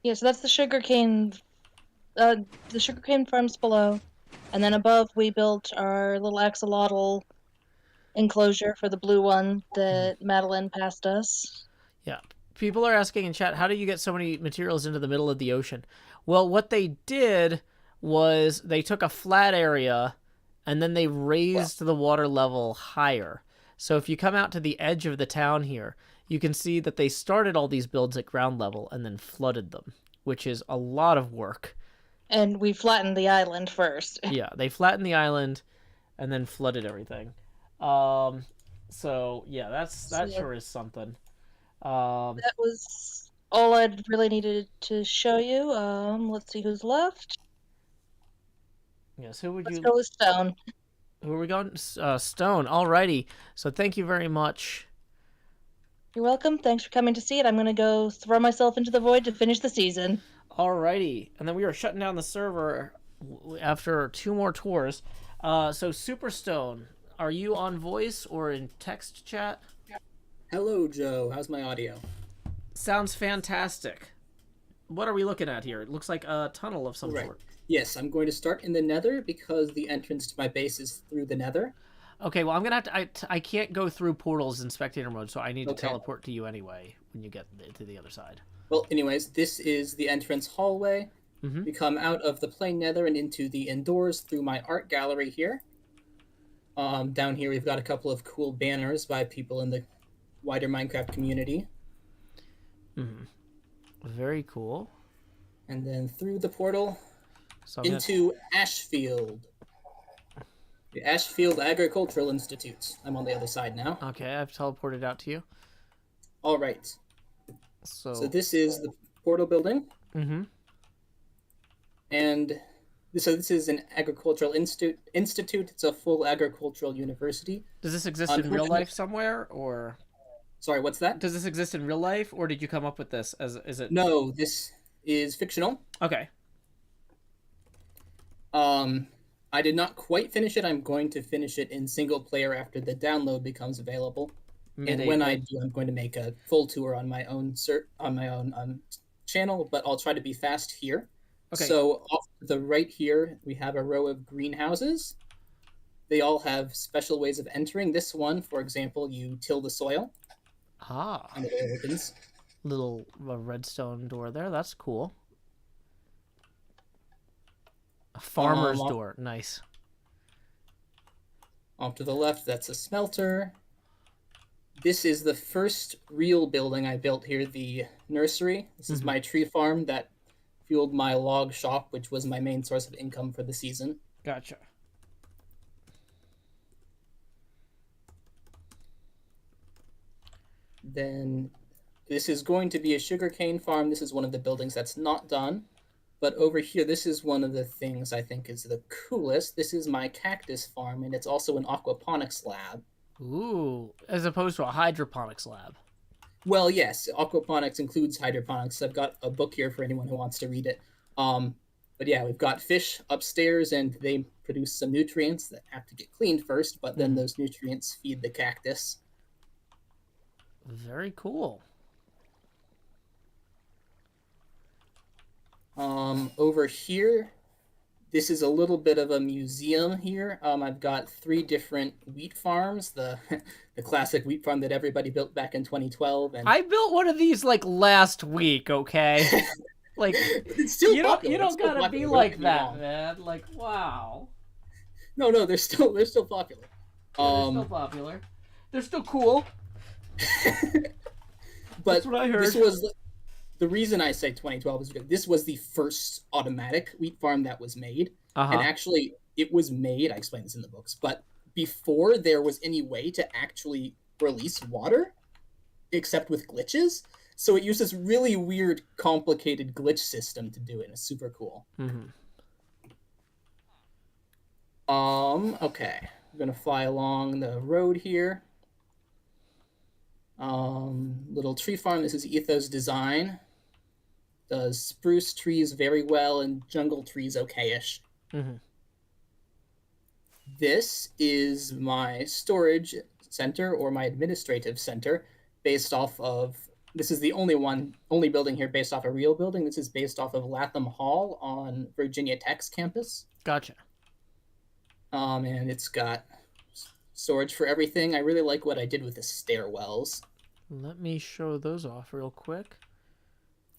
Yeah, so that's the sugarcane farms below. And then above we built our little axolotl enclosure for the blue one that Madeline passed us. Yeah. People are asking in chat, how do you get so many materials into the middle of the ocean? Well, what they did was they took a flat area and then they raised the water level higher. So if you come out to the edge of the town here, you can see that they started all these builds at ground level and then flooded them, which is a lot of work. And we flattened the island first. Yeah, they flattened the island and then flooded everything. So yeah, that sure is something. That was all I'd really needed to show you. Let's see who's left. Yes, who would Let's you... go with Stone. Who are we going? Stone. Alrighty. So thank you very much. You're welcome. Thanks for coming to see it. I'm going to go throw myself into the void to finish the season. Alrighty. And then we are shutting down the server after 2 more tours. So Superstone, are you on voice or in text chat? Hello, Joe. How's my audio? Sounds fantastic. What are we looking at here? It looks like a tunnel of some sort. Yes, I'm going to start in the nether because the entrance to my base is through the nether. Okay, well, I'm going to have to... I can't go through portals in spectator mode, so I need to teleport to you anyway when you get to the other side. Well, anyways, this is the entrance hallway. We come out of the plain nether and into the indoors through my art gallery here. Down here we've got a couple of cool banners by people in the wider Minecraft community. Very cool. And then through the portal so into Ashfield. The Ashfield Agricultural Institute. I'm on the other side now. Okay, I've teleported out to you. All right. So this is the portal building. And So this is an agricultural institute. It's a full agricultural university. Does this exist in real life somewhere, or? Sorry, what's that? Does this exist in real life, or did you come up with this? Is it? No, this is fictional. Okay. I did not quite finish it. I'm going to finish it in single player after the download becomes available. And when I do, I'm going to make a full tour on my own channel, but I'll try to be fast here. Okay. So off to the right here, we have a row of greenhouses. They all have special ways of entering. This one, for example, you till the soil. Ah. And the door opens. Little redstone door there. That's cool. A farmer's door. Nice. Off to the left, that's a smelter. This is the first real building I built here, the nursery. This is my tree farm that fueled my log shop, which was my main source of income for the season. Gotcha. Then this is going to be a sugarcane farm. This is one of the buildings that's not done. But over here, this is one of the things I think is the coolest. This is my cactus farm, and it's also an aquaponics lab. Ooh, as opposed to a hydroponics lab. Well, yes, aquaponics includes hydroponics. I've got a book here for anyone who wants to read it. But yeah, we've got fish upstairs, and they produce some nutrients that have to get cleaned first, but then those nutrients feed the cactus. Very cool. Over here, this is a little bit of a museum here. I've got 3 different wheat farms. The classic wheat farm that everybody built back in 2012. And I built one of these like last week. Okay, like it's still you popular. don't gotta be like that, man. Like wow. No, they're still popular. They're still popular. They're still cool. But that's what I heard. This was the reason I say 2012 is because this was the first automatic wheat farm that was made. And actually, it was made, I explained this in the books, but before there was any way to actually release water, except with glitches. So it used this really weird, complicated glitch system to do it, and it's super cool. Okay. I'm going to fly along the road here. Little tree farm. This is Ethos Design. Does spruce trees very well and jungle trees okay-ish. This is my storage center or my administrative center based off of, this is the only building here based off a real building. This is based off of Latham Hall on Virginia Tech's campus. Gotcha. And it's got storage for everything. I really like what I did with the stairwells. Let me show those off real quick.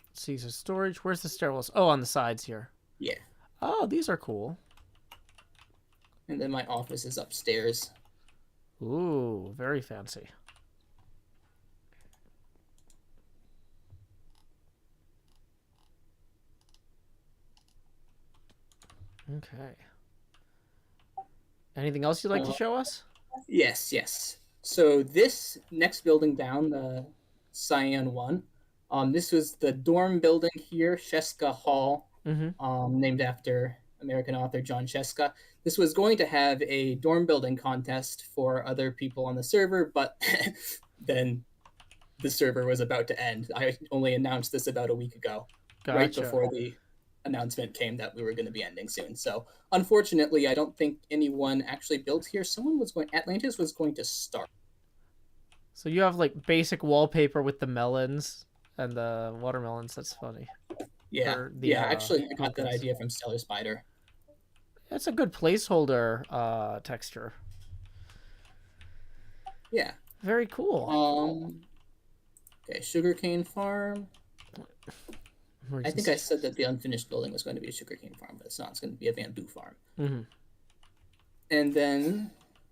Let's see, so storage. Where's the stairwells? Oh, on the sides here. Yeah. Oh, these are cool. And then my office is upstairs. Ooh, very fancy. Okay. Anything else you'd like to show us? Yes. So this next building down, the cyan one, this was the dorm building here, Sheska Hall, named after American author John Sheska. This was going to have a dorm building contest for other people on the server, but then the server was about to end. I only announced this about a week ago, right before the announcement came that we were going to be ending soon. So unfortunately, I don't think anyone actually built here. Atlantis was going to start. So you have like basic wallpaper with the melons and the watermelons. That's funny. Yeah, actually I got that idea from Stellar Spider. That's a good placeholder texture. Yeah. Very cool. Okay, sugarcane farm. I think I said that the unfinished building was going to be a sugarcane farm, but it's not. It's going to be a bamboo farm. And then,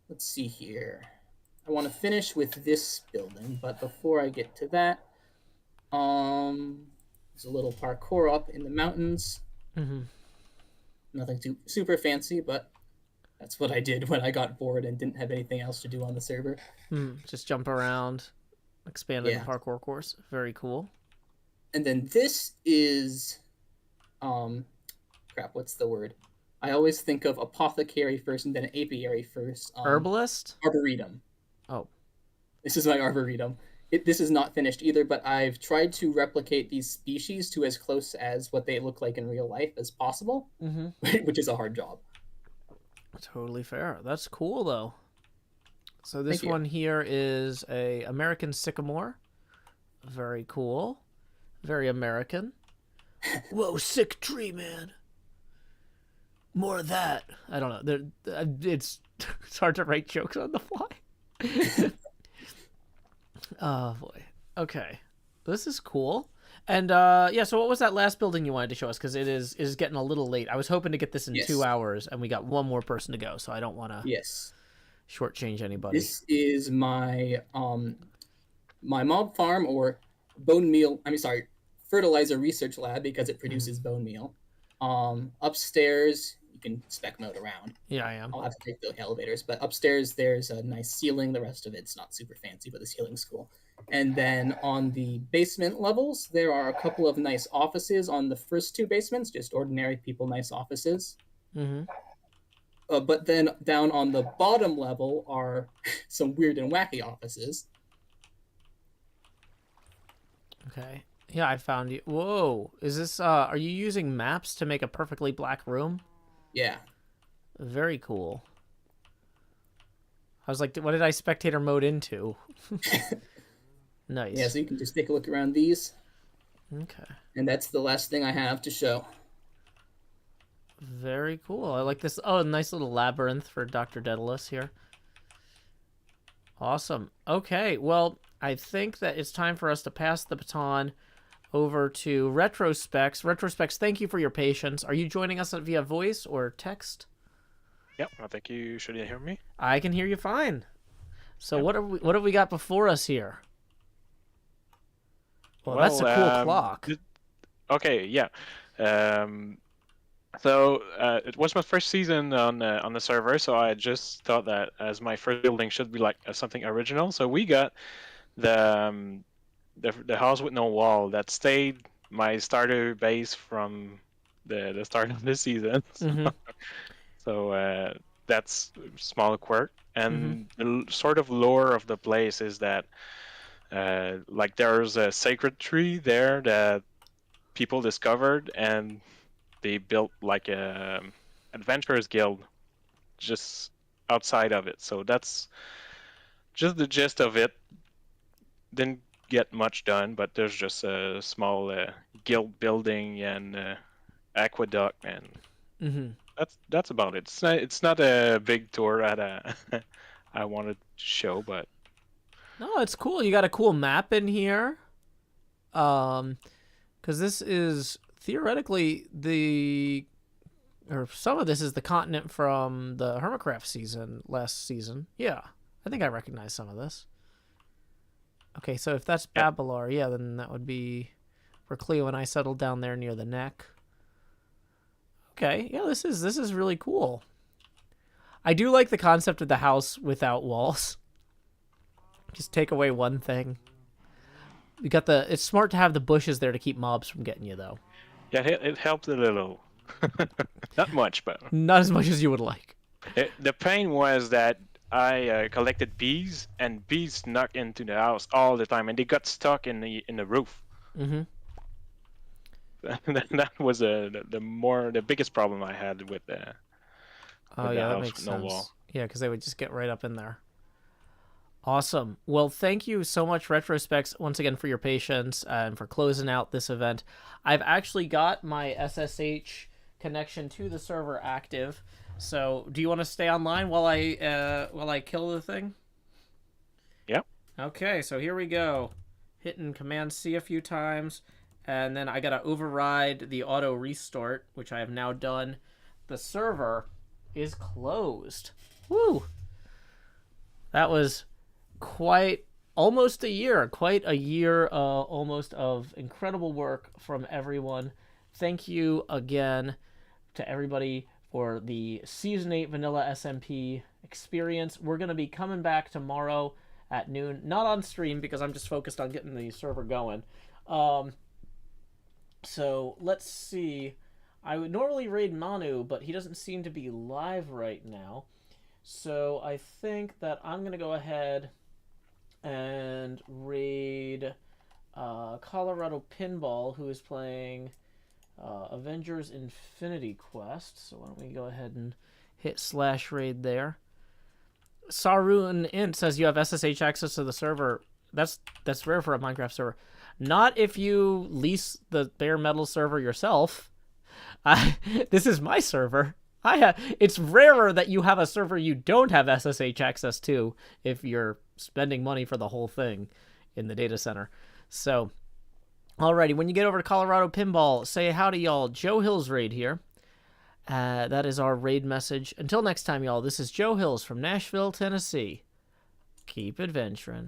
let's see here. I want to finish with this building, but before I get to that, there's a little parkour up in the mountains. Nothing too super fancy, but that's what I did when I got bored and didn't have anything else to do on the server. Just jump around, expanding the parkour course. Very cool. And then this is, what's the word? I always think of apothecary first and then apiary first. Herbalist? Arboretum. Oh. This is my arboretum. This is not finished either, but I've tried to replicate these species to as close as what they look like in real life as possible, which is a hard job. Totally fair. That's cool, though. So this Thank you. one here is a American sycamore. Very cool. Very American. Whoa, sick tree, man. More of that. I don't know. It's hard to write jokes on the fly. Oh, boy. Okay. This is cool. And, yeah, so what was that last building you wanted to show us? Because it is getting a little late. I was hoping to get this in 2 hours, and we got one more person to go, so I don't want to shortchange anybody. This is my my mob farm or bone meal. Fertilizer research lab because it produces bone meal. Upstairs, you can spec mode around. Yeah, I am. I'll have to take the elevators, but upstairs there's a nice ceiling. The rest of it's not super fancy, but the ceiling's cool. And then on the basement levels, there are a couple of nice offices on the first 2 basements, just ordinary people, nice offices. But then down on the bottom level are some weird and wacky offices. Okay. Yeah, I found you. Whoa. Is this, are you using maps to make a perfectly black room? Yeah. Very cool. I was like, what did I spectator mode into? Nice. Yeah, so you can just take a look around these. Okay. And that's the last thing I have to show. Very cool. I like this. Oh, nice little labyrinth for Dr. Daedalus here. Awesome. Okay, well, I think that it's time for us to pass the baton over to Retrospecs. Retrospecs, thank you for your patience. Are you joining us via voice or text? Yep, I think you should hear me. I can hear you fine. So what have we got before us here? Well, that's a cool clock. Okay, yeah. So it was my first season on the server, so I just thought that as my first building should be like something original. So we got the house with no wall that stayed my starter base from the start of this season. So that's a small quirk. And the sort of lore of the place is that like there's a sacred tree there that people discovered, and they built like a adventurers guild just outside of it. So that's just the gist of it. Didn't get much done, but there's just a small guild building and aqueduct, and that's about it. It's not a big tour I wanted to show, but no, it's cool. You got a cool map in here. Because this is theoretically some of this is the continent from the Hermitcraft season last season. Yeah, I think I recognize some of this. Okay, so if that's Babalar, yeah, then that would be where Cleo and I settled down there near the neck. Okay, yeah, this is really cool. I do like the concept of the house without walls. Just take away one thing. You got it's smart to have the bushes there to keep mobs from getting you, though. Yeah, it helped a little. Not much, but not as much as you would like. The pain was that I collected bees, and bees snuck into the house all the time, and they got stuck in the roof. That was the biggest problem I had with the that makes sense. Wall. Yeah, because they would just get right up in there. Awesome. Well, thank you so much, Retrospecs, once again for your patience and for closing out this event. I've actually got my SSH connection to the server active. So, do you want to stay online while I kill the thing? Yep. Okay, so here we go. Hitting Command C a few times, and then I gotta override the auto restart, which I have now done. The server is closed. Woo! That was quite almost a year almost of incredible work from everyone. Thank you again to everybody for the Season 8 Vanilla SMP experience. We're going to be coming back tomorrow at noon. Not on stream because I'm just focused on getting the server going. So let's see. I would normally raid Manu, but he doesn't seem to be live right now. So I think that I'm going to go ahead and raid Colorado Pinball, who is playing Avengers Infinity Quest. So why don't we go ahead and hit /raid there. Sarun Int says you have SSH access to the server. That's rare for a Minecraft server. Not if you lease the bare metal server yourself. This is my server. It's rarer that you have a server you don't have SSH access to if you're spending money for the whole thing in the data center. So, alrighty, when you get over to Colorado Pinball, say howdy, y'all. Joe Hills raid here. That is our raid message. Until next time, y'all, this is Joe Hills from Nashville, Tennessee. Keep adventuring.